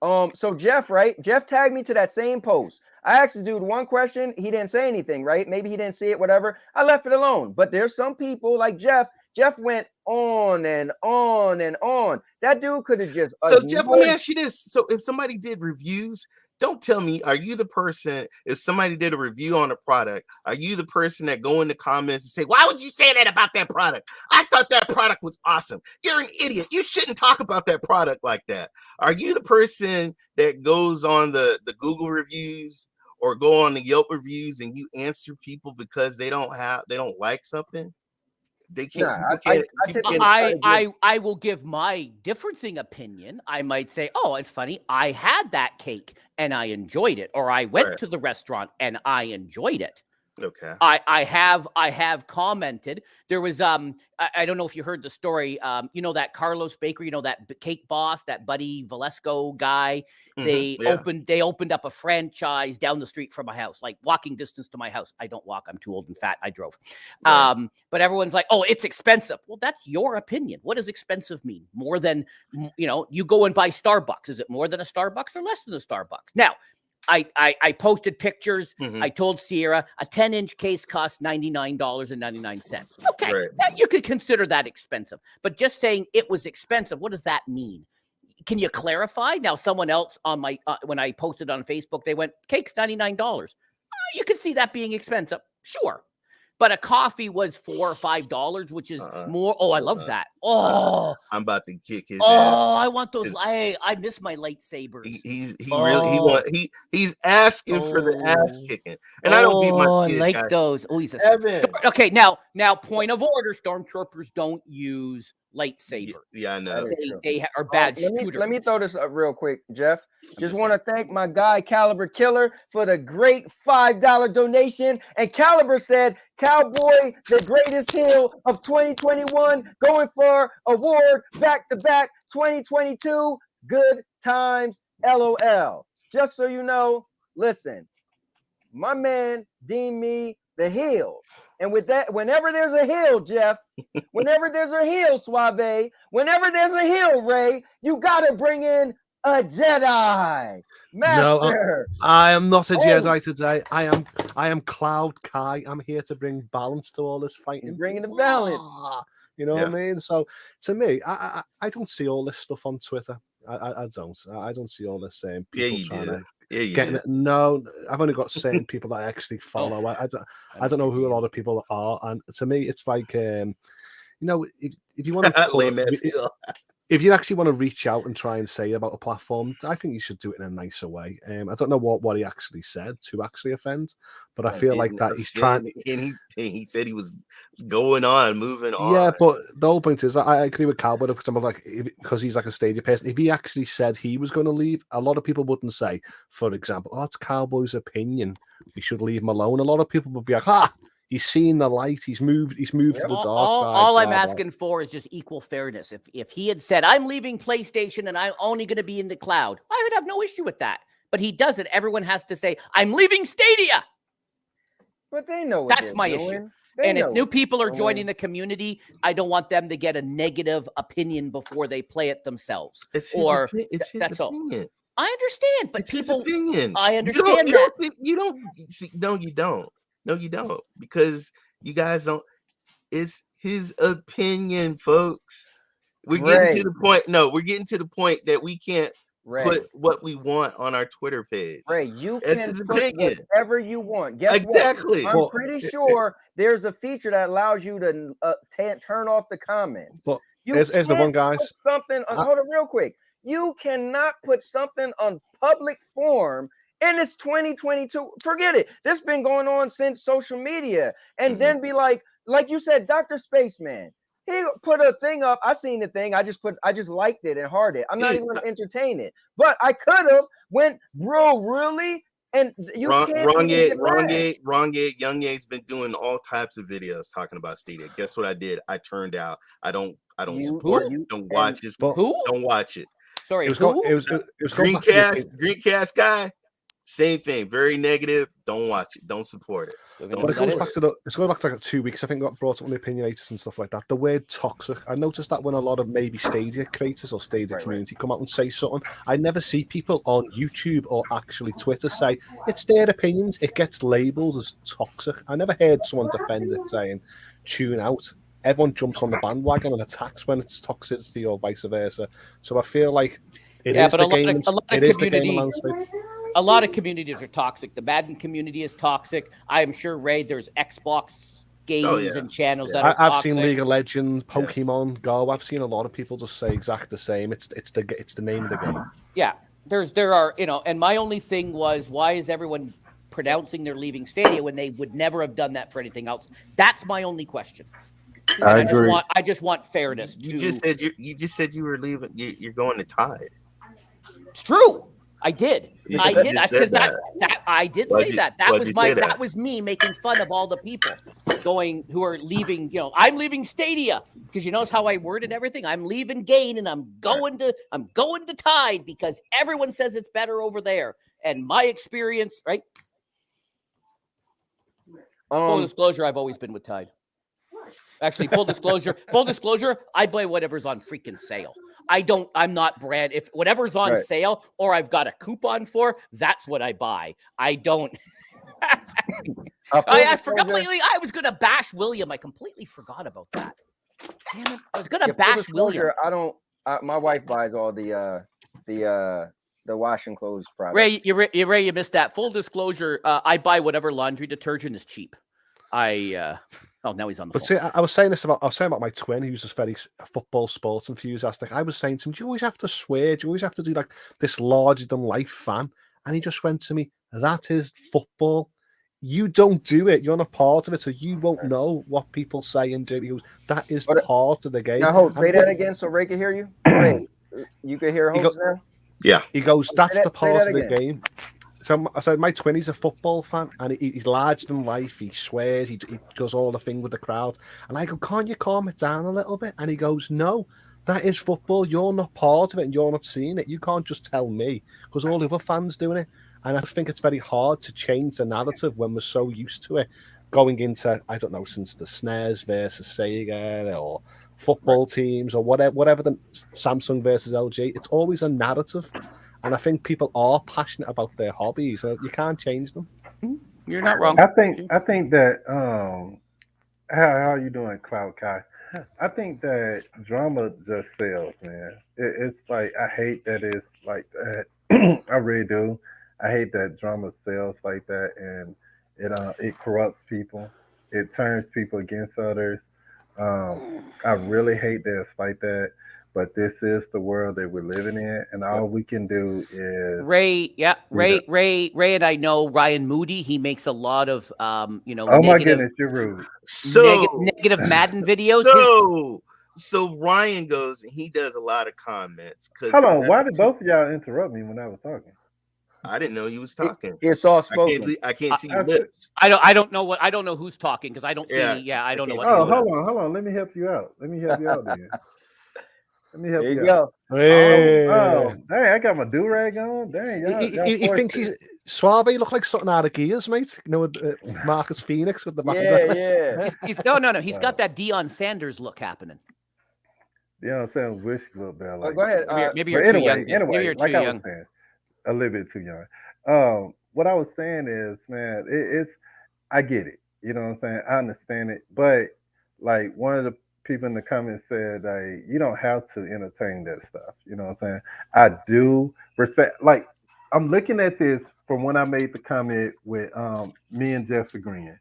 So Jeff, right? Jeff tagged me to that same post. I asked the dude one question. He didn't say anything, right? Maybe he didn't see it, whatever. I left it alone. But there's some people like Jeff. Jeff went on and on and on. That dude could have just. So Jeff, let me ask you this: so if somebody did reviews, don't tell me, are you the person? If somebody did a review on a product, are you the person that go in the comments and say, "Why would you say that about that product? I thought that product was awesome. You're an idiot. You shouldn't talk about that product like that." Are you the person that goes on the Google reviews or go on the Yelp reviews and you answer people because they don't like something? They can't. I will give my differencing opinion. I might say, "Oh, it's funny. I had that cake and I enjoyed it," or "I went to the restaurant and I enjoyed it." Okay. I have commented. There was I don't know if you heard the story. You know that Carlos Bakery, you know that cake boss, that Buddy Valesco guy. They opened up a franchise down the street from my house, like walking distance to my house. I don't walk. I'm too old and fat. I drove. Right. But everyone's like, "Oh, it's expensive." Well, that's your opinion. What does expensive mean? More than, you go and buy Starbucks. Is it more than a Starbucks or less than a Starbucks? Now, I posted pictures. I told Sierra a 10-inch case costs $99.99. Okay, you could consider that expensive. But just saying it was expensive, what does that mean? Can you clarify? Now, someone else on my when I posted on Facebook, they went, "Cake's $99." You could see that being expensive, sure. But a coffee was $4 or $5, which is more. Oh, I love that. Oh, I'm about to kick his ass. Oh, I want those. I miss my lightsabers. He's asking for the ass kicking, and I don't beat my kids. I like guys. those. Oh, he's a okay. Now, point of order: stormtroopers don't use lightsabers. Yeah, I know. They are bad shooters. Let me throw this up real quick, Jeff. Just want to thank my guy Caliber Killer for the great $5 donation. And Caliber said, "Cowboy, the greatest heel of 2021, going for award back-to-back 2022. Good times, LOL." Just so you know, listen, my man deemed me the heel. And with that, whenever there's a heel, Jeff, whenever there's a heel, Suave, whenever there's a heel, Ray, you got to bring in a Jedi Master. No, I am not a Jedi today. I am Cloud Kai. I'm here to bring balance to all this fighting. Bringing the balance. You know what I mean? So to me, I don't see all this stuff on Twitter. I don't see all this people trying to get it. No, I've only got certain people that I actually follow. I don't know who a lot of people are, and to me, it's like if you want to. If you actually want to reach out and try and say about a platform, I think you should do it in a nicer way. I don't know what he actually said to actually offend, but I feel like that he's trying. And he said he was moving on. Yeah, but the whole point is, I agree with Cowboy, for example, because he's like a Stadia person. If he actually said he was going to leave, a lot of people wouldn't say, for example, "Oh, it's Cowboy's opinion. We should leave him alone." A lot of people would be like, he's seen the light. He's moved to the dark side. All I'm asking for is just equal fairness. If he had said, "I'm leaving PlayStation and I'm only going to be in the cloud," I would have no issue with that. But he doesn't. Everyone has to say, "I'm leaving Stadia." But they know what that's my issue. And if new people are joining the community, I don't want them to get a negative opinion before they play it themselves. It's his that's opinion. All. I understand, but it's people. His opinion. I understand that. You don't. No, you don't. No, you don't, because you guys don't. It's his opinion, folks. We're getting to the point. No, we're getting to the point that we can't put what we want on our Twitter page. Ray, you can put whatever you want. Guess what? I'm pretty sure there's a feature that allows you to turn off the comments. Well, here's the one, guys. Something. Hold on, real quick. You cannot put something on public forum. And it's 2022. Forget it. This has been going on since social media. And then be like you said, Dr. Spaceman. He put a thing up. I seen the thing. I just liked it and hearted it. I'm not even going to entertain it. But I could have went, "Bro, really?" And you wrong Yay. Young Ye's been doing all types of videos talking about Stadia. Guess what I did? I turned out. I don't support you. Don't watch this. Who? Don't watch it. Sorry, it was Greencast guy. Same thing. Very negative. Don't watch it. Don't support it. But it goes back to like 2 weeks. I think got brought up on the opinionators and stuff like that. The word toxic. I noticed that when a lot of maybe Stadia creators or Stadia community come out and say something, I never see people on YouTube or actually Twitter say it's their opinions. It gets labeled as toxic. I never heard someone defend it saying tune out. Everyone jumps on the bandwagon and attacks when it's toxicity or vice versa. So I feel like it is the game. It is the game landscape. A lot of communities are toxic. The Madden community is toxic. I am sure, Ray, there's Xbox games and channels that are I've toxic. seen League of Legends, Pokemon Go. I've seen a lot of people just say exactly the same. It's the name of the game. Yeah, there are, and my only thing was, why is everyone pronouncing they're leaving Stadia when they would never have done that for anything else? That's my only question. I agree. I just want fairness. You just said you were leaving. You're going to Tide. It's true. I did. You I did. said That I did say that. That was me making fun of all the people who are leaving. I'm leaving Stadia because you notice how I worded everything. I'm leaving Gain and I'm going to Tide because everyone says it's better over there. And my experience, right? Full disclosure, I've always been with Tide. Actually, full disclosure, I buy whatever's on freaking sale. I'm not brand. If whatever's on sale or I've got a coupon for, that's what I buy. I don't. I forgot completely. I was gonna bash William. I completely forgot about that. Damn it! I was gonna bash William. I don't. My wife buys all the wash and clothes products. Ray, you missed that. Full disclosure, I buy whatever laundry detergent is cheap. Oh, now he's on the phone. See, I was saying about my twin, who's just very football sports enthusiastic. I was saying to him, do you always have to swear? Do you always have to do like this larger than life fan? And he just went to me, that is football. You don't do it. You're not part of it, so you won't know what people say and do. He goes, that is part of the game. Now, say that again so Ray can hear you. Ray, you can hear Hoults now? Yeah. He goes, that's the part of the game. So I said, my twin, he's a football fan, and he's larger than life. He swears, he does all the thing with the crowd. And I go, can't you calm it down a little bit? And he goes, no, that is football. You're not part of it, and you're not seeing it. You can't just tell me, because all the other fans doing it. And I think it's very hard to change the narrative when we're so used to it. Going into, I don't know, since the SNES versus Sega, or football teams, or whatever the Samsung versus LG, it's always a narrative. And I think people are passionate about their hobbies. So you can't change them. You're not wrong. I think that how are you doing, Cloud Kai? I think that drama just sells, man. It's like I hate that it's like that. I really do. I hate that drama sells like that, and it corrupts people. It turns people against others. I really hate that it's like that. But this is the world that we're living in, and all we can do is Ray. Yeah, Ray, and I know Ryan Moody. He makes a lot of Oh my goodness, you're rude. Negative Madden videos. So Ryan goes and he does a lot of comments. Hold on, why did both of y'all interrupt me when I was talking? I didn't know you was talking. It's all spoken. I can't see your lips. I don't know who's talking because I don't see. I don't know. Hold on. Let me help you out. Then. Let me help you go. Hey. Oh, dang, I got my do-rag on. Dang, he thinks he's Suave. Look like something out of Gears, mate. You know, with Marcus Phoenix with the He's no. He's got that Deion Sanders look happening. Deion Sanders wish look better. Go ahead. Maybe you're too young. Maybe you're too young. A little bit too young. What I was saying is, man, it's I get it. You know what I'm saying? I understand it, but like one of the people in the comments said, you don't have to entertain that stuff. You know what I'm saying? I do respect. Like, I'm looking at this from when I made the comment with me and Jeff agreeing.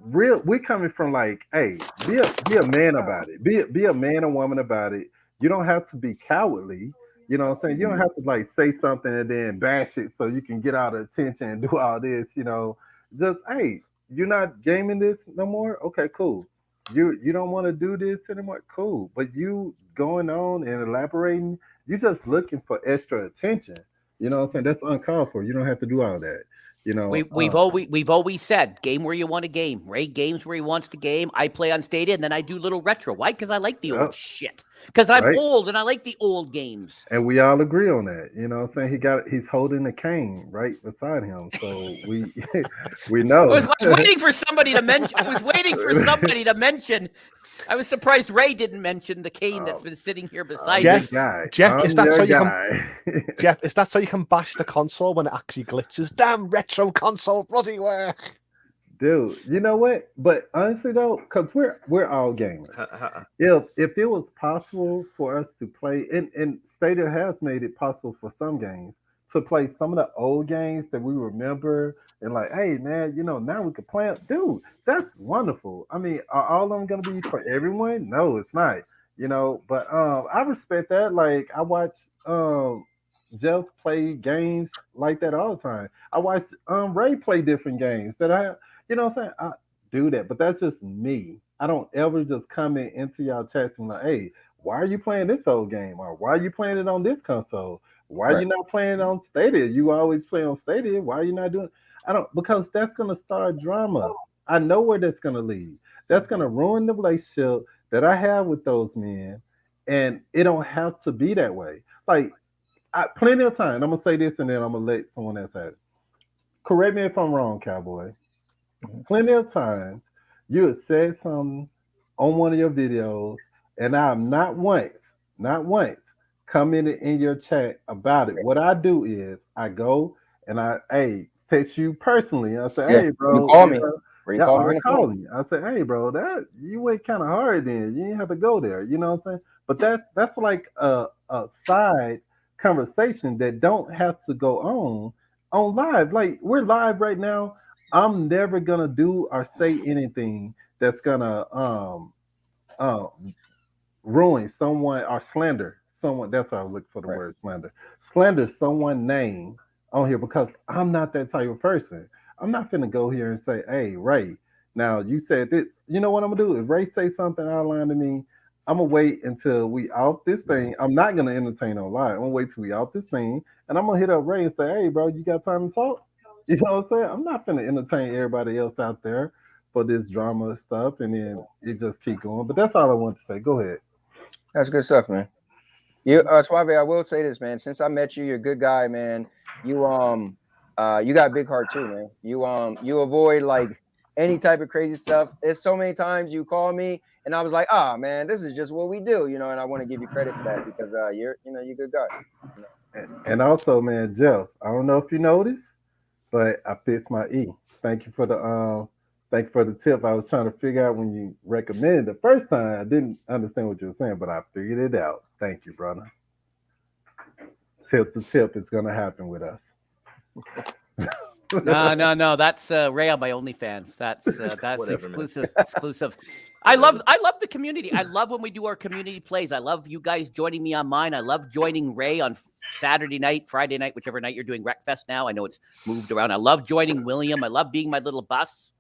We're coming from like, hey, be a man about it. Be a man or woman about it. You don't have to be cowardly. You know what I'm saying? You don't have to like say something and then bash it so you can get out of attention and do all this. You know, just hey, you're not gaming this no more. Okay, cool. You don't want to do this anymore? Cool. But you going on and elaborating, you're just looking for extra attention. You know what I'm saying? That's uncalled for. You don't have to do all that. You know, we've always said game where you want to game. Ray games where he wants to game. I play on Stadia and then I do little retro. Why? Because I like the old shit. Because I'm old and I like the old games. And we all agree on that. You know what I'm saying? He's holding a cane right beside him. So we know. I was waiting for somebody to mention. I was surprised Ray didn't mention the cane that's been sitting here beside me. Jeff, is that so you can Jeff, is that so you can bash the console when it actually glitches? Damn retro console bloody work. Dude, you know what? But honestly though, because we're all gamers. If it was possible for us to play, and Stadia has made it possible for some games to play some of the old games that we remember, and like, hey man, you know, now we can play it. Dude, that's wonderful. I mean, are all of them gonna be for everyone? No, it's not. You know, but I respect that. Like I watch Jeff play games like that all the time. I watch Ray play different games that you know what I'm saying? I do that, but that's just me. I don't ever just come into y'all chats and like, hey, why are you playing this old game? Or why are you playing it on this console? Why are you not playing on Stadia? You always play on Stadia. Why are you not doing? Because that's gonna start drama. I know where that's gonna lead. That's gonna ruin the relationship that I have with those men, and it don't have to be that way. Like, plenty of time. I'm gonna say this, and then I'm gonna let someone else have it. Correct me if I'm wrong, Cowboy. Plenty of times you have said something on one of your videos, and I'm not once commented in your chat about it. What I do is I go and I text you personally. I say, hey bro, you call me. I call you. I say, hey bro, that you went kind of hard then. You didn't have to go there. You know what I'm saying? But that's like a side conversation that don't have to go on live. Like we're live right now. I'm never gonna do or say anything that's gonna ruin someone or slander someone. That's how I look for the word slander. Slander someone's name on here because I'm not that type of person. I'm not gonna go here and say, hey Ray, now you said this. You know what I'm gonna do? If Ray say something out of line to me, I'm gonna wait until we off this thing. I'm not gonna entertain on live. I'm gonna wait till we off this thing, and I'm gonna hit up Ray and say, hey bro, you got time to talk? You know what I'm saying? I'm not gonna entertain everybody else out there for this drama stuff, and then it just keep going. But that's all I want to say. Go ahead. That's good stuff, man. You, Suave, I will say this, man. Since I met you, you're a good guy, man. You got a big heart too, man. You avoid like any type of crazy stuff. It's so many times you call me, and I was like, man, this is just what we do, you know. And I want to give you credit for that because you're a good guy. You know? And also, man, Jeff, I don't know if you noticed, but I fixed my E. Thank you for the tip. I was trying to figure out when you recommended the first time. I didn't understand what you were saying, but I figured it out. Thank you, brother. Tip to tip is gonna happen with us. No. That's Ray on my OnlyFans. That's Whatever, exclusive. I love the community. I love when we do our community plays. I love you guys joining me on mine. I love joining Ray on Saturday night, Friday night, whichever night you're doing Wreckfest now. I know it's moved around. I love joining William. I love being my little bus.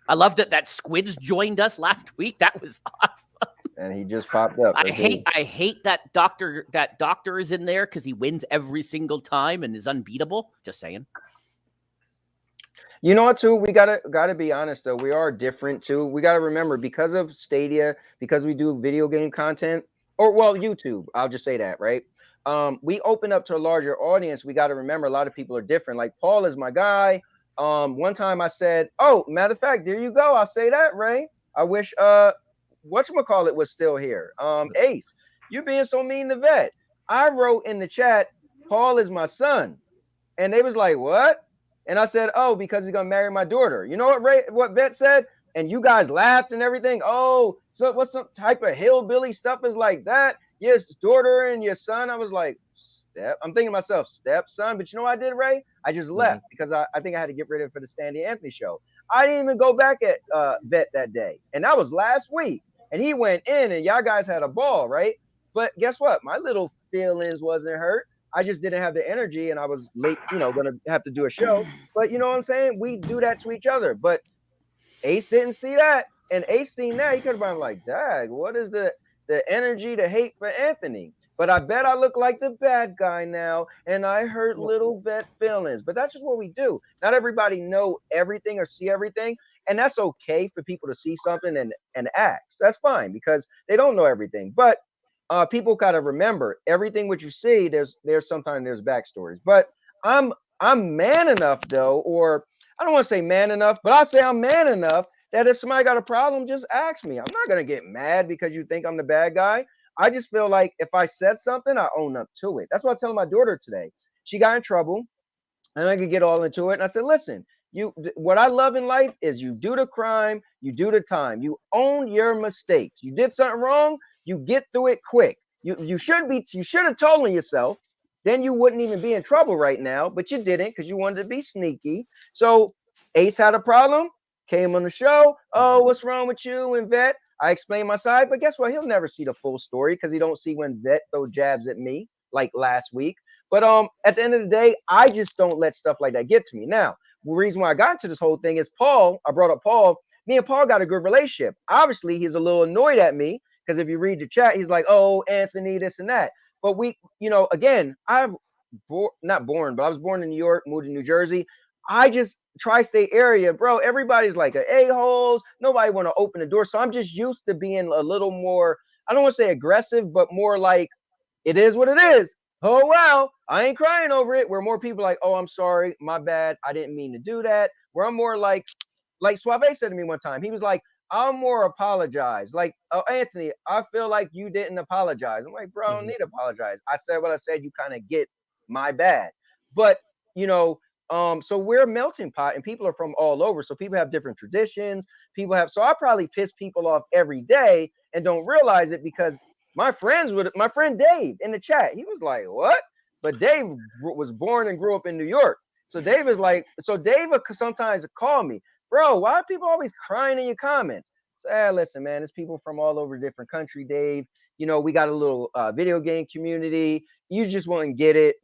I love that Squids joined us last week. That was awesome. And he just popped up. I hate that doctor. That doctor is in there because he wins every single time and is unbeatable. Just saying. You know what, too? We gotta be honest though. We are different too. We gotta remember because of Stadia, because we do video game content, or well, YouTube. I'll just say that, right? We open up to a larger audience. We gotta remember a lot of people are different. Like Paul is my guy. One time I said, oh, matter of fact, there you go. I'll say that, Ray. I wish whatchamacallit was still here. Ace, you're being so mean to Vet. I wrote in the chat, Paul is my son. And they was like, what? And I said, oh, because he's gonna marry my daughter. You know what Vet said? And you guys laughed and everything. Oh, so what's some type of hillbilly stuff is like that? Yes, daughter and your son. I was like, I'm thinking to myself, stepson. But you know what I did, Ray? I just left because I think I had to get rid of it for the Stadia Anthony show. I didn't even go back at Vet that day. And that was last week. And he went in and y'all guys had a ball, right? But guess what? My little feelings wasn't hurt. I just didn't have the energy and I was late, going to have to do a show. But you know what I'm saying? We do that to each other. But Ace didn't see that. And Ace seen that. He could have been like, dag, what is the energy to hate for Anthony? but I bet I look like the bad guy now, and I hurt little vet feelings. But that's just what we do. Not everybody know everything or see everything, and that's okay for people to see something and ask. That's fine because they don't know everything. But people gotta remember everything what you see. There's sometimes there's backstories. But I'm man enough though, or I don't want to say man enough, but I'll say I'm man enough that if somebody got a problem, just ask me. I'm not gonna get mad because you think I'm the bad guy. I just feel like if I said something, I own up to it. That's what I tell my daughter today. She got in trouble, and I could get all into it. And I said, listen, what I love in life is you do the crime, you do the time, you own your mistakes. You did something wrong, you get through it quick. You should have told on yourself. Then you wouldn't even be in trouble right now, but you didn't because you wanted to be sneaky. So Ace had a problem, came on the show. Oh, what's wrong with you and Vet? I explained my side, but guess what? He'll never see the full story because he don't see when Vet throw jabs at me like last week. But at the end of the day, I just don't let stuff like that get to me. Now, the reason why I got into this whole thing is Paul. I brought up Paul. Me and Paul got a good relationship. Obviously, he's a little annoyed at me because if you read the chat, he's like, "Oh, Anthony, this and that." But we, again, I was born in New York, moved to New Jersey. I just tri-state area, bro. Everybody's like a-holes. Nobody want to open the door. So I'm just used to being a little more, I don't want to say aggressive, but more like it is what it is. Oh, well, I ain't crying over it. Where more people like, oh, I'm sorry, my bad. I didn't mean to do that. Where I'm more like Suave said to me one time, he was like, I'll more apologize. Like, oh, Anthony, I feel like you didn't apologize. I'm like, bro, I don't need to apologize. I said what I said. You kind of get my bad. But, so we're a melting pot and people are from all over. So people have different traditions. So I probably piss people off every day and don't realize it because my friend Dave in the chat, he was like, what? But Dave was born and grew up in New York. So Dave is like, Dave would sometimes call me, bro, why are people always crying in your comments? So listen, man, it's people from all over different country, Dave. We got a little video game community. You just won't get it.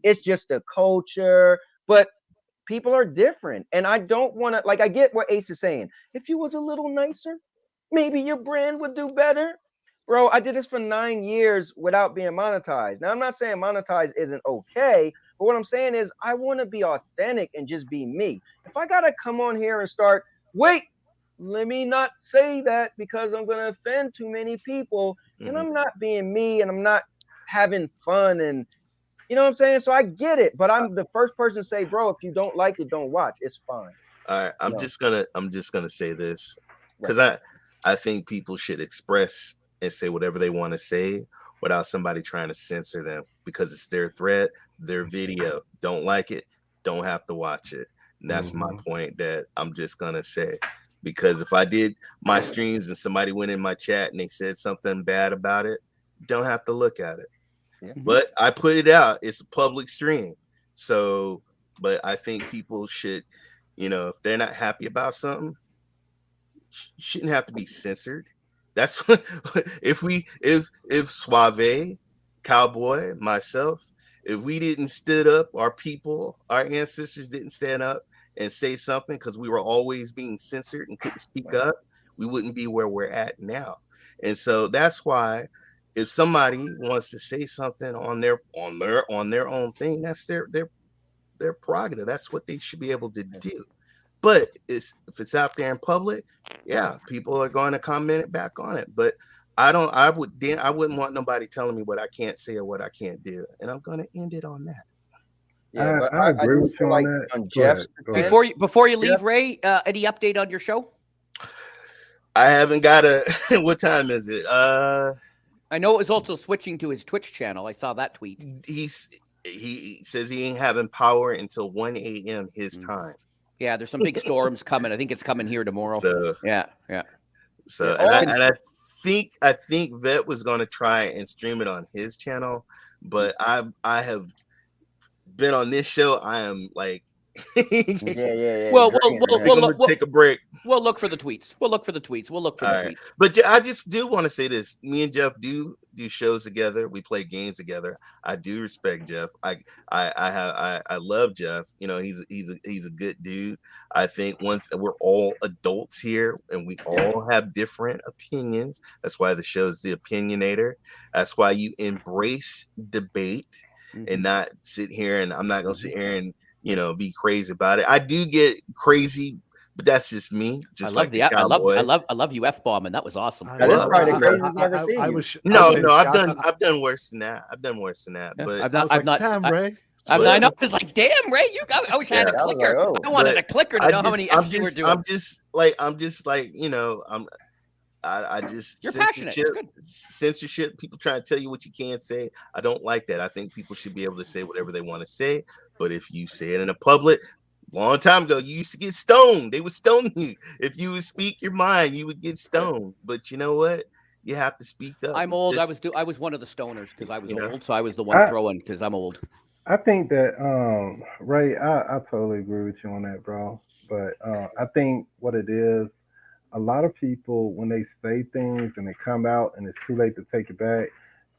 It's just a culture, but people are different. And I don't want to, I get what Ace is saying. If you was a little nicer, maybe your brand would do better. Bro, I did this for 9 years without being monetized. Now, I'm not saying monetized isn't okay, but what I'm saying is I want to be authentic and just be me. If I got to come on here and start, wait, let me not say that because I'm going to offend too many people, and I'm not being me and I'm not having fun and you know what I'm saying? So I get it, but I'm the first person to say, bro, if you don't like it, don't watch. It's fine. All right, I'm just gonna say this because I think people should express and say whatever they want to say without somebody trying to censor them because it's their thread, their video. Don't like it, don't have to watch it. And that's my point that I'm just gonna say. Because if I did my streams and somebody went in my chat and they said something bad about it, don't have to look at it. Yeah. But I put it out. It's a public stream. So, but I think people should, if they're not happy about something, shouldn't have to be censored. That's what, if Suave, Cowboy, myself, if we didn't stood up, our people, our ancestors didn't stand up and say something because we were always being censored and couldn't speak up, we wouldn't be where we're at now. And so that's why if somebody wants to say something on their own thing, that's their prerogative. That's what they should be able to do. But if it's out there in public, yeah, people are going to comment back on it. But I wouldn't want nobody telling me what I can't say or what I can't do. And I'm going to end it on that. Yeah, but I agree with you on that. On Jeff's before you leave, Ray, any update on your show? I haven't got what time is it? I know it was also switching to his Twitch channel. I saw that tweet. He says he ain't having power until 1 a.m. his time. Yeah, there's some big storms coming. I think it's coming here tomorrow. So yeah. So and I think Vet was going to try and stream it on his channel, but I have been on this show. I am like Yeah. Well, We'll take a break. We'll look for the tweets. We'll look for the tweets. Tweets. But I just do want to say this. Me and Jeff do shows together. We play games together. I do respect Jeff. I love Jeff. You know, he's a good dude. I think we're all adults here and we all have different opinions. That's why the show's the Opinionator. That's why you embrace debate and not sit here, and I'm not gonna sit here and be crazy about it. I do get crazy, but that's just me. Just I love you F-bomb, and that was awesome. That is probably the craziest I've ever seen. I've done worse than that. But I've not. Damn, Ray. I know. It's like, damn, Ray, I wish I had a clicker. I wanted a clicker to know how many F's you were doing. I'm just like, I just you're passionate. Censorship. People trying to tell you what you can't say. I don't like that. I think people should be able to say whatever they want to say. But if you say it in a public, long time ago, you used to get stoned. They would stone you if you would speak your mind. You would get stoned. But you know what? You have to speak up. I'm old. I was one of the stoners because I was old, so I was the one throwing because I'm old. I think that Ray, I totally agree with you on that, bro. But I think what it is, a lot of people, when they say things and they come out and it's too late to take it back,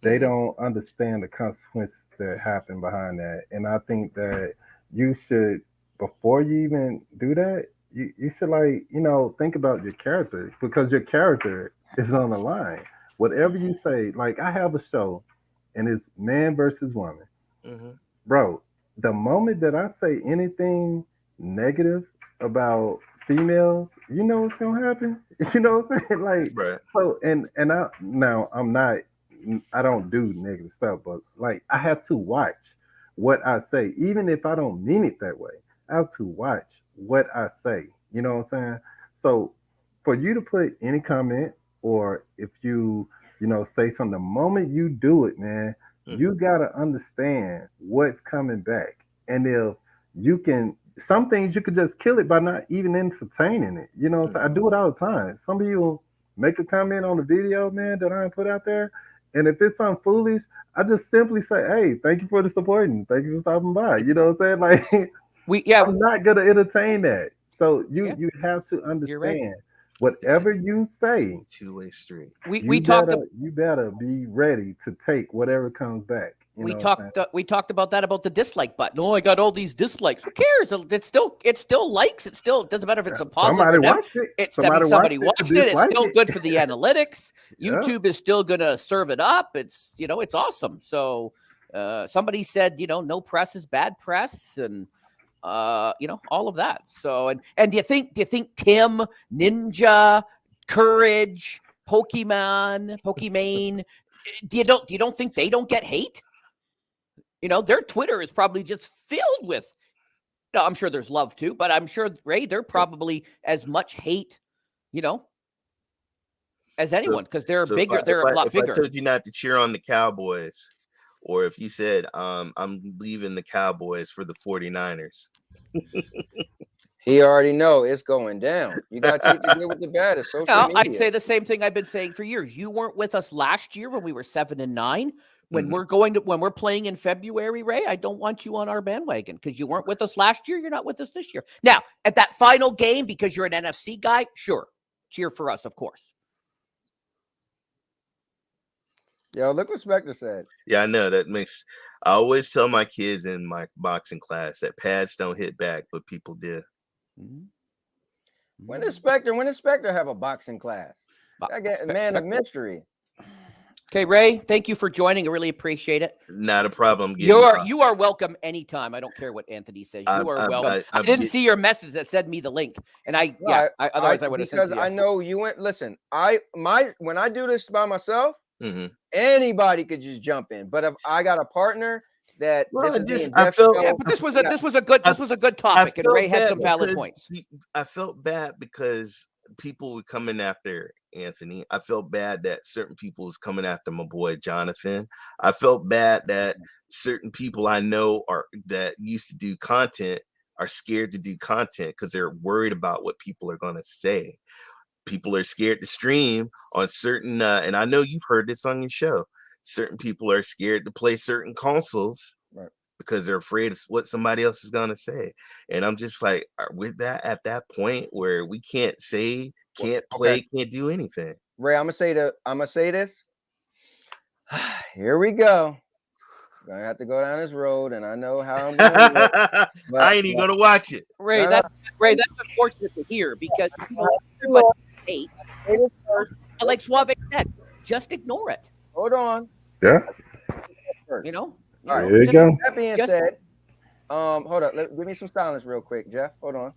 they don't understand the consequences that happen behind that. And I think that you should, before you even do that, you should think about your character, because your character is on the line. Whatever you say, like I have a show and it's man versus woman. Bro, the moment that I say anything negative about females, you know what's gonna happen. You know what I'm saying? Like, right. So I don't do negative stuff, but like I have to watch what I say, even if I don't mean it that way. I have to watch what I say. You know what I'm saying? So for you to put any comment, or if you say something, the moment you do it, man, you gotta understand what's coming back. And if you can, some things you could just kill it by not even entertaining it. You know what I'm saying? I do it all the time. Some of you make a comment on the video, man, that I put out there. And if it's something foolish, I just simply say, hey, thank you for the supporting. Thank you for stopping by. You know what I'm saying? Like, I'm not going to entertain that. So you have to understand whatever you say. Two-way street. You better be ready to take whatever comes back. We talked about that, about the dislike button. Oh, I got all these dislikes. Who cares? It still likes. It doesn't matter if it's a positive. Somebody watched it. It's still good for the analytics. YouTube is still gonna serve it up. It's it's awesome. So somebody said no press is bad press, and all of that. So and do you think Tim, Ninja, Courage, Pokemon, do you don't think they don't get hate? Their Twitter is probably just filled with, I'm sure there's love too, but I'm sure, Ray, they're probably as much hate, as anyone, because they're bigger. They're a lot bigger. If I told you not to cheer on the Cowboys, or if you said, I'm leaving the Cowboys for the 49ers. He already know it's going down. You got to take the good with the bad. It's social media. I'd say the same thing I've been saying for years. You weren't with us last year when we were 7-9. When we're playing in February, Ray, I don't want you on our bandwagon because you weren't with us last year. You're not with us this year. Now, at that final game, because you're an NFC guy, sure, cheer for us, of course. Yo, look what Spectre said. Yeah, I know that makes. I always tell my kids in my boxing class that pads don't hit back, but people do. When does Spectre have a boxing class? I get man of mystery. Okay, Ray, thank you for joining. I really appreciate it. Not a problem. You are welcome anytime. I don't care what Anthony says. You are welcome. I didn't see your message that sent me the link, and otherwise I would have sent it to you. Because I know you went. Listen, when I do this by myself, anybody could just jump in. But if I got a partner that but this was a good topic, and Ray had some valid points. I felt bad because people were coming after Anthony. I felt bad that certain people was coming after my boy Jonathan. I felt bad that certain people I know that used to do content are scared to do content because they're worried about what people are going to say. People are scared to stream on certain, and I know you've heard this on your show. Certain people are scared to play certain consoles because they're afraid of what somebody else is gonna say. And I'm just like, with that at that point where we can't say, can't play, can't do anything. Ray, I'm gonna say this. Here we go. Gonna have to go down this road, and I know how I'm going to do it. But, I ain't even gonna watch it. Ray, that's unfortunate to hear because everybody hates. And like Suave said, just ignore it. Hold on. Yeah. You know. All right. There you go. That being said, hold up. Give me some silence real quick, Jeff. Hold on.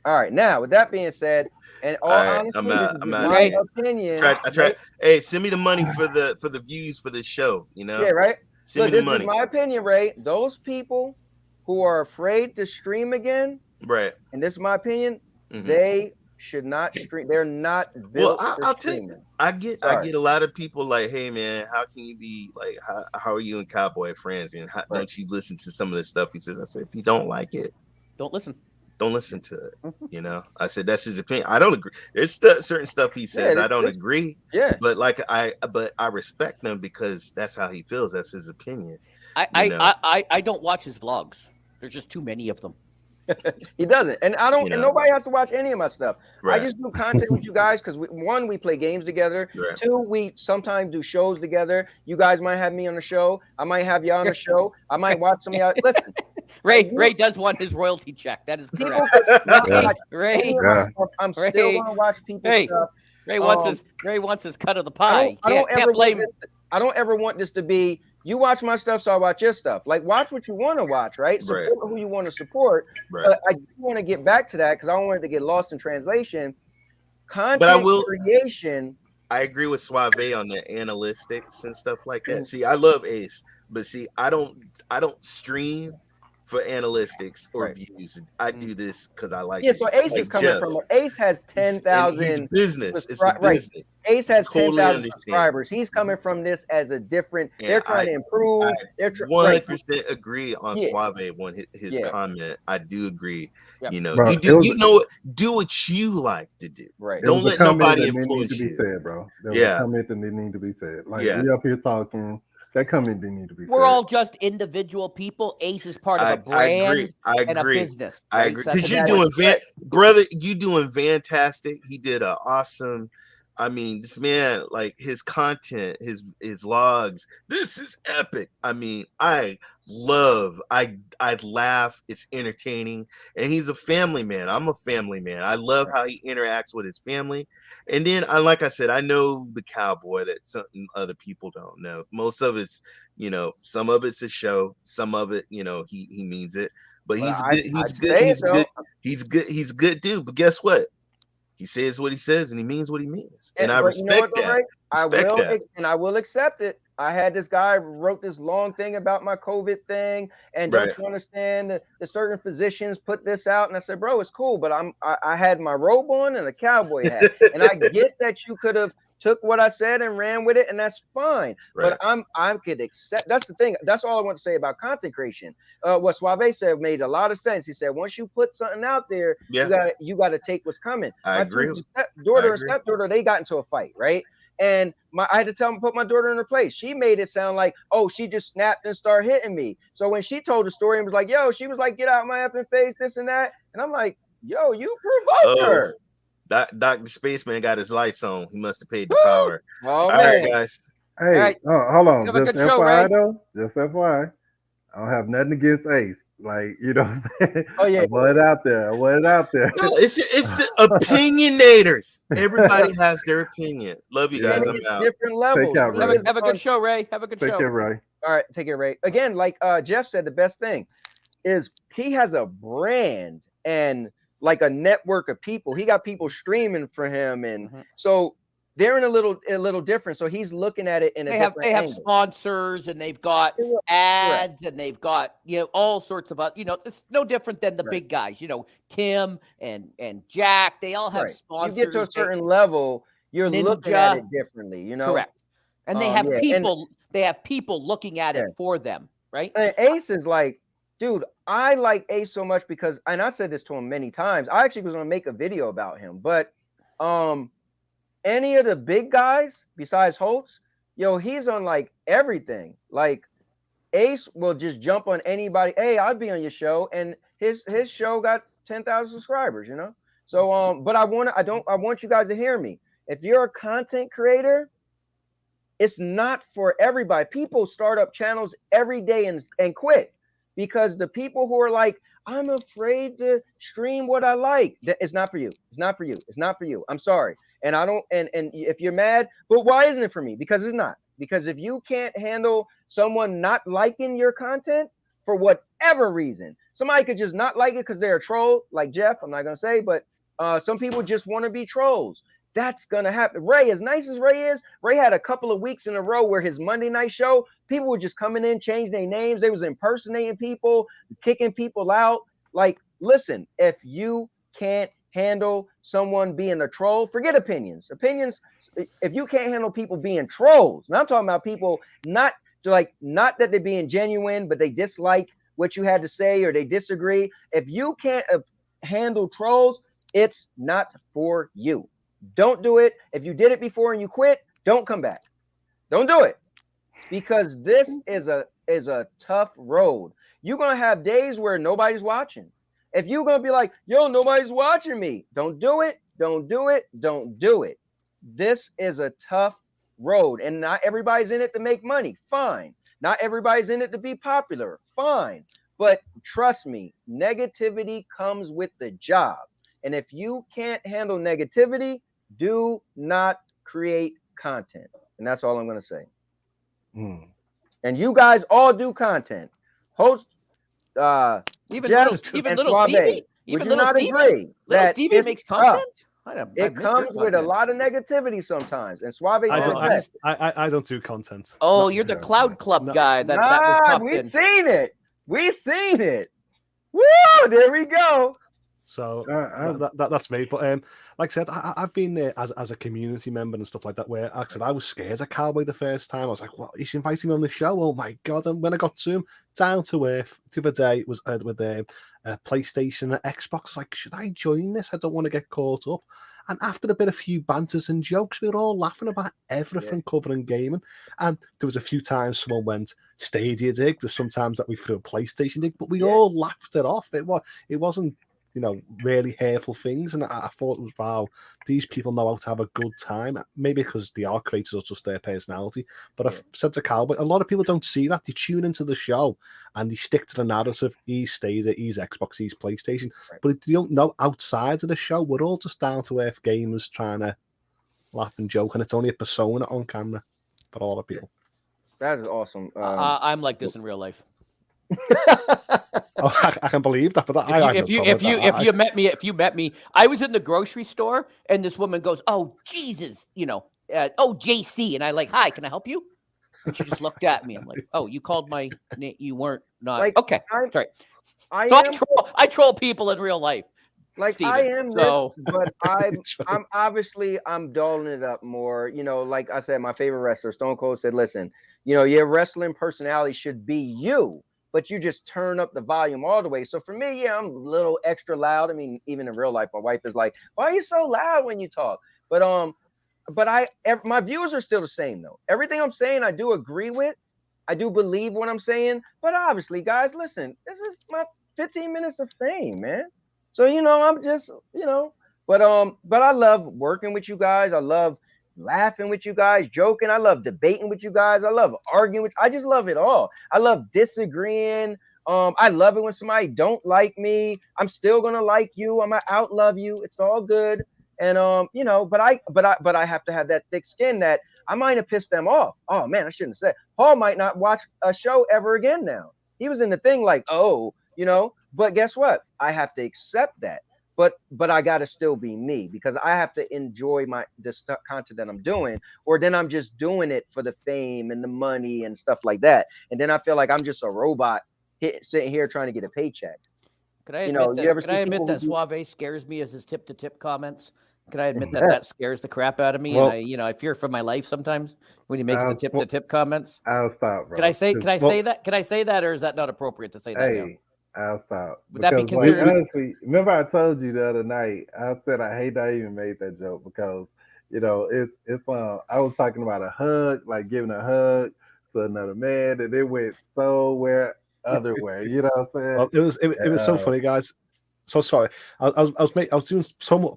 All right. Now, with that being said, and all honesty, I'm this out. is I'm out. my opinion. I tried. Hey, send me the money for the views for this show. You know. Yeah. Right. Send me this the money. is my opinion, Ray. Those people who are afraid to stream again, right? And this is my opinion. They should not stream. They're not built for streaming. I get a lot of people like, hey man, how can you be like, how are you and Cowboy friends? And how, don't you listen to some of the stuff he says? I said, if you don't like it, don't listen. Don't listen to it. You know, I said that's his opinion. I don't agree. There's certain stuff he says I don't agree. Yeah, but I respect him because that's how he feels. That's his opinion. I don't watch his vlogs. There's just too many of them. He doesn't, and I don't, and nobody has to watch any of my stuff. Right. I just do content with you guys because one, we play games together. Right. Two, we sometimes do shows together. You guys might have me on the show. I might have you on the show. I might watch some of y'all. Listen, Ray does want his royalty check. That is correct. Ray, I'm still gonna watch people's stuff. Ray wants his cut of the pie. I don't ever want this to be. You watch my stuff, so I watch your stuff. Like, watch what you want to watch, right? Support who you want to support. Right. But I do want to get back to that because I don't want it to get lost in translation. Content creation. I agree with Suave on the analytics and stuff like that. See, I love Ace, but see, I don't stream for analytics or views. I do this because I like. Yeah, so Ace is coming from. Ace has 10,000 business. It's a business. Ace has 10,000 subscribers. He's coming from this as a different. They're trying to improve. They're 100% agree on Suave on his comment. I do agree. You know, bro, do what you like to do. Right. Don't let nobody influence you. Said, bro. There was a comment that need to be said. Like we up here talking. That comment didn't need to be said. We're all just individual people. Ace is part of a brand and a business. I agree. Because you're doing brother, you doing fantastic. He did an awesome. I mean, this man, like his content, his logs, this is epic. I mean, I laugh. It's entertaining. And he's a family man. I'm a family man. I love how he interacts with his family. And then, like I said, I know the Cowboy that some other people don't know. Most of it's, some of it's a show. Some of it, he means it. But he's good. He's good dude. But guess what? He says what he says and he means what he means. And I respect that. I will accept it. I had this guy wrote this long thing about my COVID thing. And don't you understand that the certain physicians put this out? And I said, bro, it's cool. But I had my robe on and a cowboy hat. And I get that you could have took what I said and ran with it, and that's fine. But I could accept. That's the thing. That's all I want to say about content creation. What Suave said made a lot of sense. He said once you put something out there, you gotta take what's coming. I agree. Daughter and stepdaughter, they got into a fight, right? And I had to tell him to put my daughter in her place. She made it sound like, oh, she just snapped and started hitting me. So when she told the story and was like, yo, she was like, get out of my effing face, this and that. And I'm like, yo, you provoked her. Dr. Spaceman got his lights on. He must have paid the power. All right, guys. Hey, hold on. Just FYI, though. Just FYI. I don't have nothing against Ace. Like, you know what I'm saying? Oh, yeah. I want it out there. No, it's the opinionators. Everybody has their opinion. Love you guys. I'm out. Different levels. Have a good show, Ray. Have a good show. Take care, Ray. All right. Take care, Ray. Again, like Jeff said, the best thing is he has a brand and like a network of people. He got people streaming for him. And so they're in a little different. So he's looking at it in they have sponsors and they've got ads and they've got, all sorts of, it's no different than the big guys, Tim and Jack, they all have sponsors. You get to a certain level, you're looking at it differently, Correct. And they have people looking at it for them, right? And Ace is like, dude, I like Ace so much because, and I said this to him many times, I actually was going to make a video about him, but any of the big guys besides Hoults, he's on like everything. Like Ace will just jump on anybody. Hey, I'll be on your show, and his show got 10,000 subscribers. You know. So but I want you guys to hear me. If you're a content creator, it's not for everybody. People start up channels every day and quit because the people who are like, I'm afraid to stream what I like. It's not for you. It's not for you. It's not for you. I'm sorry. And I don't, and if you're mad, but why isn't it for me? Because it's not. Because if you can't handle someone not liking your content for whatever reason, somebody could just not like it because they're a troll, like Jeff, I'm not going to say, but some people just want to be trolls. That's going to happen. Ray, as nice as Ray is, Ray had a couple of weeks in a row where his Monday night show, people were just coming in, changing their names. They was impersonating people, kicking people out. Like, listen, if you can't handle someone being a troll, forget opinions. Opinions, if you can't handle people being trolls, and I'm talking about people not that they're being genuine, but they dislike what you had to say or they disagree. If you can't handle trolls, it's not for you. Don't do it. If you did it before and you quit, don't come back. Don't do it. Because this is a tough road. You're going to have days where nobody's watching. If you're going to be like, yo, nobody's watching me, don't do it. Don't do it. Don't do it. This is a tough road. And not everybody's in it to make money. Fine. Not everybody's in it to be popular. Fine. But trust me, negativity comes with the job. And if you can't handle negativity, do not create content. And that's all I'm going to say. And you guys all do content. Host, even Jeff, little Stevie, would you not agree that Stevie makes content? It comes with a lot of negativity sometimes. And Suave, I don't do content. Oh, you're the Cloud Club guy. That was we've seen it. We've seen it. Woo! There we go. So that's me. But like I said, I've been there as a community member and stuff like that. Where like I said, I was scared of Cowboy the first time. I was like, "What? He's inviting me on the show? Oh my god!" And when I got to him, down to earth, the other day was with PlayStation and Xbox. Like, should I join this? I don't want to get caught up. And after a few banters and jokes, we were all laughing about everything covering gaming. And there was a few times someone went Stadia dig. There's sometimes that we threw a PlayStation dig, but we all laughed it off. It wasn't, really hateful things. And I thought it was, wow, these people know how to have a good time. Maybe because they are creators or just their personality. But I've said to Cowboy, a lot of people don't see that. They tune into the show and they stick to the narrative. He's Stadia, he's Xbox, he's PlayStation. Right. But if you don't know outside of the show, we're all just down to earth gamers trying to laugh and joke. And it's only a persona on camera for all the people. That is awesome. I'm like this in real life. I can believe that, but if you met me, I was in the grocery store and this woman goes, "Oh Jesus," "Oh JC," and I like, "Hi, can I help you?" And she just looked at me. I'm like, "Oh, you called my name? You weren't not like, okay." Sorry. I troll people in real life. Like Steven, I am this, but I'm obviously dulling it up more. Like I said, my favorite wrestler, Stone Cold, said, "Listen, your wrestling personality should be you, but you just turn up the volume all the way." So for me, I'm a little extra loud. I mean, even in real life, my wife is like, "Why are you so loud when you talk?" But my views are still the same though. Everything I'm saying, I do agree with. I do believe what I'm saying. But obviously, guys, listen, this is my 15 minutes of fame, man. So I'm just but I love working with you guys. I love laughing with you guys, joking. I love debating with you guys. I love arguing I just love it all. I love disagreeing. I love it when somebody don't like me. I'm still gonna like you. I'm gonna outlove you. It's all good. And but I have to have that thick skin that I might have pissed them off. Oh man, I shouldn't have said. Paul might not watch a show ever again now. He was in the thing like, but guess what? I have to accept that. But I gotta still be me because I have to enjoy the content that I'm doing, or then I'm just doing it for the fame and the money and stuff like that. And then I feel like I'm just a robot sitting here trying to get a paycheck. Could I admit that Suave scares me as his tip-to-tip comments? Can I admit that scares the crap out of me? Well, and I fear for my life sometimes when he makes the tip-to-tip comments. I'll stop, bro. Can I say that? Can I say that, or is that not appropriate to say that? Hey, I'll stop. Would that be considered? Honestly, remember I told you the other night. I said I hate that I even made that joke because it's I was talking about a hug, like giving a hug to another man, and it went somewhere other way. You know what I'm saying? Well, it was so funny, guys. So sorry. I was doing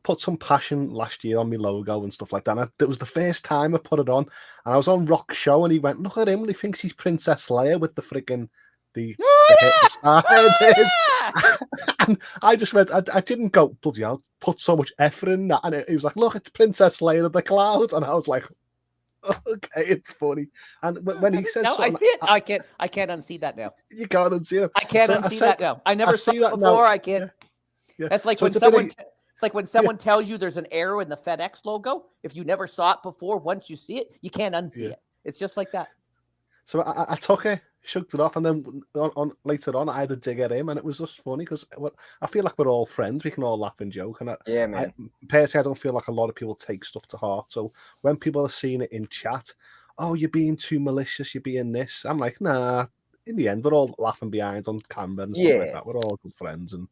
put some passion last year on my logo and stuff like that. And it was the first time I put it on, and I was on Rock Show, and he went, "Look at him! He thinks he's Princess Leia with the freaking the star it is." And I just went, I didn't go, bloody hell, put so much effort in that, and he was like, "Look, it's Princess Leia of the clouds," and I was like, "Okay, it's funny." And when he says, "No, I see it," I can't unsee that now. You can't unsee it. I can't unsee that now. I never saw that before. I can't. Yeah. Yeah. That's like when someone. It's like when someone tells you there's an arrow in the FedEx logo. If you never saw it before, once you see it, you can't unsee it. It's just like that. So I took it, shrugged it off, and then later on, I had to dig at him, and it was just funny because I feel like we're all friends. We can all laugh and joke. And man. Personally, I don't feel like a lot of people take stuff to heart. So when people are seeing it in chat, "Oh, you're being too malicious, you're being this," I'm like, nah. In the end, we're all laughing behind on camera and stuff like that. We're all good friends, and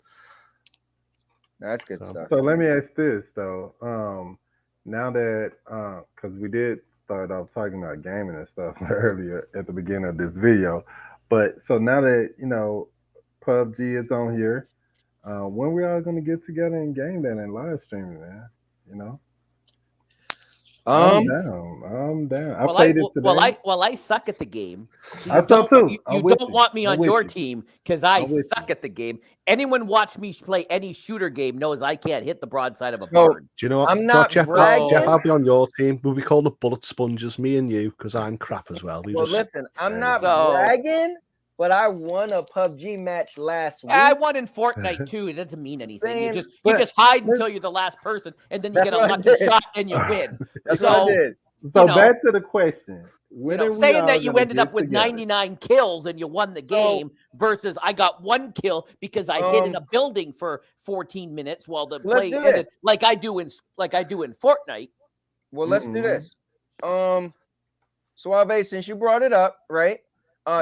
that's good stuff. So let me ask this though. Now that because we did start off talking about gaming and stuff earlier at the beginning of this video, but so now that PUBG is on here, when we all gonna get together and game that and live streaming, man? I'm down. I played it today. I suck at the game. So I thought too. You don't want me on your team because I suck at the game. Anyone watch me play any shooter game knows I can't hit the broadside of a bird. Do you know what? I'm not Jeff, bragging. Jeff, I'll be on your team. We'll be called the Bullet Sponges, me and you, because I'm crap as well. Listen, I'm not bragging, but I won a PUBG match last week. I won in Fortnite too. It doesn't mean anything. You just hide until you're the last person, and then you get a lucky shot and you win. So back to the question. Saying that you ended up with 99 kills and you won the game versus I got 1 kill because I hid in a building for 14 minutes while the play ended, like I do in Fortnite. Well, let's do this. Suave, since you brought it up, right?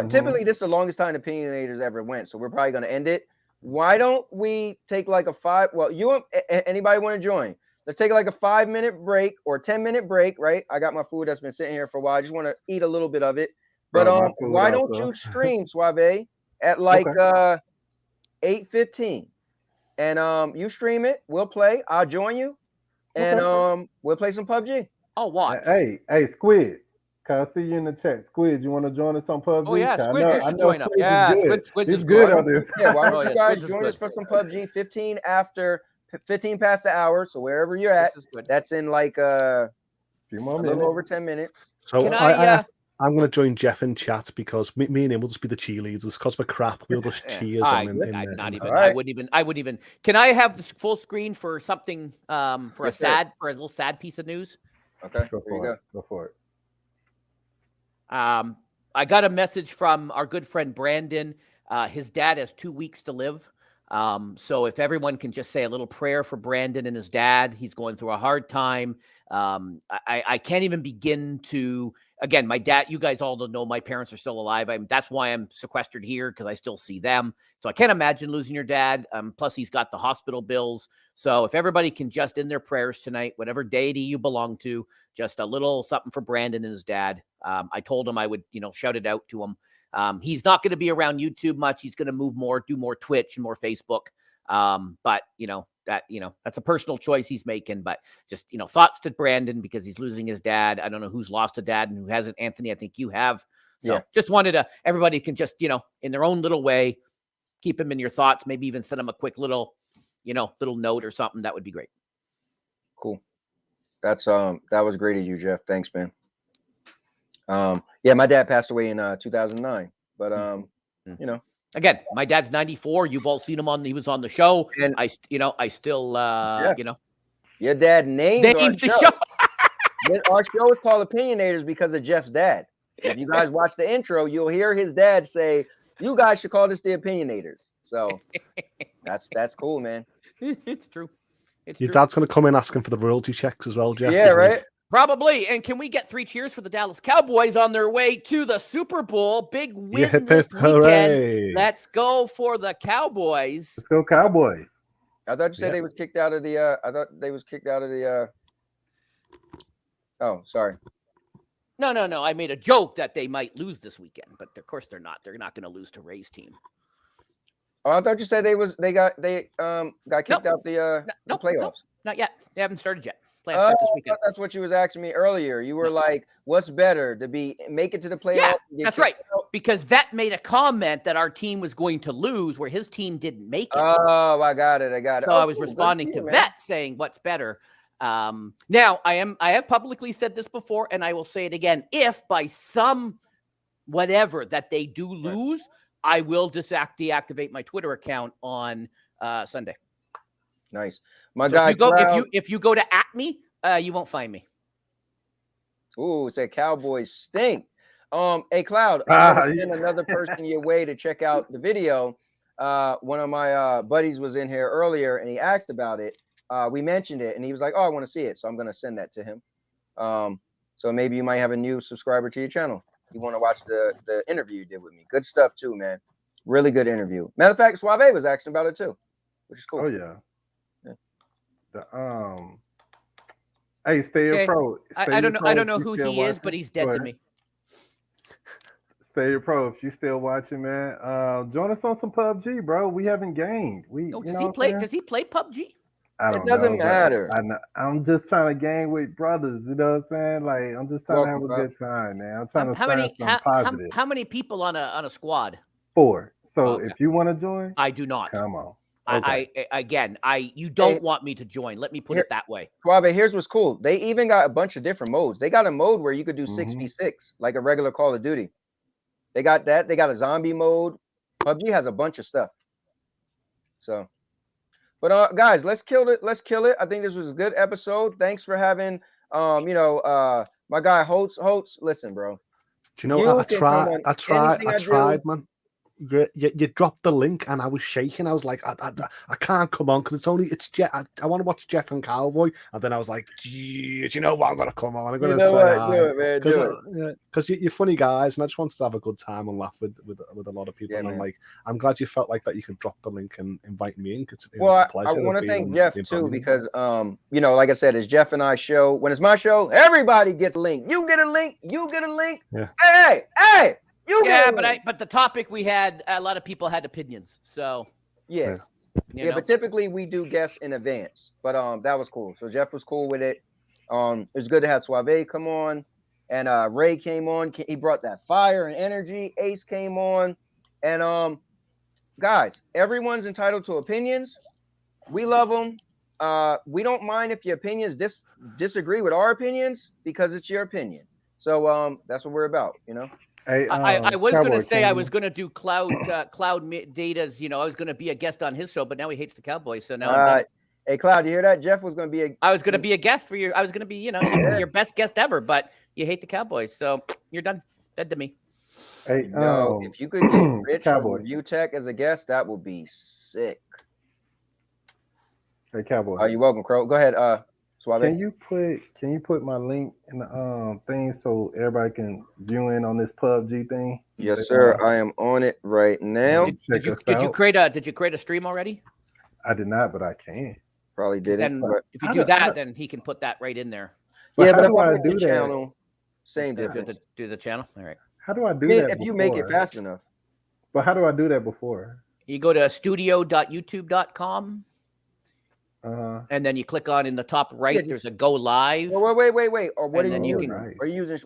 Typically, this is the longest time Opinionators ever went, so we're probably going to end it. Why don't we take like a 5? Well, anybody want to join? Let's take like a 5-minute break or 10-minute break, right? I got my food that's been sitting here for a while. I just want to eat a little bit of it. But why don't you stream, Suave, at like 8:15, and you stream it. We'll play. I'll join you, and we'll play some PUBG. I'll watch. Hey, Squid. I see you in the chat. Squid, you want to join us on PUBG? Oh, yeah, Squid, you should join up. Yeah, Squid is good on this. Yeah, why don't you guys join us for some PUBG 15 past the hour, so wherever you're at, that's in like a little over 10 minutes. So I'm going to join Jeff in chat because me and him will just be the cheerleaders because we're crap. We'll just cheers on I wouldn't even. Can I have the full screen for something for a little sad piece of news? Okay, go for it. I got a message from our good friend Brandon. His dad has 2 weeks to live. So if everyone can just say a little prayer for Brandon and his dad, he's going through a hard time. I can't even begin to, again, my dad, you guys all don't know my parents are still alive. That's why I'm sequestered here, because I still see them. So I can't imagine losing your dad. Plus he's got the hospital bills. So if everybody can just in their prayers tonight, whatever deity you belong to, just a little something for Brandon and his dad. I told him I would, shout it out to him. He's not going to be around YouTube much. He's going to do more Twitch and more Facebook. But that's a personal choice he's making, but just, thoughts to Brandon because he's losing his dad. I don't know who's lost a dad and who hasn't. Anthony, I think you have. So just wanted to, everybody can just, in their own little way, keep him in your thoughts, maybe even send him a quick little note or something. That would be great. Cool. That's, that was great of you, Jeff. Thanks, man. Yeah, my dad passed away in 2009, but again, my dad's 94. You've all seen him he was on the show, and I still your dad named the show. Our show is called Opinionators because of Jeff's dad. If you guys watch the intro, you'll hear his dad say, "You guys should call this the Opinionators." So that's cool, man. It's true. Your dad's gonna come in asking for the royalty checks as well, Jeff. Yeah, right. Probably. And can we get 3 cheers for the Dallas Cowboys on their way to the Super Bowl? Big win this weekend. Hooray. Let's go for the Cowboys. Let's go Cowboys. I thought you said they was kicked out of the Oh, sorry. No. I made a joke that they might lose this weekend, but of course they're not. They're not going to lose to Ray's team. Oh, I thought you said they got kicked out the playoffs. Nope, not yet. They haven't started yet. Playoffs start this weekend. That's what you was asking me earlier. You were like, "What's better, to make it to the playoffs?" Yeah, that's right. Because Vet made a comment that our team was going to lose, where his team didn't make it. Oh, I got it. So I was responding to Vet saying, "What's better?" Now I have publicly said this before, and I will say it again. If by some whatever that they do lose, I will deactivate my Twitter account on Sunday. Nice. My guy, if you go to @me, you won't find me. Ooh, it said Cowboys stink. Hey Cloud, I'm gonna send another person your way to check out the video. One of my buddies was in here earlier and he asked about it. We mentioned it and he was like, "Oh, I want to see it," so I'm gonna send that to him. So maybe you might have a new subscriber to your channel. You want to watch the interview you did with me. Good stuff too, man. Really good interview. Matter of fact, Suave was asking about it too, which is cool. Oh yeah. Hey, Stadia Pro. I don't know who he is, but he's dead to me. Stadia Pro, if you still watching, man, join us on some PUBG, bro. We haven't gamed. Does he play PUBG? It doesn't matter. I'm just trying to game with brothers. You know what I'm saying? Like I'm just trying to have a good time, man. I'm trying to find some positive. How many people on a squad? 4. So if you want to join, I do not. Come on. Okay. You don't want me to join. Let me put it that way. Suave, here's what's cool. They even got a bunch of different modes. They got a mode where you could do 6v6, like a regular Call of Duty. They got that. They got a zombie mode. PUBG has a bunch of stuff. So, but guys, let's kill it. Let's kill it. I think this was a good episode. Thanks for having, my guy Hoults. Hoults, listen, bro. Do you know what? I tried, man. You dropped the link and I was shaking. I was like, I can't come on because it's Jeff. I want to watch Jeff and Cowboy. And then I was like, geez, you know what? I'm gonna come on. I'm gonna say hi. Do it, man. Do it. Because you're funny guys, and I just wanted to have a good time and laugh with a lot of people. Yeah, and I'm glad you felt like that. You could drop the link and invite me in. It's a pleasure. I want to thank Jeff too because like I said, it's Jeff and I show. When it's my show, everybody gets a link. You get a link. You get a link. Yeah. Hey. But the topic we had, a lot of people had opinions. So but typically we do guests in advance. But that was cool. So Jeff was cool with it. It was good to have Suave come on, and Ray came on. He brought that fire and energy. Ace came on, and guys, everyone's entitled to opinions. We love them. We don't mind if your opinions disagree with our opinions because it's your opinion. So that's what we're about, Hey, I was going to say I was going to do Cloud Data's. I was going to be a guest on his show, but now he hates the Cowboys. So now, hey, Cloud, you hear that? Jeff was going to be I was going to be a guest for you. I was going to be, your best guest ever, but you hate the Cowboys, so you're done. Dead to me. Hey, if you could get Rich from Review Tech as a guest, that would be sick. Hey, Cowboy. Oh, you're welcome, Crow. Go ahead, Suave. Can you put my link in the thing so everybody can view in on this PUBG thing? Yes, sir. I am on it right now. Did you create a stream already? I did not, but I can. Probably didn't. But if you do that, then he can put that right in there. But if I do the channel, same difference. Do the channel. All right. How do I do that? If you make it fast enough. But how do I do that before? You go to studio.youtube.com. And then you click on in the top right. There's a go live. Wait. Or what are you using?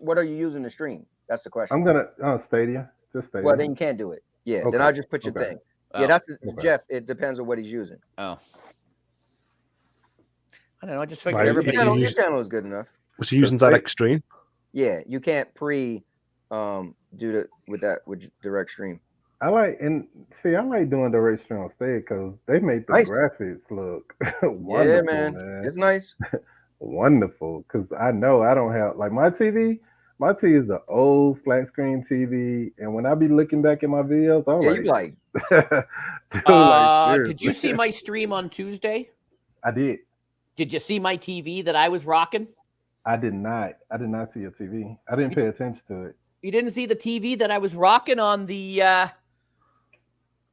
What are you using to stream? That's the question. I'm gonna Stadia. Just Stadia. Well, then you can't do it. Yeah. Okay. Then I'll just put your thing. Yeah, that's Jeff. It depends on what he's using. Oh. I don't know. I just figured everybody. Your channel is good enough. Was he using that extreme? Yeah, you can't do with direct stream. I like doing direct stream on Stadia because they make the graphics look wonderful. Yeah, man. It's nice. Wonderful. Because I know I don't have my TV. My TV is an old flat screen TV, and when I be looking back at my videos, did you see my stream on Tuesday? I did. Did you see my TV that I was rocking? I did not. I did not see your TV. I didn't pay attention to it. You didn't see the TV that I was rocking on the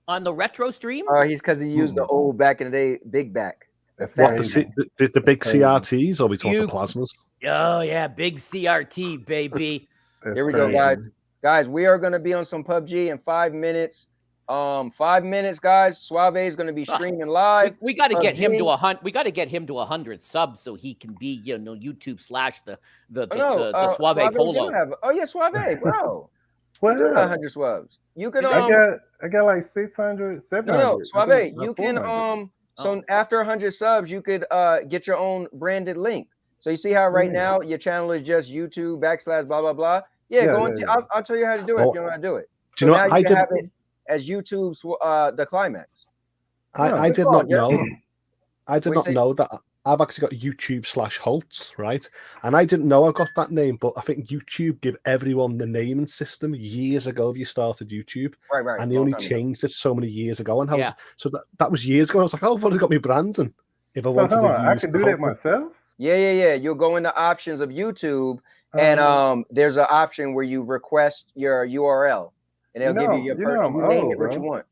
retro stream? He's because he used the old back in the day big back. What the big CRTs, or we talking the plasmas? Oh yeah, big CRT, baby. Here we go, guys. Guys, we are going to be on some PUBG in 5 minutes. 5 minutes, guys. Suave is going to be streaming live. We got to get him to 100. We got to get him to 100 subs so he can be, YouTube / the Suave Polo. Oh yeah, Suave, bro. What? 100 subs. You can. I got like 600, 700. No, Suave. You can. So after 100 subs, you could get your own branded link. So you see how right now your channel is just YouTube / blah blah blah. Yeah, go into. I'll tell you how to do it if you know how to do it. Do you know what I did? Have it as YouTube's the Klimax. I did not know. I did not know that I've actually got YouTube / Hoults, right? And I didn't know I got that name, but I think YouTube give everyone the naming system years ago if you started YouTube. Right. And they only changed it so many years ago. And so that was years ago. I was like, oh, I've only got me branding. If I wanted to use I can do that myself? Yeah. You'll go into options of YouTube, and there's an option where you request your URL, and they'll give you your personal name it what you want.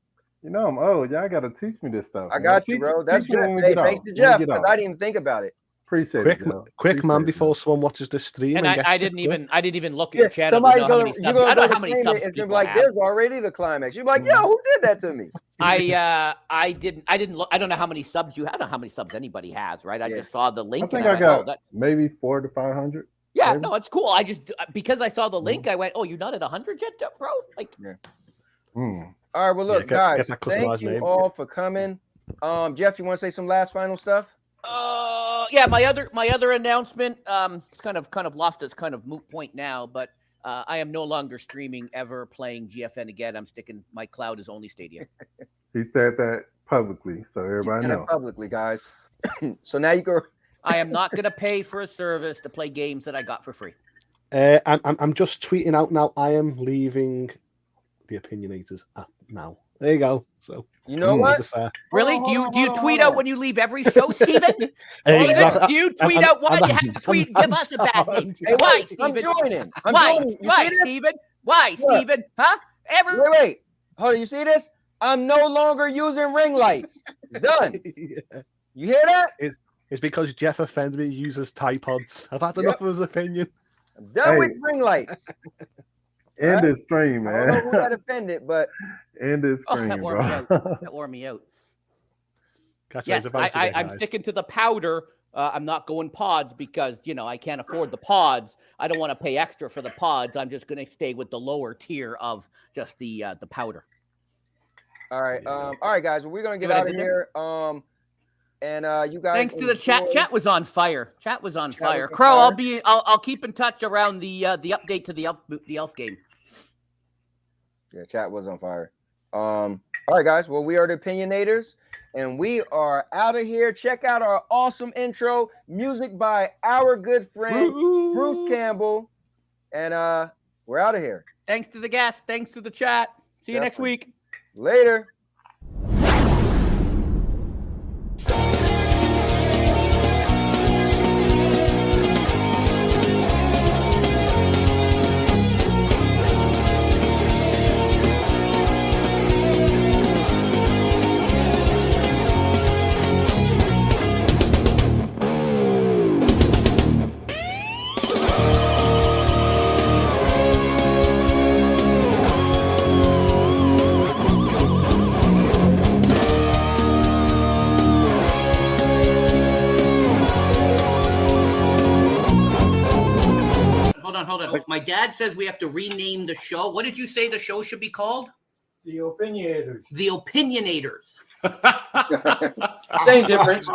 I'm old. Y'all got to teach me this stuff. I got you, bro. That's Jeff. Hey, thanks to Jeff, because I didn't even think about it. Appreciate it. Quick, man, before someone watches this stream. And I didn't even look at your channel. I don't know how many subs people like, have. There's already the Klimax. You're like, yo, who did that to me? I didn't look. I don't know how many subs you have. I don't know how many subs anybody has, right? I just saw the link. I think I got maybe 400 to 500. Yeah, no, it's cool. I just because I saw the link, I went, "Oh, you're not at 100 yet, bro?" Like, All right, well, look, guys, thank you all for coming. Jeff, you want to say some last final stuff? Yeah, my other announcement. It's kind of lost its kind of moot point now, but I am no longer streaming ever playing GFN again. I'm sticking. My cloud is only Stadia. He said that publicly, so everybody knows. Publicly, guys. So now you go. I am not going to pay for a service to play games that I got for free. I'm just tweeting out now. I am leaving the Opinionators app now. There you go. So you know what? Really? Do you tweet out when you leave every show, Steven? Exactly. Do you tweet out why you have to tweet? Give us a bad name. Hey, why, Steven? I'm joining. Why, Steven? Why, Steven? Huh? Wait. Hold on. You see this? I'm no longer using ring lights. It's done. You hear that? It's because Jeff offended me. He uses tripods. I've had enough of his opinion. I'm done with ring lights. End this stream, man. I don't know who got offended, but end this stream, that wore bro. me out. That wore me out. Yes, I'm sticking to the powder. I'm not going pods because I can't afford the pods. I don't want to pay extra for the pods. I'm just going to stay with the lower tier of just the powder. All right, guys. Well, we're gonna get out of here. And you guys. Thanks to the chat. Chat was on fire. Chat was on fire. Crow, I'll keep in touch around the update to the elf game. Yeah, chat was on fire. All right, guys. Well, we are the Opinionators, and we are out of here. Check out our awesome intro music by our good friend Bruce Campbell, and we're out of here. Thanks to the guests. Thanks to the chat. See you next week. Later. My dad says we have to rename the show. What did you say the show should be called? The Opinionators. The Opinionators. Same difference.